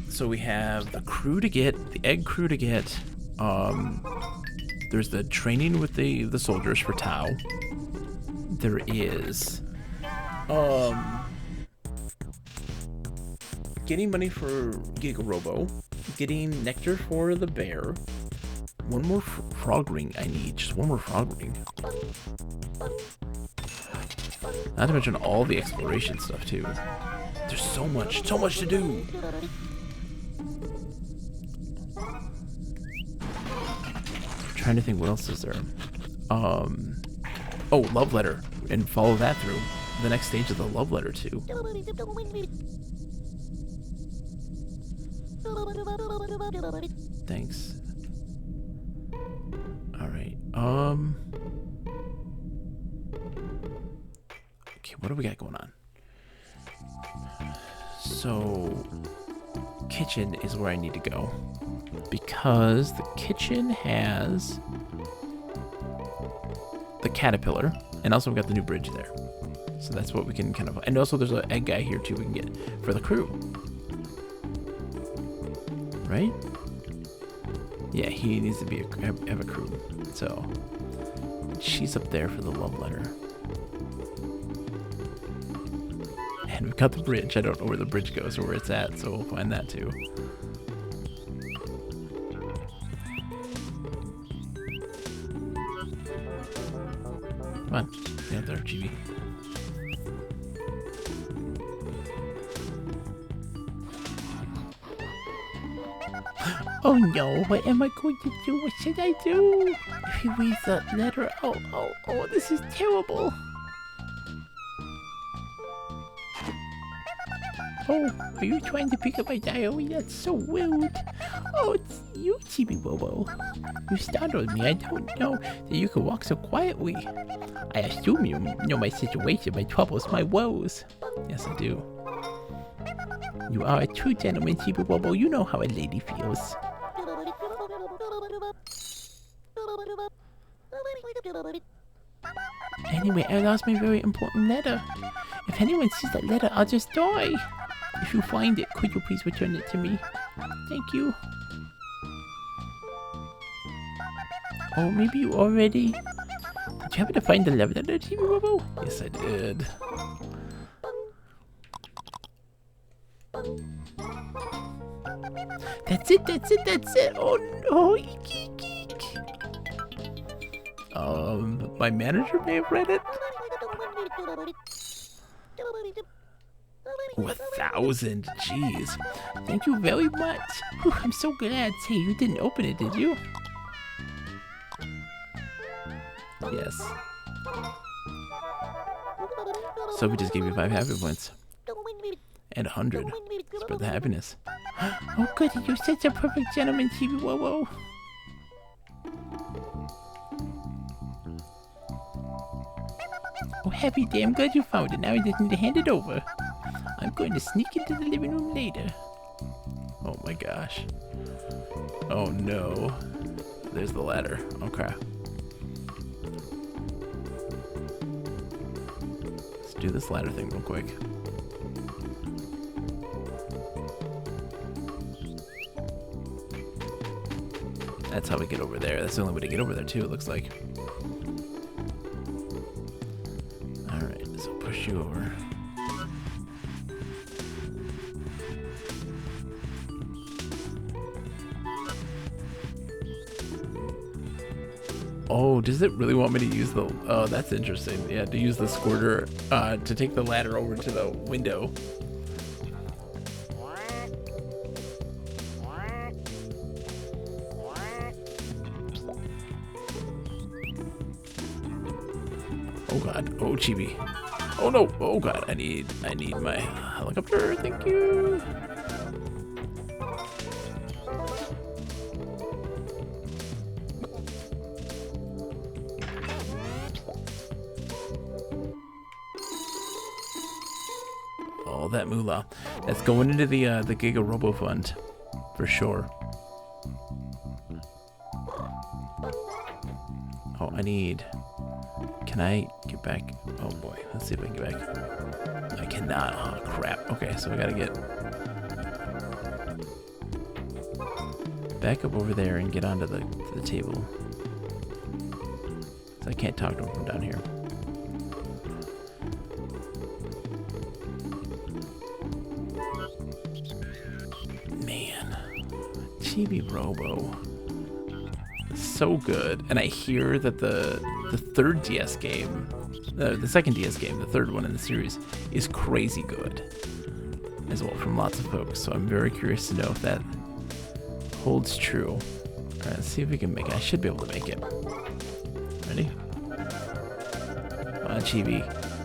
So we have the crew to get, the egg crew to get. There's the training with the soldiers for Tau. There is getting money for Giga Robo, getting nectar for the bear. One more frog ring I need, just one more frog ring. Not to mention all the exploration stuff too. There's so much to do. I'm trying to think what else is there. Oh, love letter, and follow that through. The next stage of the love letter too. Thanks. All right. Okay, what do we got going on? So, kitchen is where I need to go because the kitchen has the caterpillar, and also we've got the new bridge there. So that's what we can kind of, and also there's an egg guy here too we can get for the crew. Right? Yeah, he needs to be have a crew. So she's up there for the love letter. And we've got the bridge. I don't know where the bridge goes or where it's at, so we'll find that too. Come on, stay out there, Chibi. Oh no, what am I going to do? What should I do? If he reads that letter, oh, this is terrible. Oh, are you trying to pick up my diary? That's so rude. Oh, it's you, Chibi Robo. You startled me. I don't know that you could walk so quietly. I assume you know my situation, my troubles, my woes. Yes, I do. You are a true gentleman, Chibi Robo. You know how a lady feels. Anyway, I lost my very important letter. If anyone sees that letter, I'll just die. If you find it, could you please return it to me? Thank you. Oh, maybe you already... Did you happen to find the letter, Chibi Robo? Yes, I did. That's it. Oh no, eek, eek, eek. My manager may have read it. Oh, 1,000, jeez. Thank you very much. Whew, I'm so glad. Say, you didn't open it, did you? Yes. So we just gave you 5 happy points. And 100. Spread the happiness. Oh goody, you're such a perfect gentleman, Chibi Robo. Oh happy day, I'm glad you found it. Now I just need to hand it over. I'm going to sneak into the living room later. Oh my gosh. Oh no. There's the ladder. Okay. Let's do this ladder thing real quick. That's how we get over there. That's the only way to get over there too, it looks like. Alright, so push you over. Oh, does it really want me to use the... Oh, that's interesting. Yeah, to use the squirter to take the ladder over to the window. Oh god. Oh, Chibi. Oh no. Oh god. I need my helicopter. Thank you. All that moolah. That's going into the Giga Robo Fund for sure. Oh, I need... Can I get get back. Oh boy, let's see if I can get back. I cannot. Oh crap. Okay, so we gotta get back up over there and get onto the table. So I can't talk to him from down here. Man, Chibi Robo. So good. And I hear that the third DS game, the second DS game, the third one in the series, is crazy good as well from lots of folks. So I'm very curious to know if that holds true. Alright, let's see if we can make it. I should be able to make it. Ready? Come on, Chibi.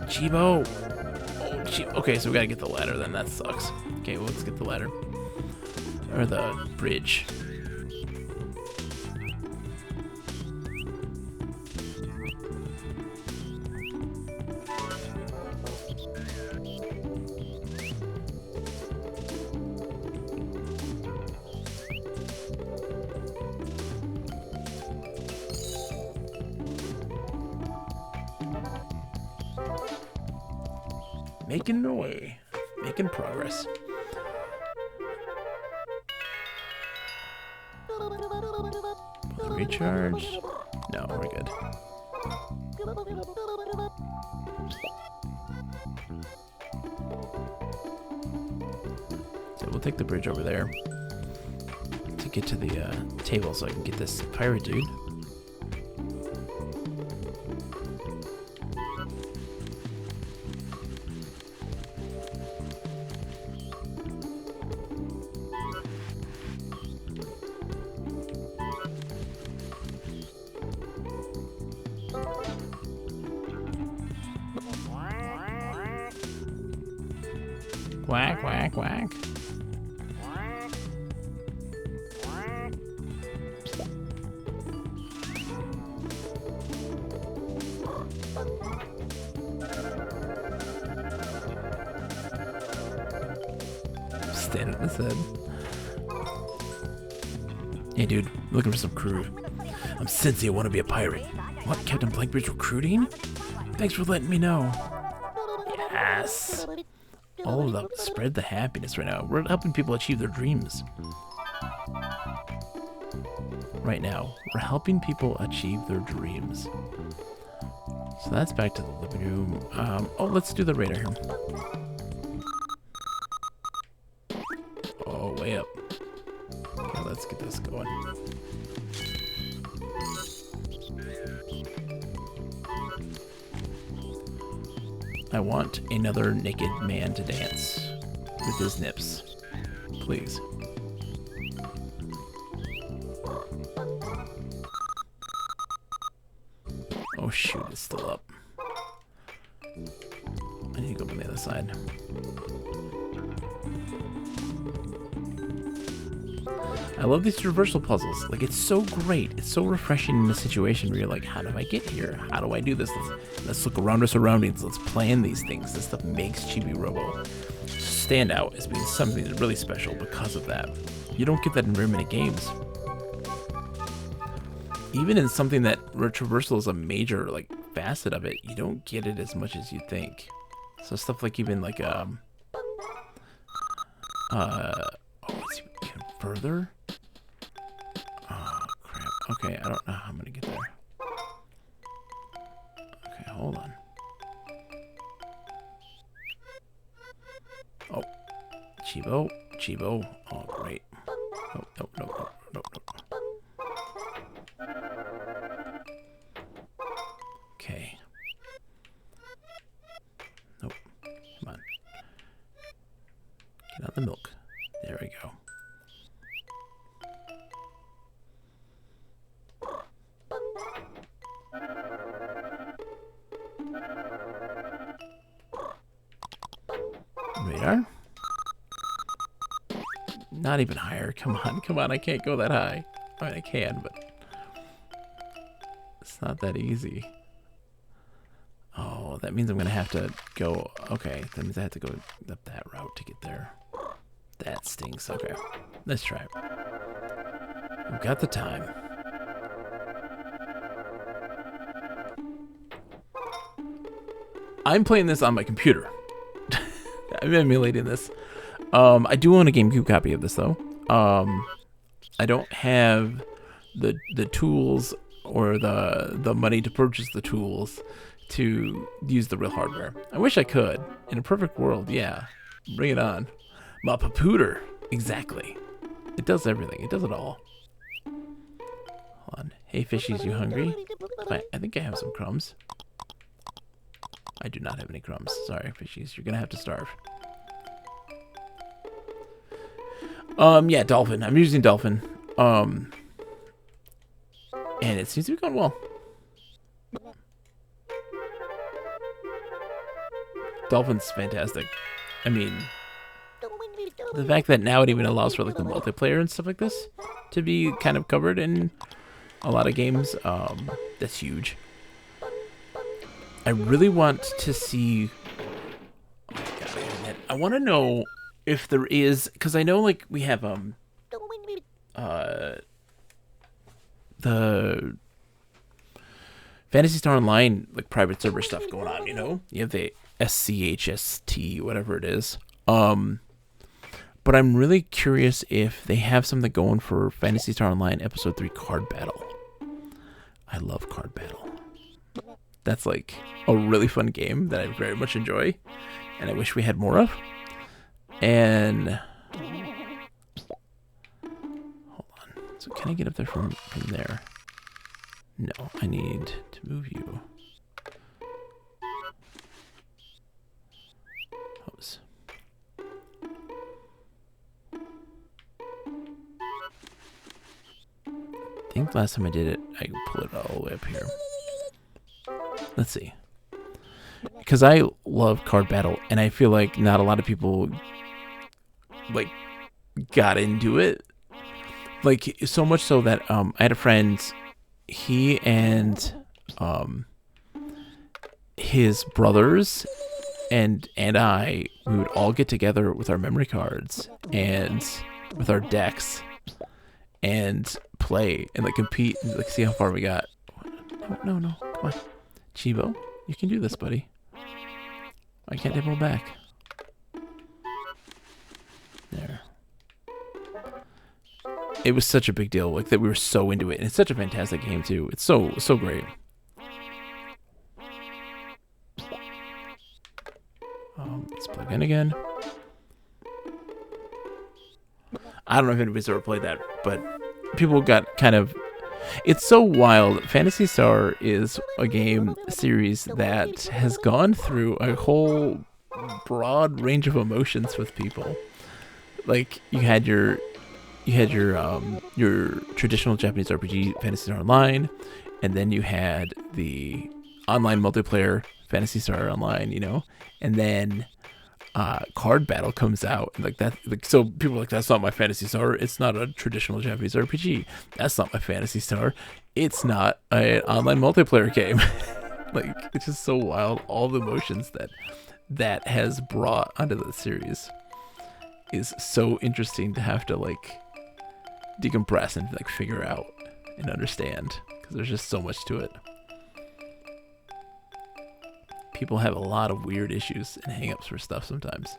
Chibo! Oh, okay, so we gotta get the ladder then. That sucks. Okay, well, let's get the ladder. Or the bridge. Making our way, making progress. Recharge. No, we're good. So we'll take the bridge over there to get to the table so I can get this pirate dude. Quack, quack, quack. Stand on his head. Hey dude, looking for some crew. I'm Sensei, I want to be a pirate. What, Captain Blankbeard's recruiting? Thanks for letting me know. Yes. All of the spread the happiness right now. We're helping people achieve their dreams. Right now, we're helping people achieve their dreams. So that's back to the living room. Oh, let's do the radar here. Oh, way up. Okay, let's get this going. I want another naked man to dance with his nips. Please. Oh shoot, it's still up. I need to go from the other side. I love these traversal puzzles. Like, it's so great. It's so refreshing in a situation where you're like, how do I get here? How do I do this? Let's look around our surroundings. Let's plan these things. This stuff makes Chibi Robo stand out as being something that's really special because of that. You don't get that in very many games. Even in something that where traversal is a major like facet of it, you don't get it as much as you think. So stuff like even like oh, it's even further. Oh crap. Okay, I don't know how I'm gonna get there. Okay, hold on. Oh, Chibo, Chibo. Oh great. Oh no no no no no. Okay. Nope. Come on. Get out the milk. There we go. Radar. Not even higher. Come on, come on. I can't go that high. I mean, I can, but it's not that easy. Oh, that means I'm gonna have to go. Okay, that means I have to go up that route to get there. That stinks. Okay, let's try it. We've got the time. I'm playing this on my computer. I'm emulating this. I do own a GameCube copy of this though. I don't have the tools or the money to purchase the tools to use the real hardware. I wish I could. In a perfect world, yeah. Bring it on. My papooter. Exactly. It does everything. It does it all. Hold on. Hey, fishies, you hungry? I think I have some crumbs. I do not have any crumbs. Sorry, fishies. You're gonna have to starve. Yeah, dolphin. I'm using dolphin. And it seems to be going well. Dolphin's fantastic. I mean, the fact that now it even allows for like the multiplayer and stuff like this to be kind of covered in a lot of games, that's huge. I really want to see. Oh my God, I want to know if there is, because I know like we have the Phantasy Star Online like private server stuff going on. You know, you have the SCHST, whatever it is. But I'm really curious if they have something going for Phantasy Star Online Episode 3 Card Battle. I love Card Battle. That's like a really fun game that I very much enjoy, and I wish we had more of. And hold on. So can I get up there from there? No, I need to move you. Oops. I think last time I did it, I pulled it all the way up here. Let's see. Because I love Card Battle, and I feel like not a lot of people like got into it. Like so much so that I had a friend, he and his brothers and I, we would all get together with our memory cards and with our decks and play and like compete and like see how far we got. No, come on. Chibo, you can do this, buddy. Why can't they pull back? There. It was such a big deal, like that we were so into it, and it's such a fantastic game too. It's so great. Let's plug in again. I don't know if anybody's ever played that, but people got kind of. It's so wild. Phantasy Star is a game series that has gone through a whole broad range of emotions with people. Like you had your traditional Japanese RPG Phantasy Star Online, and then you had the online multiplayer Phantasy Star Online, you know, and then Card Battle comes out, and like that, like so people are like, that's not my Phantasy Star. It's not a traditional Japanese RPG. That's not my Phantasy Star. It's not an online multiplayer game. Like it's just so wild. All the emotions that has brought onto the series is so interesting to have to like decompress and like figure out and understand, because there's just so much to it. People have a lot of weird issues and hang-ups for stuff sometimes.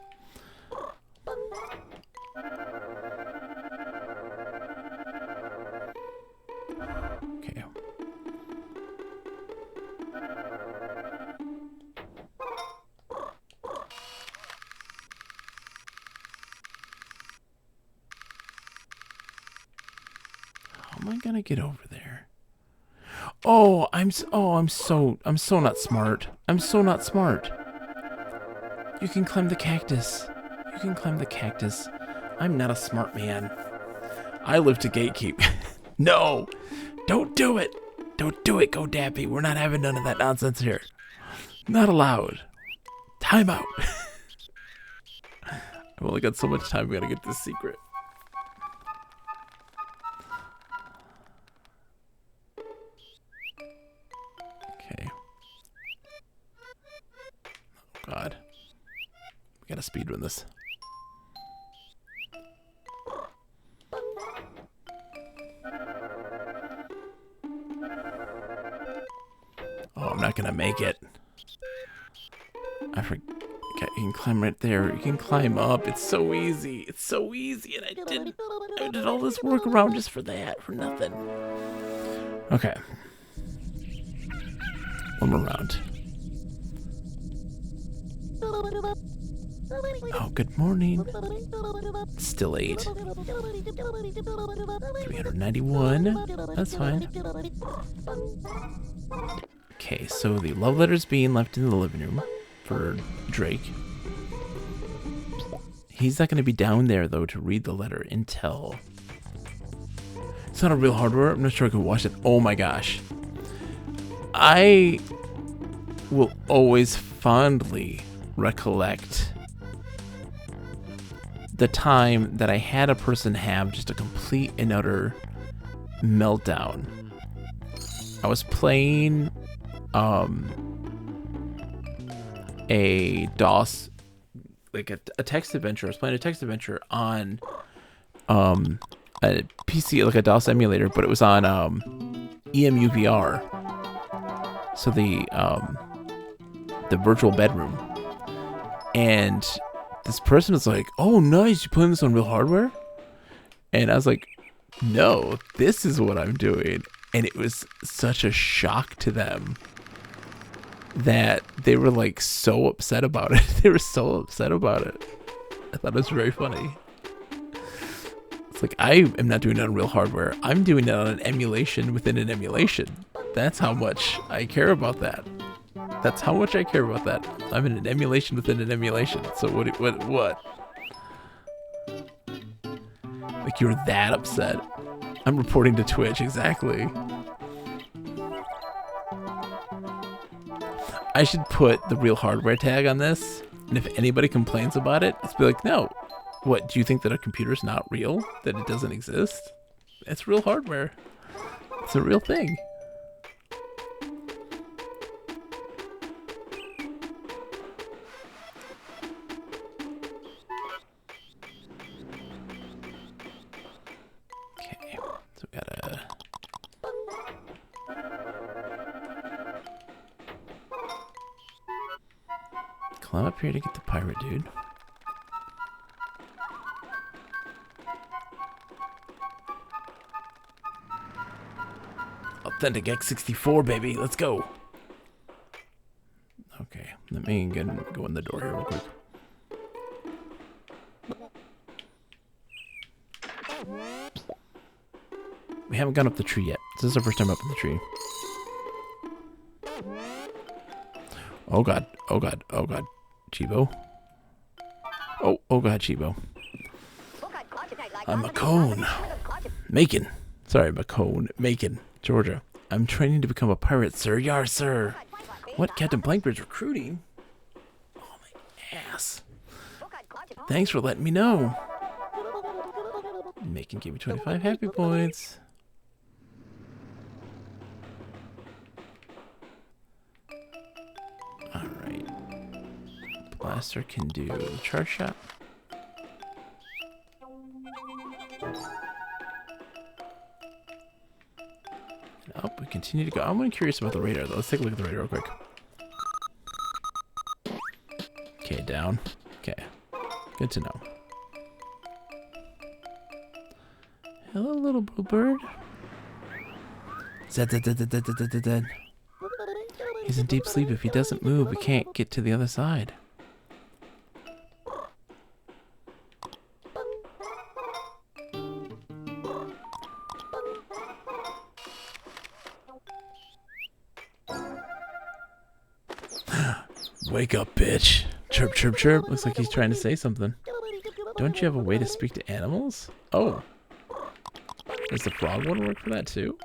Okay. How am I gonna get over there? Oh, I'm so not smart. I'm so not smart. You can climb the cactus. You can climb the cactus. I'm not a smart man. I live to gatekeep. No, don't do it. Don't do it, Go Dappy. We're not having none of that nonsense here. Not allowed. Time out. I've only got so much time. We gotta get this secret. Okay. Oh God. We gotta speedrun this. Oh, I'm not gonna make it. I forgot. You can climb right there. You can climb up. It's so easy. It's so easy. And I did all this work around just for that. For nothing. Okay. One more round. Oh, good morning. Still 8. 391. That's fine. Okay, so the love letter's being left in the living room for Drake. He's not going to be down there, though, to read the letter until... It's not a real hardware. I'm not sure I could watch it. Oh my gosh. I will always fondly recollect the time that I had a person have just a complete and utter meltdown. I was playing a DOS, like a text adventure. I was playing a text adventure on a PC, like a DOS emulator, but it was on EMUVR. So the virtual bedroom. And this person was like, "Oh, nice, you playing this on real hardware?" And I was like, "No, this is what I'm doing." And it was such a shock to them that they were like so upset about it. They were so upset about it. I thought it was very funny. It's like, I am not doing it on real hardware. I'm doing it on an emulation within an emulation. That's how much I care about that. That's how much I care about that. I'm in an emulation within an emulation. So what? Like, you're that upset. I'm reporting to Twitch, exactly. I should put the real hardware tag on this, and if anybody complains about it, it's be like, no. What, do you think that a computer's not real? That it doesn't exist? It's real hardware. It's a real thing. Okay, so we gotta... climb up here to get the pirate dude. Authentic X64, baby. Let's go. Okay, let me go in the door here real quick. We haven't gone up the tree yet. This is our first time up in the tree. Oh god, oh god, oh god. Chibo. Oh god, Chibo. I'm Macone. Macon. Sorry, Macone. Macon, Georgia. I'm training to become a pirate, sir. Yar, sir. What? Captain Blankbeard's recruiting? Oh, my ass. Thanks for letting me know. Macon gave me 25 happy points. Alright. Blaster can do the charge shot. Oh, we continue to go. I'm curious about the radar, though. Let's take a look at the radar real quick. Okay, down. Okay. Good to know. Hello, little blue bird. Zed. He's in deep sleep. If he doesn't move, we can't get to the other side. Wake up, bitch. Chirp, chirp, chirp. Looks like he's trying to say something. Don't you have a way to speak to animals? Oh. Does the frog one work for that too?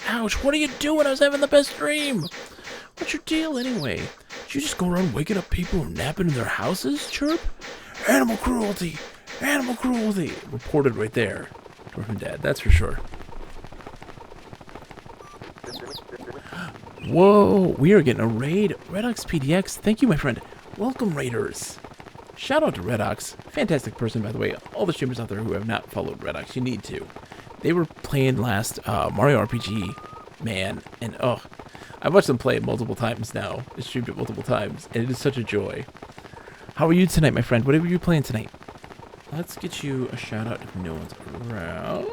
Ouch, what are you doing? I was having the best dream. What's your deal anyway? Did you just go around waking up people and napping in their houses? Chirp. Animal cruelty. Animal cruelty. Reported right there. Dwarf Dad, that's for sure. Whoa, we are getting a raid. Redox PDX, thank you, my friend. Welcome, raiders. Shout out to Redox. Fantastic person, by the way. All the streamers out there who have not followed Redox, you need to. They were playing last Mario RPG, man, and oh, I've watched them play it multiple times now. I streamed it multiple times, and it is such a joy. How are you tonight, my friend? What are you playing tonight? Let's get you a shout out if no one's around.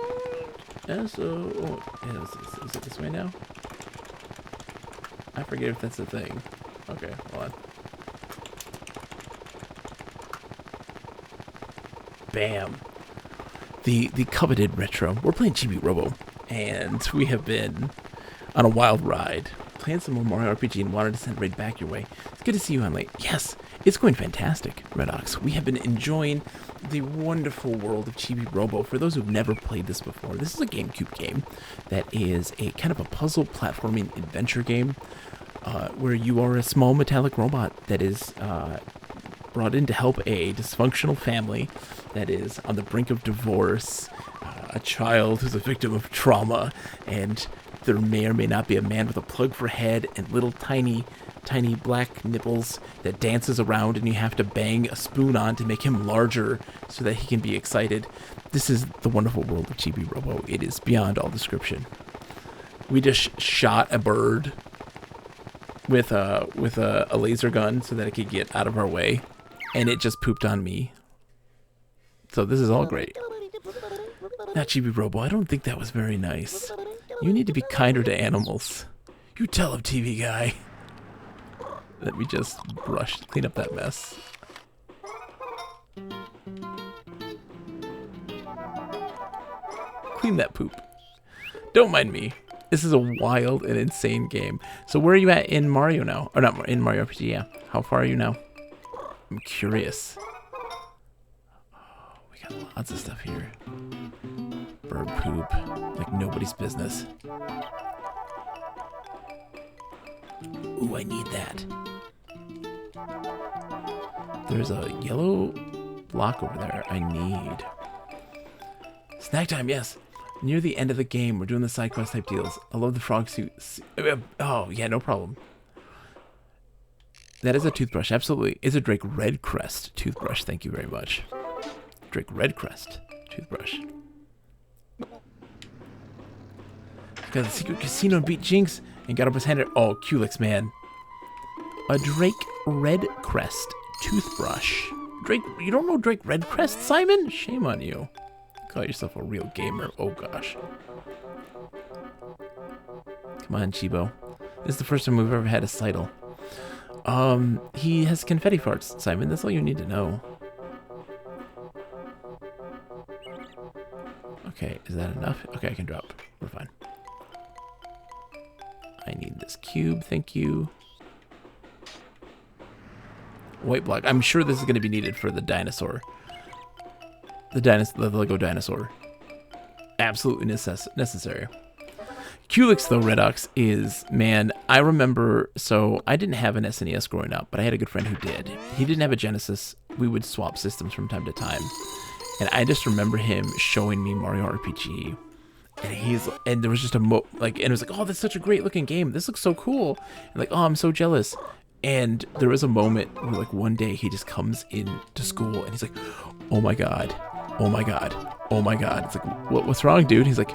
So, is it this way now? I forget if that's a thing. Okay, hold on. Bam. The coveted retro. We're playing Chibi Robo, and we have been on a wild ride. Playing some more Mario RPG and wanted to send right back your way. It's good to see you on late. Yes, it's going fantastic, Redox. We have been enjoying the wonderful world of Chibi Robo. For those who've never played this before, this is a GameCube game that is a kind of a puzzle platforming adventure game where you are a small metallic robot that is brought in to help a dysfunctional family that is on the brink of divorce, a child who's a victim of trauma, and there may or may not be a man with a plug for head and little tiny black nipples that dances around, and you have to bang a spoon on to make him larger so that he can be excited. This is the wonderful world of Chibi Robo. It is beyond all description. We just shot a bird with a laser gun so that it could get out of our way, and it just pooped on me. So this is all great. Not Chibi Robo. I don't think that was very nice. You need to be kinder to animals. You tell him, TV guy. Let me just clean up that mess. Clean that poop. Don't mind me. This is a wild and insane game. So where are you at in Mario now? Or not in Mario RPG, yeah. How far are you now? I'm curious. Oh, we got lots of stuff here. Bird poop. Like nobody's business. Ooh, I need that. There's a yellow block over there I need. Snack time, yes. Near the end of the game, we're doing the side quest type deals. I love the frog suit. Oh, yeah, no problem. That is a toothbrush, absolutely. It's a Drake Redcrest toothbrush. Thank you very much. Drake Redcrest toothbrush. Got the secret casino and beat Jinx and got up his hand. Oh, Culex, man. A Drake Redcrest toothbrush. Drake, you don't know Drake Redcrest, Simon? Shame on you. Call yourself a real gamer. Oh gosh. Come on, Chibo. This is the first time we've ever had a Seidel. He has confetti farts, Simon. That's all you need to know. Okay, is that enough? Okay, I can drop. We're fine. I need this cube, thank you. White block. I'm sure this is going to be needed for the dinosaur. The Lego dinosaur. Absolutely necessary. Culex, though, Redox, is, man, I remember, so I didn't have an SNES growing up, but I had a good friend who did. He didn't have a Genesis. We would swap systems from time to time. And I just remember him showing me Mario RPG. And there was just and it was like, oh, that's such a great looking game. This looks so cool. And like, oh, I'm so jealous. And there was a moment where, like, one day he just comes into school and he's like, oh my God, oh my God, oh my God. It's like, what's wrong, dude? He's like,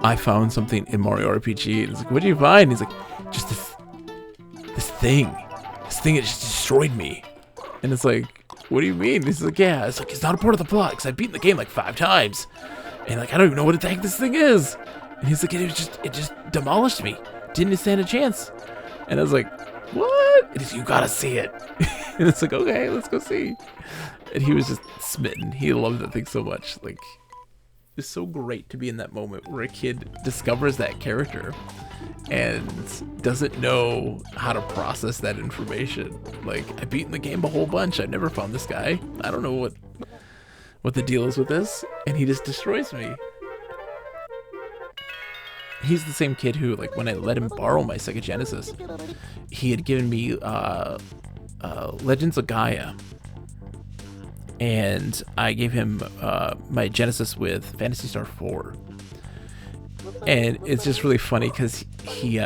I found something in Mario RPG. And it's like, what did you find? He's like, just this thing that just destroyed me. And it's like, what do you mean? He's like, yeah, it's like, it's not a part of the plot because I've beaten the game like 5 times. And like, I don't even know what the heck this thing is. And he's like, it just demolished me. Didn't stand a chance. And I was like, what? And he's like, you gotta see it. And it's like, okay, let's go see. And he was just smitten. He loved that thing so much. Like, it's so great to be in that moment where a kid discovers that character and doesn't know how to process that information. Like, I've beaten the game a whole bunch. I've never found this guy. I don't know what the deal is with this, and he just destroys me. He's the same kid who, like, when I let him borrow my Sega Genesis, he had given me Legends of Gaia, and I gave him my Genesis with Phantasy Star 4. And it's just really funny because he's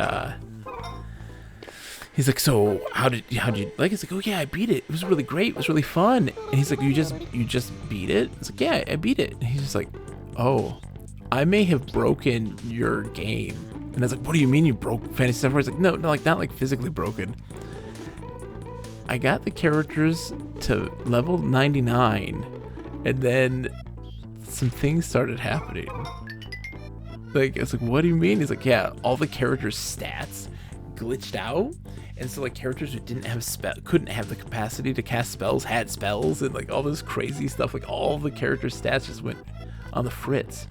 like, so how'd you like it? It's like, oh yeah, I beat it. It was really great. It was really fun. And he's like, you just beat it? It's like, yeah, I beat it. And he's just like, oh, I may have broken your game And I was like, what do you mean you broke Fantasy Star 4? He's like, no, like not like physically broken. I got the characters to level 99, and then some things started happening. Like, it's like, what do you mean? He's like, yeah, all the characters' stats glitched out, and so like characters who didn't have couldn't have the capacity to cast spells had spells, and like all this crazy stuff. Like all the characters' stats just went on the fritz.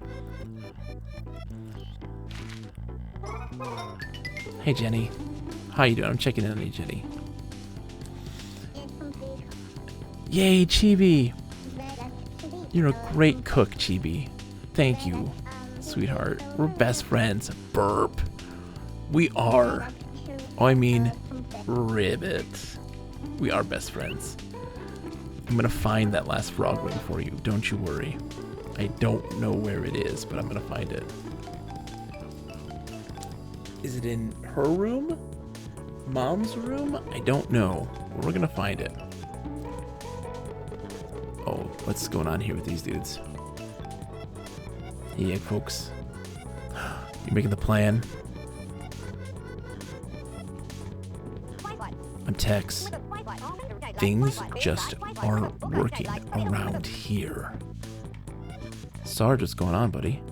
Hey Jenny, how you doing? I'm checking in on you, Jenny. Yay, Chibi! You're a great cook, Chibi. Thank you, sweetheart. We're best friends. Burp. We are. Oh, I mean, ribbit. We are best friends. I'm gonna find that last frog ring for you. Don't you worry. I don't know where it is, but I'm gonna find it. Is it in her room? Mom's room? I don't know. We're gonna find it. Oh, what's going on here with these dudes? Yeah, folks. You're making the plan. I'm Tex. Things just aren't working around here. Sarge, what's going on, buddy?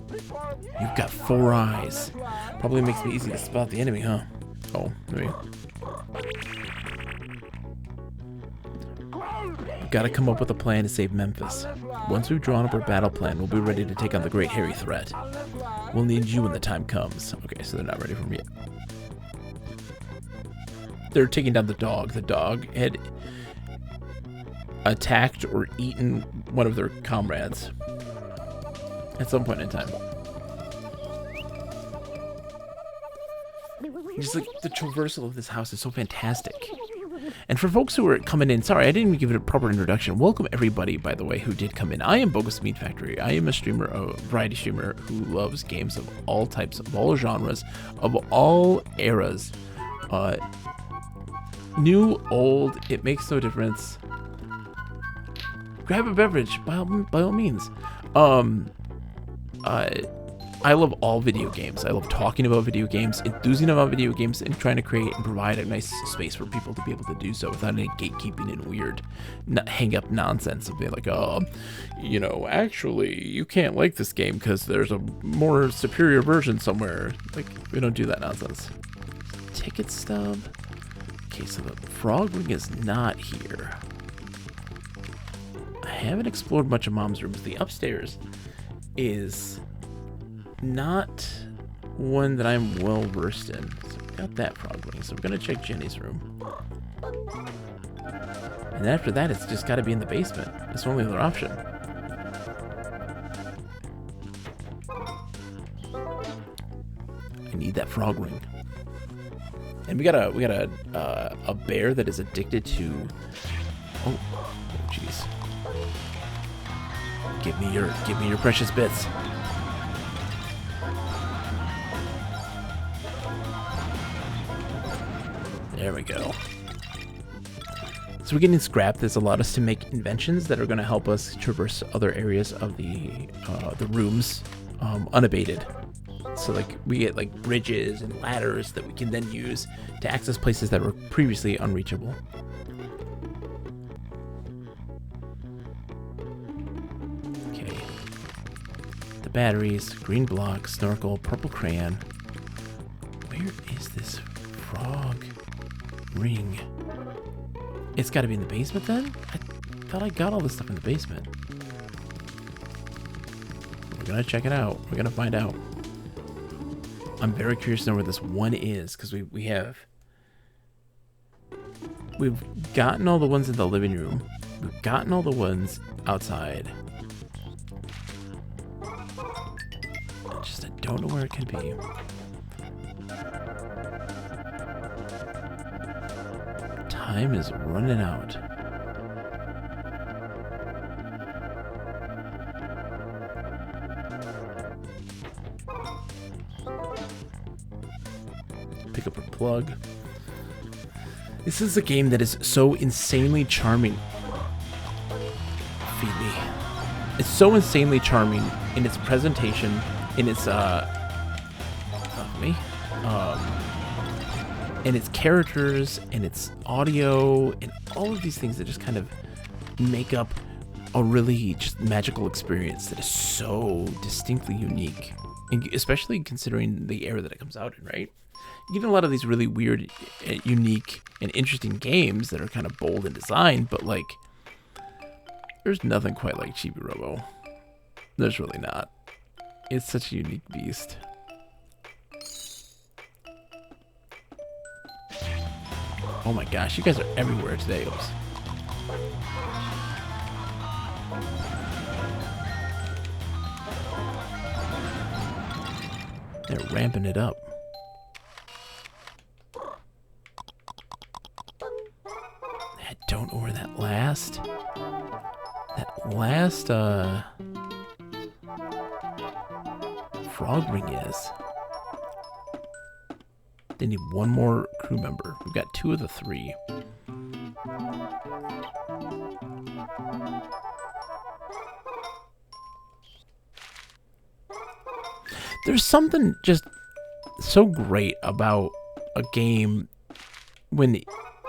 You've got 4 eyes. Probably makes me easy to spot the enemy, huh? Oh, maybe. Gotta come up with a plan to save Memphis. Once we've drawn up our battle plan, we'll be ready to take on the great hairy threat. We'll need you when the time comes. Okay, so they're not ready for me yet. They're taking down the dog. The dog had attacked or eaten one of their comrades at some point in time. Just like the traversal of this house is so fantastic. And for folks who are coming in, sorry, I didn't even give it a proper introduction. Welcome everybody, by the way, who did come in. I am Bogus Meat Factory. I am a streamer, a variety streamer who loves games of all types, of all genres, of all eras. New, old, it makes no difference. Grab a beverage, by all means. I love all video games. I love talking about video games, enthusing about video games, and trying to create and provide a nice space for people to be able to do so without any gatekeeping and weird hang-up nonsense of being like, you know, actually, you can't like this game because there's a more superior version somewhere. Like, we don't do that nonsense. Ticket stub. Okay, so the frog ring is not here. I haven't explored much of Mom's rooms. The upstairs is not one that I'm well versed in. So we got that frog ring. So we're gonna check Jenny's room. And after that, it's just gotta be in the basement. It's the only other option. I need that frog ring. And we got a bear that is addicted to. Oh, jeez. Give me your precious bits. There we go. So we're getting scrap that's allowed us to make inventions that are going to help us traverse other areas of the rooms unabated. So like we get like bridges and ladders that we can then use to access places that were previously unreachable. Okay. The batteries, green block, snorkel, purple crayon. Where is this frog ring? It's got to be in the basement then? I thought I got all this stuff in the basement. We're gonna check it out. We're gonna find out. I'm very curious to know where this one is, because we've gotten all the ones in the living room. We've gotten all the ones outside. I don't know where it can be. Time is running out. Pick up a plug. This is a game that is so insanely charming. Feed me. It's so insanely charming in its presentation, in its me. and its characters and its audio and all of these things that just kind of make up a really just magical experience that is so distinctly unique, and especially considering the era that it comes out in, right? You get a lot of these really weird, unique, and interesting games that are kind of bold in design, but like, there's nothing quite like Chibi Robo. There's really not. It's such a unique beast. Oh my gosh, you guys are everywhere today. Oops. They're ramping it up. I don't know where that last frog ring is. They need one more crew member. We've got 2 of the 3. There's something just so great about a game when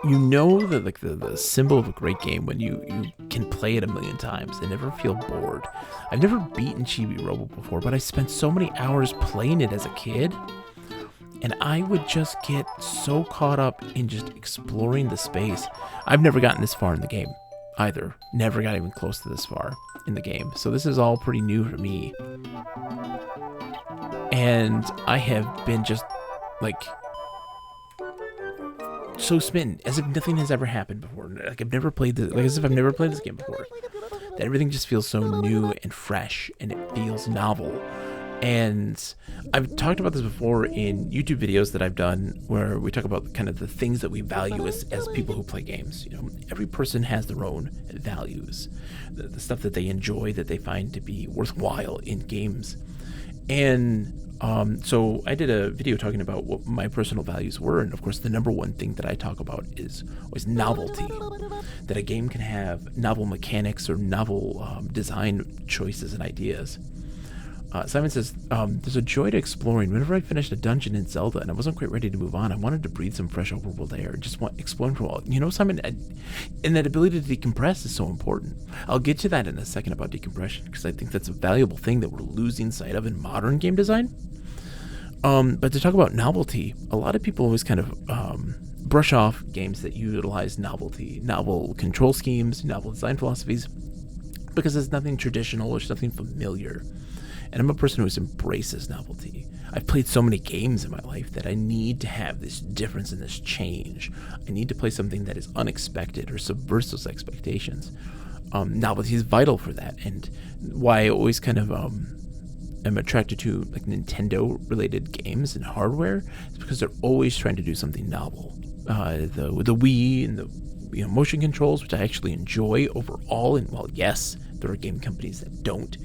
you know that, like, the symbol of a great game, when you can play it a million times and never feel bored. I've never beaten Chibi Robo before, but I spent so many hours playing it as a kid, and I would just get so caught up in just exploring the space. I've never gotten this far in the game either. Never got even close to this far in the game. So this is all pretty new for me. And I have been just, like, so smitten, as if nothing has ever happened before. Like, I've never played this, like, as if I've never played this game before. That everything just feels so new and fresh, and it feels novel. And I've talked about this before in YouTube videos that I've done, where we talk about kind of the things that we value as people who play games. You know, every person has their own values, the stuff that they enjoy, that they find to be worthwhile in games. And so I did a video talking about what my personal values were, and of course the number one thing that I talk about is novelty. That a game can have novel mechanics or novel design choices and ideas. Simon says, there's a joy to exploring. Whenever I finished a dungeon in Zelda and I wasn't quite ready to move on, I wanted to breathe some fresh overworld air and just want exploring for a while. You know, Simon, and that ability to decompress is so important. I'll get to that in a second about decompression, because I think that's a valuable thing that we're losing sight of in modern game design. But to talk about novelty, a lot of people always kind of brush off games that utilize novelty, novel control schemes, novel design philosophies, because it's nothing traditional, it's nothing familiar. And I'm a person who embraces novelty. I've played so many games in my life that I need to have this difference and this change. I need to play something that is unexpected or subverts those expectations. Novelty is vital for that, and why I always kind of am attracted to, like, Nintendo-related games and hardware is because they're always trying to do something novel. The Wii and the motion controls, which I actually enjoy overall, and well, yes, there are game companies that don't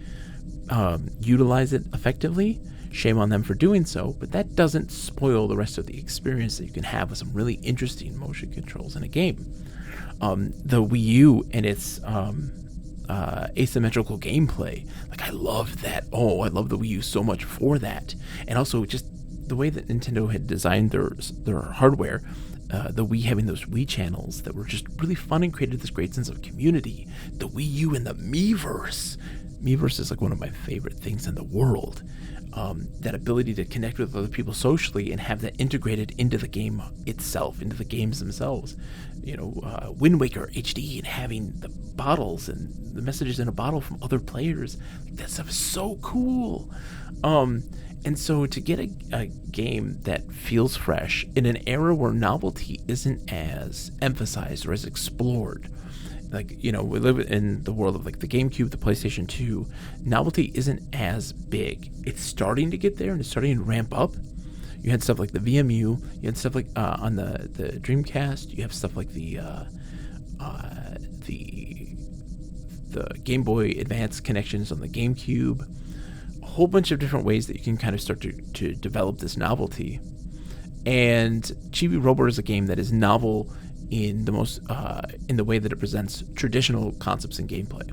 utilize it effectively. Shame on them for doing so, but that doesn't spoil the rest of the experience that you can have with some really interesting motion controls in a game. The Wii U and its asymmetrical gameplay, like, I love that. Oh, I love the Wii U so much for that. And also just the way that Nintendo had designed their hardware, the Wii having those Wii channels that were just really fun and created this great sense of community. The Wii U and the Miiverse. Miiverse is like one of my favorite things in the world. That ability to connect with other people socially and have that integrated into the game itself, into the games themselves. Wind Waker HD, and having the bottles and the messages in a bottle from other players. That stuff is so cool. And so to get a game that feels fresh in an era where novelty isn't as emphasized or as explored. Like, we live in the world of, like, the Gamecube, the PlayStation 2. Novelty isn't as big. It's starting to get there, and it's starting to ramp up. You had stuff like the VMU. You had stuff like on the Dreamcast. You have stuff like the Game Boy Advance connections on the GameCube. A whole bunch of different ways that you can kind of start to develop this novelty. And Chibi Robo is a game that is novel in the way that it presents traditional concepts in gameplay.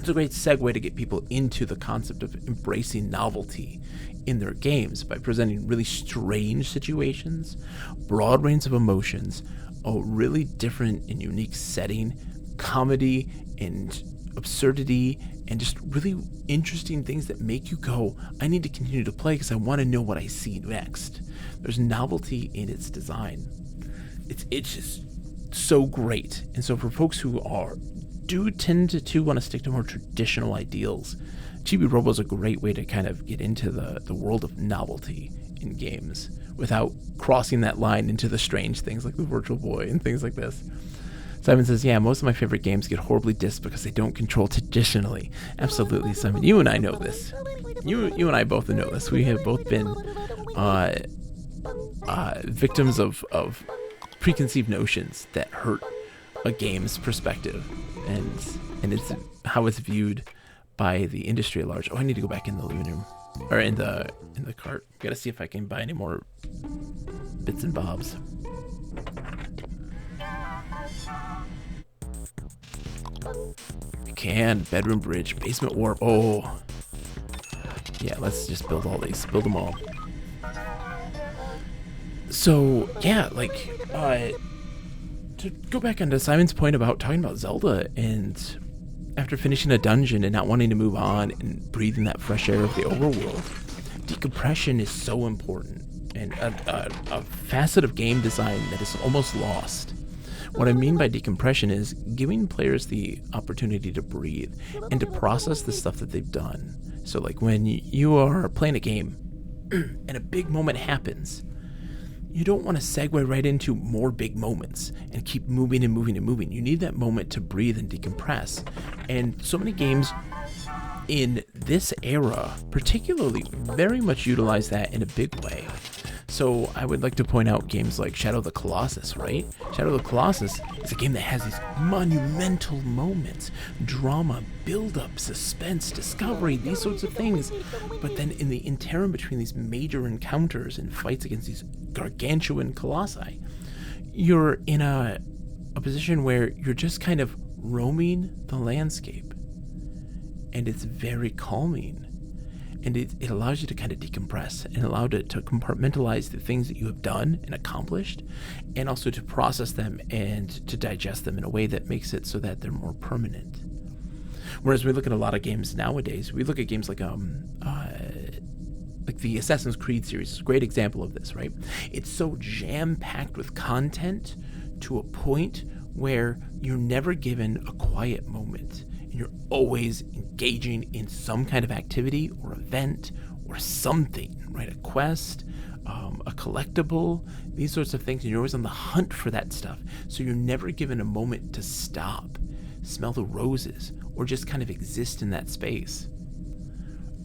It's a great segue to get people into the concept of embracing novelty in their games by presenting really strange situations, broad range of emotions, a really different and unique setting, comedy and absurdity, and just really interesting things that make you go, I need to continue to play because I want to know what I see next. There's novelty in its design. It's just so great. And so for folks who do tend to want to stick to more traditional ideals, Chibi Robo is a great way to kind of get into the world of novelty in games without crossing that line into the strange things like the Virtual Boy and things like this. Simon says, yeah, most of my favorite games get horribly dissed because they don't control traditionally. Absolutely, Simon. You and I know this. You and I both know this. We have both been victims of preconceived notions that hurt a game's perspective, and it's how it's viewed by the industry at large. Oh, I need to go back in the living room, or in the cart. Gotta see if I can buy any more bits and bobs. We can. Bedroom bridge, basement warp. Oh, yeah. Let's just build all these. Build them all. So yeah, like to go back onto Simon's point about talking about Zelda, and after finishing a dungeon and not wanting to move on and breathing that fresh air of the overworld, decompression is so important, and a facet of game design that is almost lost. What I mean by decompression is giving players the opportunity to breathe and to process the stuff that they've done. So like when you are playing a game and a big moment happens, you don't want to segue right into more big moments and keep moving and moving and moving. You need that moment to breathe and decompress. And so many games in this era particularly very much utilize that in a big way. So I would like to point out games like Shadow of the Colossus, right? Shadow of the Colossus is a game that has these monumental moments, drama, build-up, suspense, discovery, these sorts of things. But then in the interim between these major encounters and fights against these gargantuan colossi, you're in a position where you're just kind of roaming the landscape. And it's very calming. And it allows you to kind of decompress and allow it to compartmentalize the things that you have done and accomplished, and also to process them and to digest them in a way that makes it so that they're more permanent. Whereas we look at a lot of games nowadays, we look at games like the Assassin's Creed series is a great example of this, right? It's so jam-packed with content to a point where you're never given a quiet moment. You're always engaging in some kind of activity or event or something, right? A quest, a collectible, these sorts of things. And you're always on the hunt for that stuff. So you're never given a moment to stop, smell the roses, or just kind of exist in that space.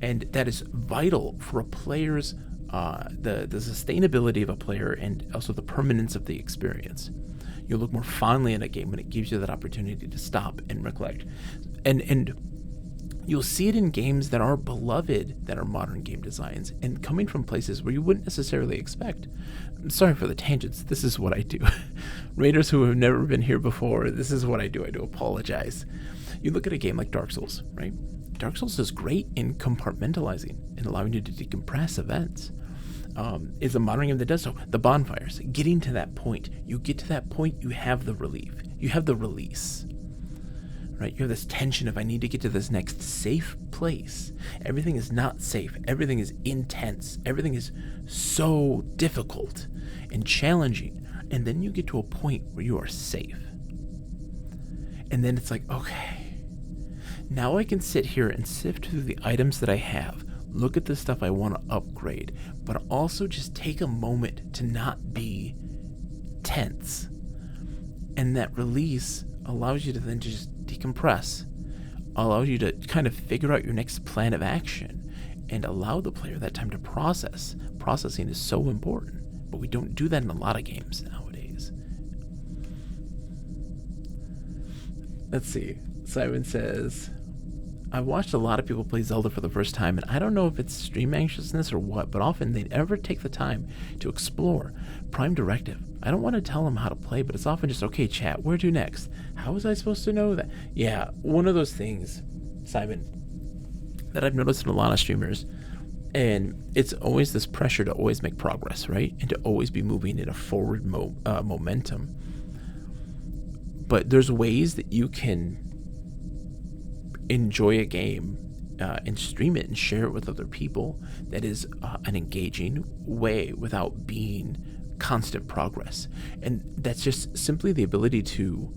And that is vital for a player's, the sustainability of a player, and also the permanence of the experience. You'll look more fondly in a game when it gives you that opportunity to stop and recollect. And you'll see it in games that are beloved, that are modern game designs, and coming from places where you wouldn't necessarily expect. I'm sorry for the tangents. This is what I do. Raiders who have never been here before, this is what I do. I do apologize. You look at a game like Dark Souls, right? Dark Souls is great in compartmentalizing and allowing you to decompress events. Is a modern game that does so. The bonfires, getting to that point. You get to that point, you have the relief. You have the release. Right? You have this tension of, I need to get to this next safe place. Everything is not safe. Everything is intense. Everything is so difficult and challenging. And then you get to a point where you are safe. And then it's like, okay, now I can sit here and sift through the items that I have, look at the stuff I want to upgrade, but also just take a moment to not be tense. And that release allows you to then just decompress, allows you to kind of figure out your next plan of action, and allow the player that time to process. Processing is so important, but we don't do that in a lot of games nowadays. Let's see. Simon says, I've watched a lot of people play Zelda for the first time, and I don't know if it's stream anxiousness or what, but often they never take the time to explore. Prime Directive. I don't want to tell them how to play, but it's often just, okay, chat, where to next? How was I supposed to know that? Yeah, one of those things, Simon, that I've noticed in a lot of streamers, and it's always this pressure to always make progress, right? And to always be moving in a forward momentum. But there's ways that you can enjoy a game and stream it and share it with other people that is an engaging way without being constant progress. And that's just simply the ability to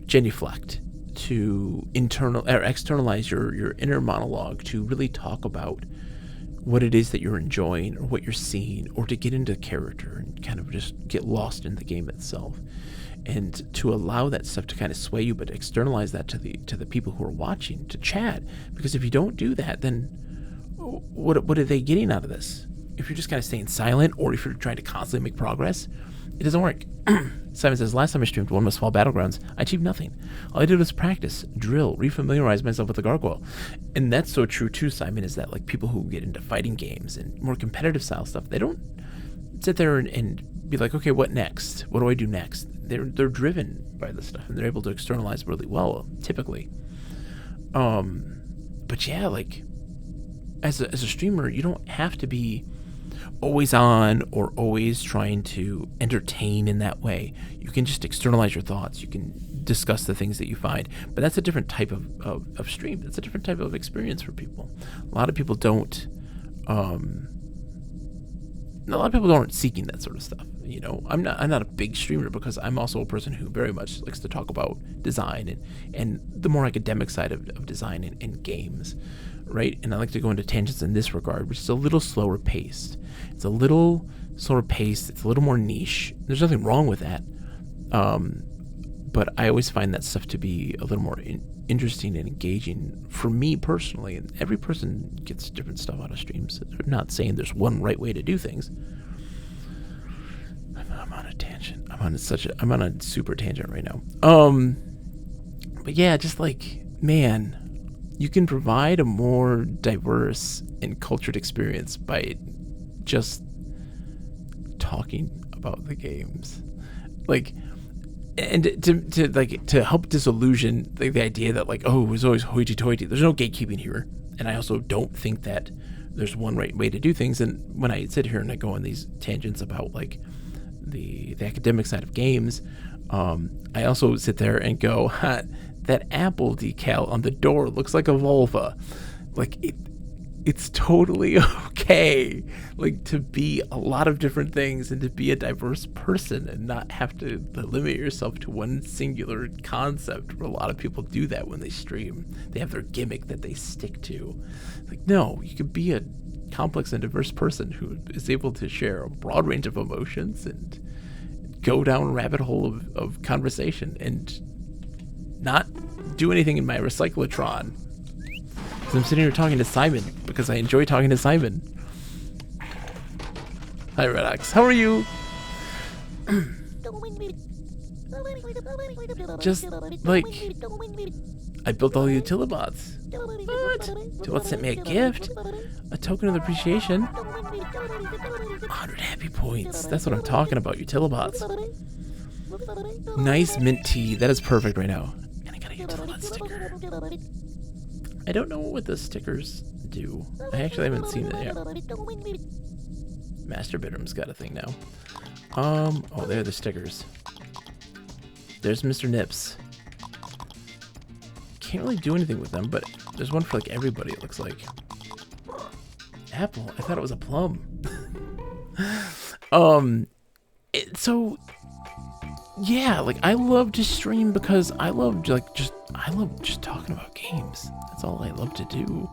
genuflect, to externalize your inner monologue, to really talk about what it is that you're enjoying or what you're seeing, or to get into character and kind of just get lost in the game itself, and to allow that stuff to kind of sway you, but externalize that to the people who are watching, to chat. Because if you don't do that, then what are they getting out of this? If you're just kind of staying silent, or if you're trying to constantly make progress, it doesn't work. Simon says, last time I streamed One Must Fall Battlegrounds, I achieved nothing. All I did was practice, drill, refamiliarize myself with the gargoyle. And that's so true too, Simon, is that like people who get into fighting games and more competitive style stuff, they don't sit there and be like, okay, what next? What do I do next? They're driven by this stuff, and they're able to externalize really well, typically. But yeah, like as a streamer, you don't have to be always on or always trying to entertain in that way. You can just externalize your thoughts. You can discuss the things that you find, but that's a different type of stream. That's a different type of experience for people. A lot of people aren't seeking that sort of stuff. You know, I'm not a big streamer because I'm also a person who very much likes to talk about design and the more academic side of design in games, right? And I like to go into tangents in this regard, which is a little slower paced. It's a little slower paced. It's a little more niche. There's nothing wrong with that. But I always find that stuff to be a little more interesting and engaging for me personally. And every person gets different stuff out of streams. I'm not saying there's one right way to do things. I'm on a tangent. I'm on a super tangent right now. But yeah, just like, man, you can provide a more diverse and cultured experience by just talking about the games, like, and to help disillusion the idea that like, oh, it was always hoity-toity. There's no gatekeeping here, and I also don't think that there's one right way to do things. And when I sit here and I go on these tangents about like the academic side of games, I also sit there and go, that Apple decal on the door looks like a vulva. Like, it's totally okay, like, to be a lot of different things and to be a diverse person and not have to limit yourself to one singular concept, where a lot of people do that when they stream. They have their gimmick that they stick to. Like, no, you could be a complex and diverse person who is able to share a broad range of emotions and go down a rabbit hole of conversation and not do anything in my recyclotron. I'm sitting here talking to Simon because I enjoy talking to Simon. Hi, Redox. How are you? Just like, I built all the Utilibots. What? Utilibot sent me a gift, a token of appreciation. 100 happy points. That's what I'm talking about, Utilibots. Nice mint tea. That is perfect right now. And I got a Utilibot sticker. I don't know what the stickers do. I actually haven't seen it yet. Master Bedroom's got a thing now. Oh, there are the stickers. There's Mr. Nips. Can't really do anything with them, but there's one for like everybody, it looks like. Apple. I thought it was a plum. So yeah, like, I love to stream because I love just talking about games. That's all I love to do.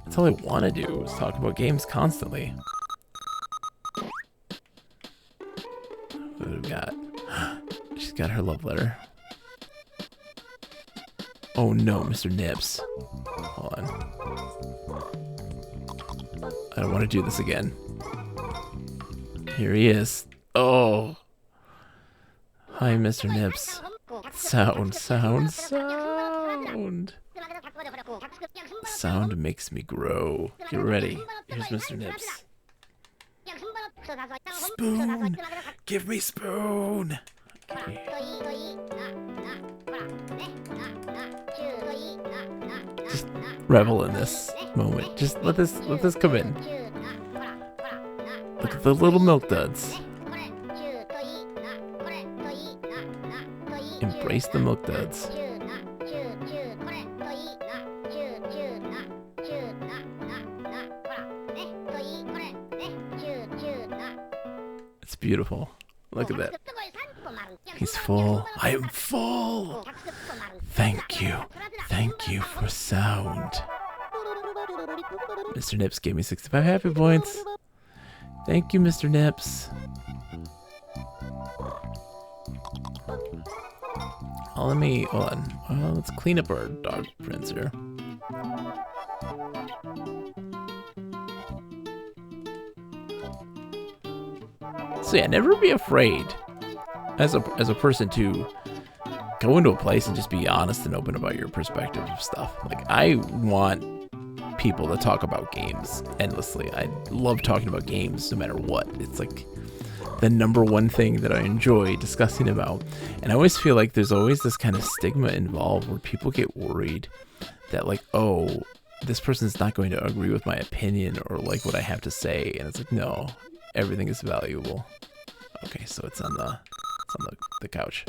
That's all I want to do, is talk about games constantly. What do we got? She's got her love letter. Oh no, Mr. Nips. Hold on. I don't want to do this again. Here he is. Oh. Hi, Mr. Nips. Sound. Sound makes me grow. Get ready. Here's Mr. Nips. Spoon! Give me spoon! Okay. revel in this moment. Just let this come in. Look at the little milk duds. Embrace the milk duds. It's beautiful. Look at that. He's full. I am full. Thank you. Thank you for sound. Mr. Nips gave me 65 happy points. Thank you, Mr. Nips. Oh, let me, hold on. Well, let's clean up our dog prints here. So yeah, never be afraid as a person to go into a place and just be honest and open about your perspective of stuff. Like, I want people to talk about games endlessly. I love talking about games no matter what. It's like the #1 thing that I enjoy discussing about. And I always feel like there's always this kind of stigma involved where people get worried that, like, oh, this person's not going to agree with my opinion or like what I have to say. And it's like, no, everything is valuable. Okay, so it's on the couch.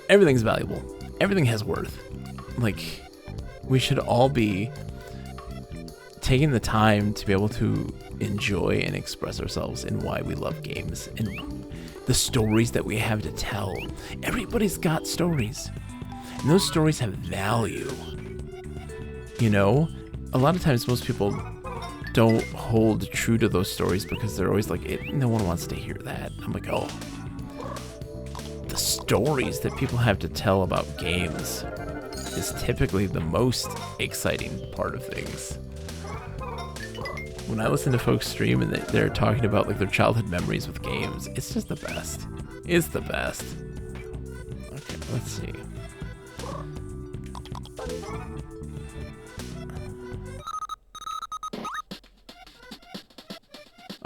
Everything's valuable. Everything has worth. Like, we should all be taking the time to be able to enjoy and express ourselves in why we love games and the stories that we have to tell. Everybody's got stories, and those stories have value. You know, a lot of times most people don't hold true to those stories because they're always like, no one wants to hear that. I'm like, oh, the stories that people have to tell about games is typically the most exciting part of things. When I listen to folks stream and they're talking about like their childhood memories with games, it's just the best. It's the best. Okay, let's see.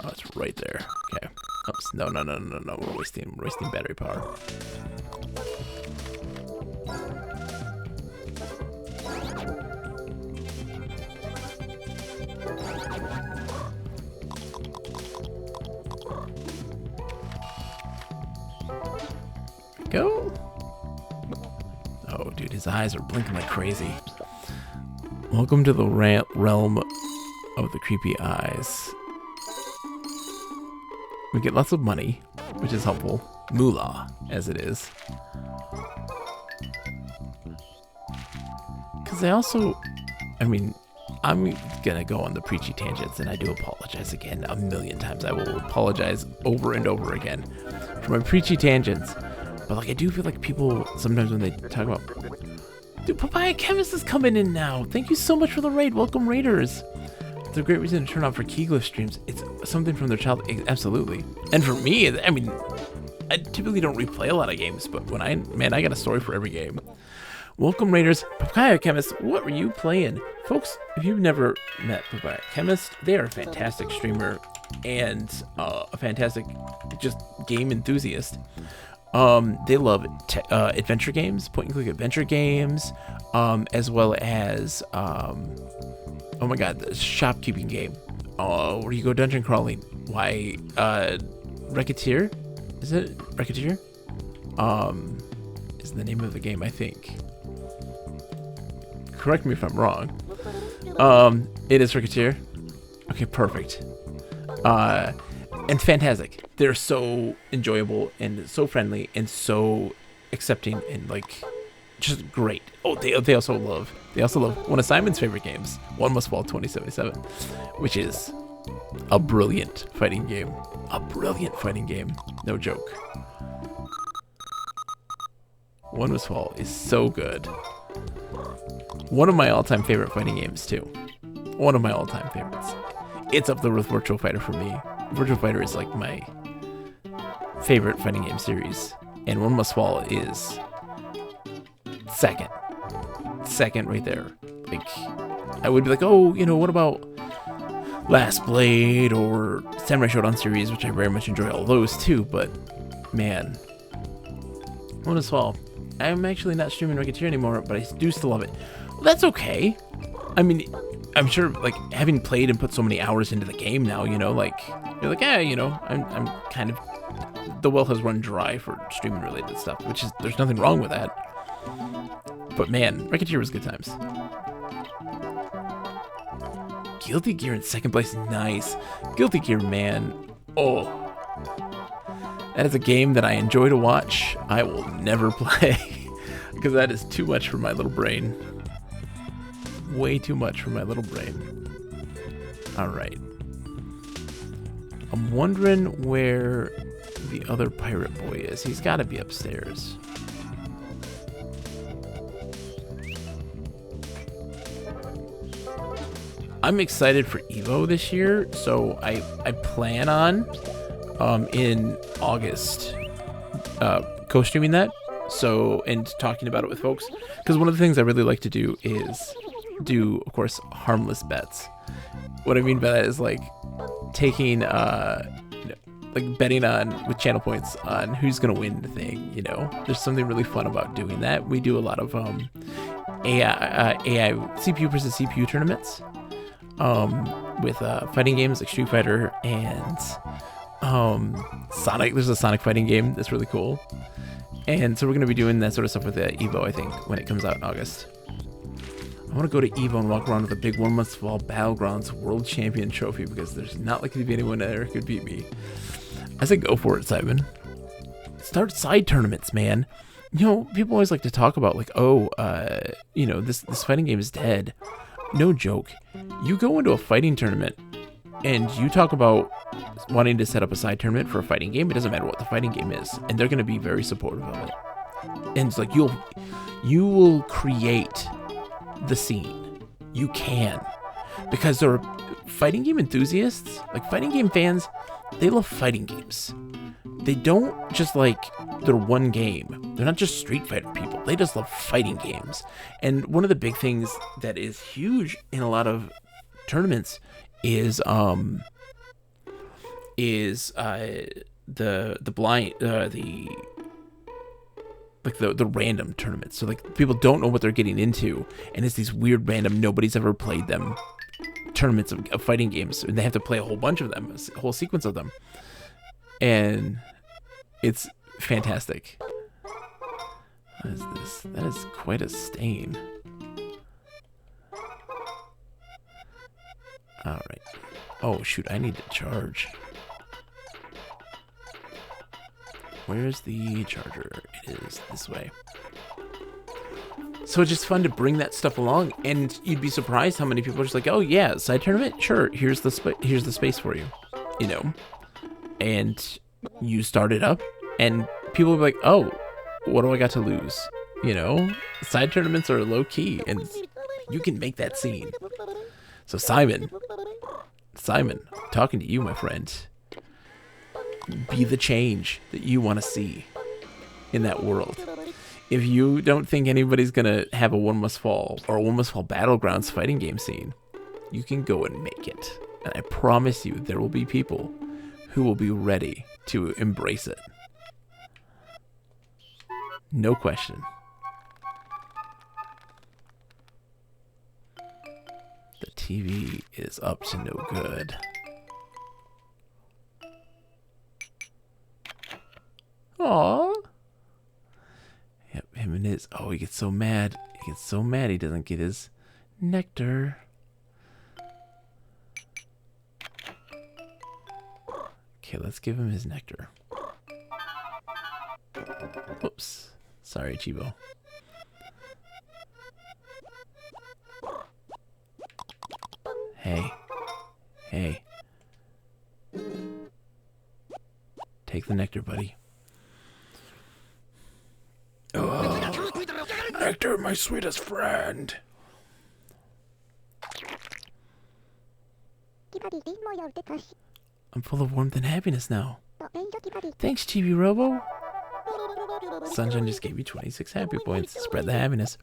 Oh, it's right there. Okay. Oops. No. We're wasting battery power. Go. Oh, dude, his eyes are blinking like crazy. Welcome to the realm of the creepy eyes. We get lots of money, which is helpful. Moolah, as it is. Because I mean, I'm gonna go on the preachy tangents, and I do apologize again 1,000,000 times. I will apologize over and over again for my preachy tangents. But like, I do feel like people sometimes when they talk about, dude, Papaya Chemist is coming in now. Thank you so much for the raid. Welcome, raiders. It's a great reason to turn on for Keegler streams. It's something from their childhood, absolutely. And for me, I mean, I typically don't replay a lot of games, but when I got a story for every game. Welcome, raiders. Papaya Chemist, what were you playing? Folks, if you've never met Papaya Chemist, they are a fantastic streamer and a fantastic just game enthusiast. They love adventure games, point-and-click adventure games, as well as, oh my god, the shopkeeping game, where you go dungeon crawling. Why, Racketeer? Is it Racketeer? Is the name of the game, I think. Correct me if I'm wrong. It is Racketeer. Okay, perfect. And fantastic. They're so enjoyable and so friendly and so accepting and like just great. Oh, they also love one of Simon's favorite games, One Must Fall 2077, which is a brilliant fighting game. A brilliant fighting game. No joke. One Must Fall is so good. One of my all-time favorite fighting games too. One of my all-time favorites. It's up there with Virtual Fighter for me. Virtual Fighter is like my favorite fighting game series, and One Must Fall is second right there. Like, I would be like, oh, you know, what about Last Blade or Samurai Shodown series, which I very much enjoy all those too, but man, One Must Fall. I'm actually not streaming Racketeer anymore, but I do still love it. That's okay. I mean, I'm sure, like, having played and put so many hours into the game now, you know, like, you're like, yeah, you know, I'm kind of, the well has run dry for streaming related stuff, which is, there's nothing wrong with that. But man, Racketeer was good times. Guilty Gear in second place, nice. Guilty Gear, man, oh. That is a game that I enjoy to watch. I will never play, because that is too much for my little brain. Way too much for my little brain. Alright. I'm wondering where the other pirate boy is. He's got to be upstairs. I'm excited for Evo this year, so I plan on in August co-streaming that, so, and talking about it with folks, because one of the things I really like to do is do, of course, harmless bets. What I mean by that is like taking like betting on with channel points on who's gonna win the thing, you know. There's something really fun about doing that. We do a lot of AI CPU versus CPU tournaments with fighting games like Street Fighter and Sonic. There's a Sonic fighting game that's really cool, and so we're gonna be doing that sort of stuff with Evo, I think, when it comes out in August. I want to go to Evo and walk around with a big One Must Fall Battlegrounds World Champion trophy, because there's not likely to be anyone there who could beat me. I say go for it, Simon. Start side tournaments, man. You know, people always like to talk about like, oh, you know, this fighting game is dead. No joke. You go into a fighting tournament and you talk about wanting to set up a side tournament for a fighting game. It doesn't matter what the fighting game is, and they're going to be very supportive of it. And it's like you will create the scene. You can, because there are fighting game enthusiasts, like fighting game fans. They love fighting games. They don't just like their one game. They're not just Street Fighter people. They just love fighting games. And one of the big things that is huge in a lot of tournaments is the random tournaments. So like people don't know what they're getting into, and it's these weird random, nobody's ever played them tournaments of fighting games, and they have to play a whole bunch of them, a whole sequence of them, and it's fantastic. What is this? That is quite a stain. Alright. Oh shoot, I need to charge. Where's the charger? It is this way. So it's just fun to bring that stuff along, and you'd be surprised how many people are just like, oh yeah, side tournament? Sure, here's the space for you. You know? And you start it up, and people will be like, oh, what do I got to lose? You know? Side tournaments are low key, and you can make that scene. So Simon, I'm talking to you, my friend. Be the change that you want to see in that world. If you don't think anybody's gonna have a One Must Fall or a One Must Fall Battlegrounds fighting game scene, you can go and make it. And I promise you, there will be people who will be ready to embrace it. No question. The TV is up to no good. Aww. Yep, him and his... Oh, he gets so mad. He gets so mad he doesn't get his nectar. Okay, let's give him his nectar. Oops. Sorry, Chibo. Hey. Hey. Take the nectar, buddy. Oh, nectar, my sweetest friend. I'm full of warmth and happiness now. Thanks, Chibi Robo. Sunshine just gave you 26 happy points. Spread the happiness.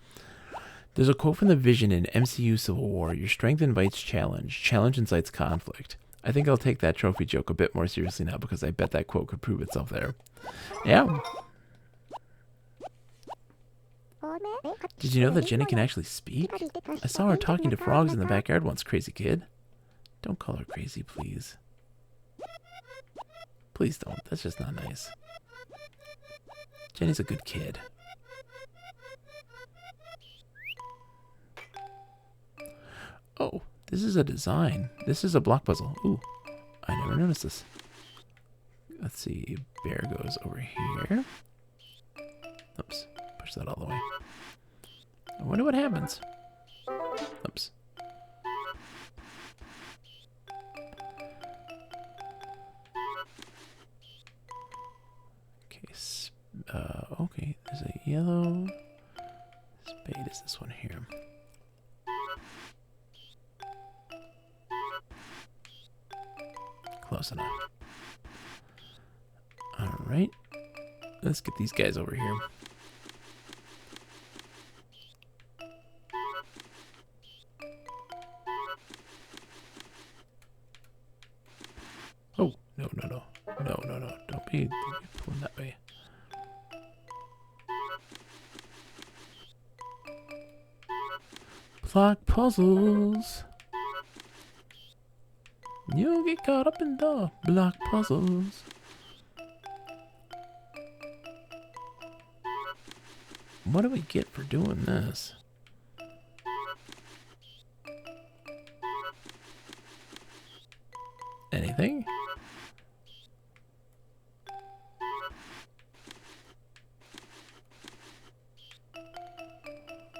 There's a quote from the Vision in MCU Civil War. Your strength invites challenge. Challenge incites conflict. I think I'll take that trophy joke a bit more seriously now, because I bet that quote could prove itself there. Yeah. Did you know that Jenny can actually speak? I saw her talking to frogs in the backyard once, crazy kid. Don't call her crazy, please. Please don't. That's just not nice. Jenny's a good kid. Oh, this is a design. This is a block puzzle. Ooh, I never noticed this. Let's see. Bear goes over here. Oops. Push that all the way. I wonder what happens. Oops. Okay. Okay. There's a yellow. Spade is this one here. Close enough. Alright. Let's get these guys over here. Oh, no, no, no. No, no, no. Don't be pulling that way. Block puzzles. You'll get caught up in the block puzzles. What do we get for doing this? Anything?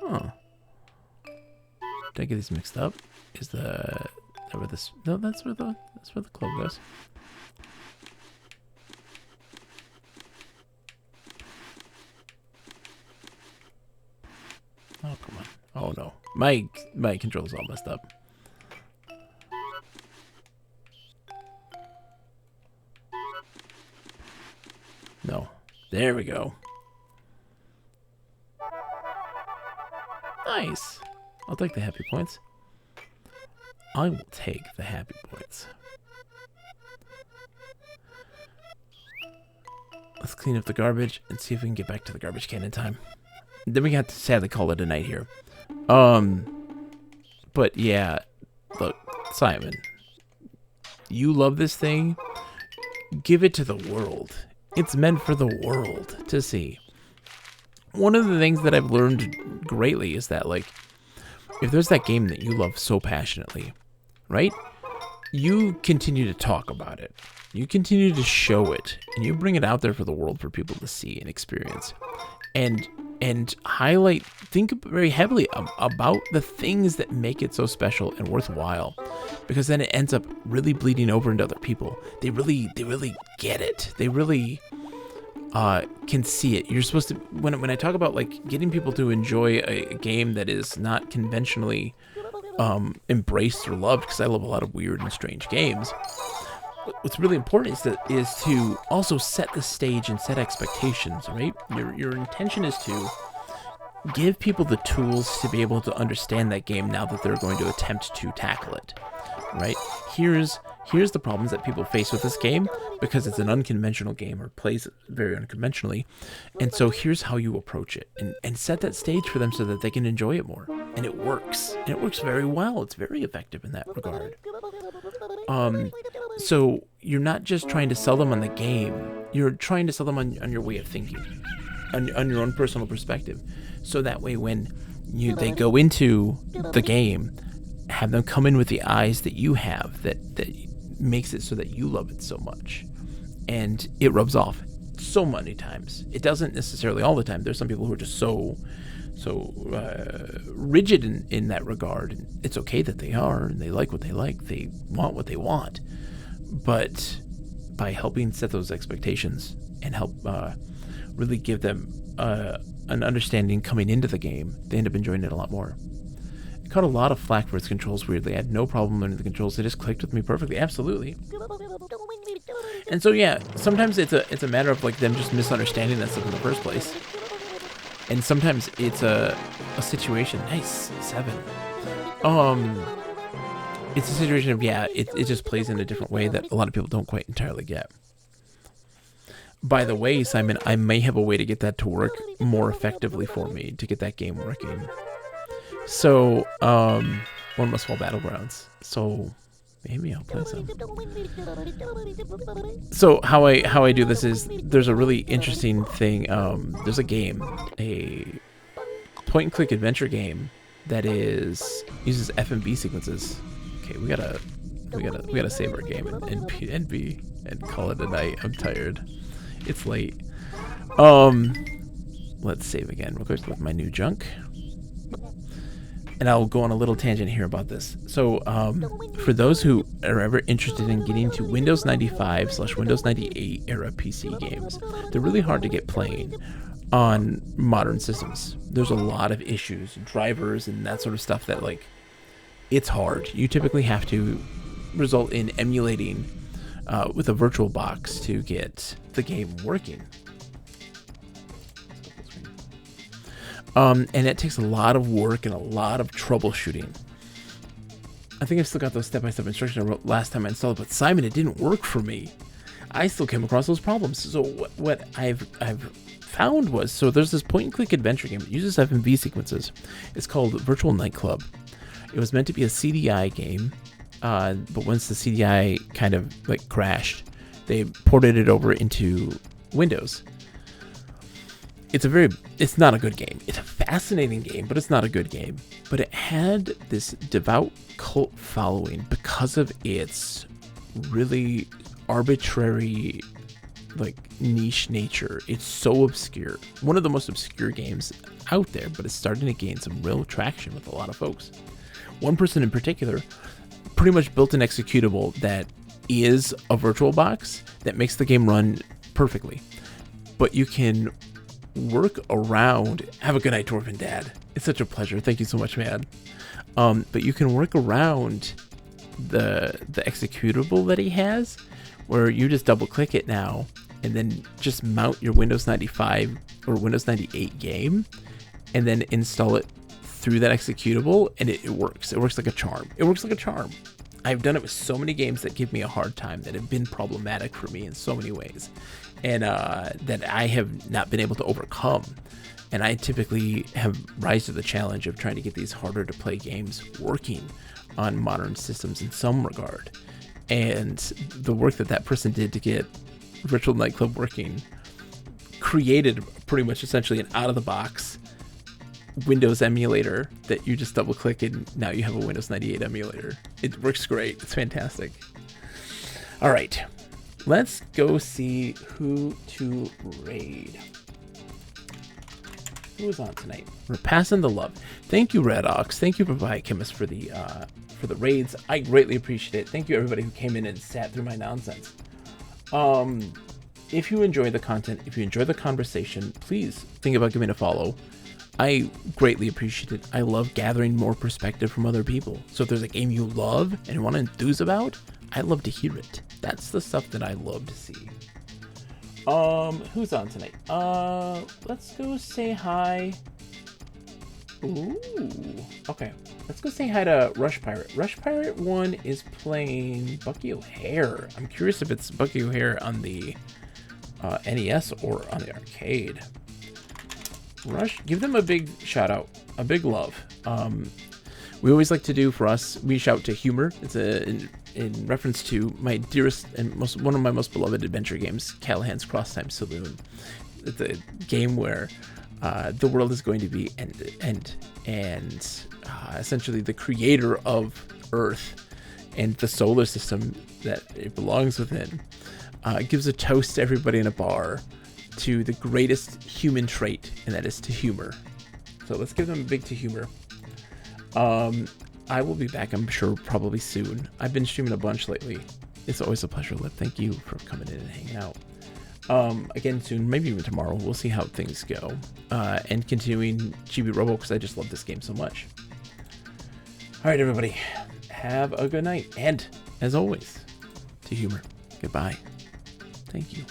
Huh. Did I get these mixed up? Is that where this? No, that's where the club goes. Oh, come on. Oh no. My control's all messed up. No. There we go. Nice. I'll take the happy points. I will take the happy points. Let's clean up the garbage and see if we can get back to the garbage can in time. Then we have to sadly call it a night here. But yeah, look, Simon, you love this thing. Give it to the world. It's meant for the world to see. One of the things that I've learned greatly is that, like, if there's that game that you love so passionately, right? You continue to talk about it. You continue to show it, and you bring it out there for the world for people to see and experience. And highlight, think very heavily about the things that make it so special and worthwhile, because then it ends up really bleeding over into other people. They really get it. They really can see it. You're supposed to, when I talk about like getting people to enjoy a game that is not conventionally embraced or loved, because I love a lot of weird and strange games. What's really important is to also set the stage and set expectations, right? Your intention is to give people the tools to be able to understand that game now that they're going to attempt to tackle it, right? Here's the problems that people face with this game, because it's an unconventional game or plays very unconventionally. And so here's how you approach it and set that stage for them so that they can enjoy it more. And it works. And it works very well. It's very effective in that regard. So you're not just trying to sell them on the game. You're trying to sell them on your way of thinking, on your own personal perspective. So that way when they go into the game, have them come in with the eyes that you have, that makes it so that you love it so much. And it rubs off so many times. It doesn't necessarily all the time. There's some people who are just so rigid in that regard. And it's okay that they are, and they like what they like. They want what they want. But by helping set those expectations and help really give them an understanding coming into the game, they end up enjoying it a lot more. I caught a lot of flack for its controls, weirdly. I had no problem learning the controls. They just clicked with me perfectly. Absolutely. And so, yeah, sometimes it's a matter of like them just misunderstanding that stuff in the first place. And sometimes it's a situation. Nice. 7. It's a situation of, yeah, it just plays in a different way that a lot of people don't quite entirely get. By the way, Simon, I may have a way to get that to work more effectively for me, to get that game working. So, One Must Fall Battlegrounds. So, maybe I'll play some. So, how I do this is, there's a really interesting thing. There's a game, a point-and-click adventure game that uses FMV sequences. Okay, we gotta save our game and call it a night. I'm tired. It's late. Let's save again real quick with my new junk. And I'll go on a little tangent here about this. So, for those who are ever interested in getting to Windows 95/Windows 98 era PC games, they're really hard to get playing on modern systems. There's a lot of issues, drivers and that sort of stuff that, like, it's hard. You typically have to result in emulating with a virtual box to get the game working. And it takes a lot of work and a lot of troubleshooting. I think I've still got those step-by-step instructions I wrote last time I installed it, but Simon, it didn't work for me. I still came across those problems. So what I've found was, so there's this point-and-click adventure game that uses FMV sequences. It's called Virtual Nightclub. It was meant to be a CDI game, but once the CDI kind of like crashed, they ported it over into Windows. It's not a good game. It's a fascinating game, but it's not a good game. But it had this devout cult following because of its really arbitrary, like, niche nature. It's so obscure. One of the most obscure games out there, but it's starting to gain some real traction with a lot of folks. One person in particular pretty much built an executable that is a virtual box that makes the game run perfectly. But you can work around. Have a good night, Dwarven Dad. It's such a pleasure. Thank you so much, man. But you can work around the executable that he has, where you just double click it now and then just mount your Windows 95 or Windows 98 game and then install it through that executable, and it works. It works like a charm. It works like a charm. I've done it with so many games that give me a hard time, that have been problematic for me in so many ways, and that I have not been able to overcome. And I typically have rise to the challenge of trying to get these harder to play games working on modern systems in some regard. And the work that person did to get Virtual Nightclub working created pretty much essentially an out-of-the-box Windows emulator that you just double click and now you have a Windows 98 emulator. It works great. It's fantastic. All right, let's go see who to raid. Who is on tonight? We're passing the love. Thank you, Red Ox. Thank you, Biochemist, for the raids. I greatly appreciate it. Thank you, everybody who came in and sat through my nonsense. If you enjoy the content, if you enjoy the conversation, please think about giving a follow. I greatly appreciate it. I love gathering more perspective from other people. So if there's a game you love and want to enthuse about, I'd love to hear it. That's the stuff that I love to see. Who's on tonight? Let's go say hi. Ooh, okay. Let's go say hi to Rush Pirate. Rush Pirate 1 is playing Bucky O'Hare. I'm curious if it's Bucky O'Hare on the NES or on the arcade. Rush, give them a big shout out, a big love. We always like to do for us, we shout to humor. It's in reference to my dearest and one of my most beloved adventure games, Callahan's Cross Time Saloon. It's a game where the world is going to be end, and essentially the creator of Earth and the solar system that it belongs within gives a toast to everybody in a bar to the greatest human trait, and that is to humor. So let's give them a big to humor. I will be back, I'm sure, probably soon. I've been streaming a bunch lately. It's always a pleasure, Liv. Thank you for coming in and hanging out. Again soon, maybe even tomorrow. We'll see how things go. And continuing Chibi Robo, because I just love this game so much. All right, everybody. Have a good night. And, as always, to humor. Goodbye. Thank you.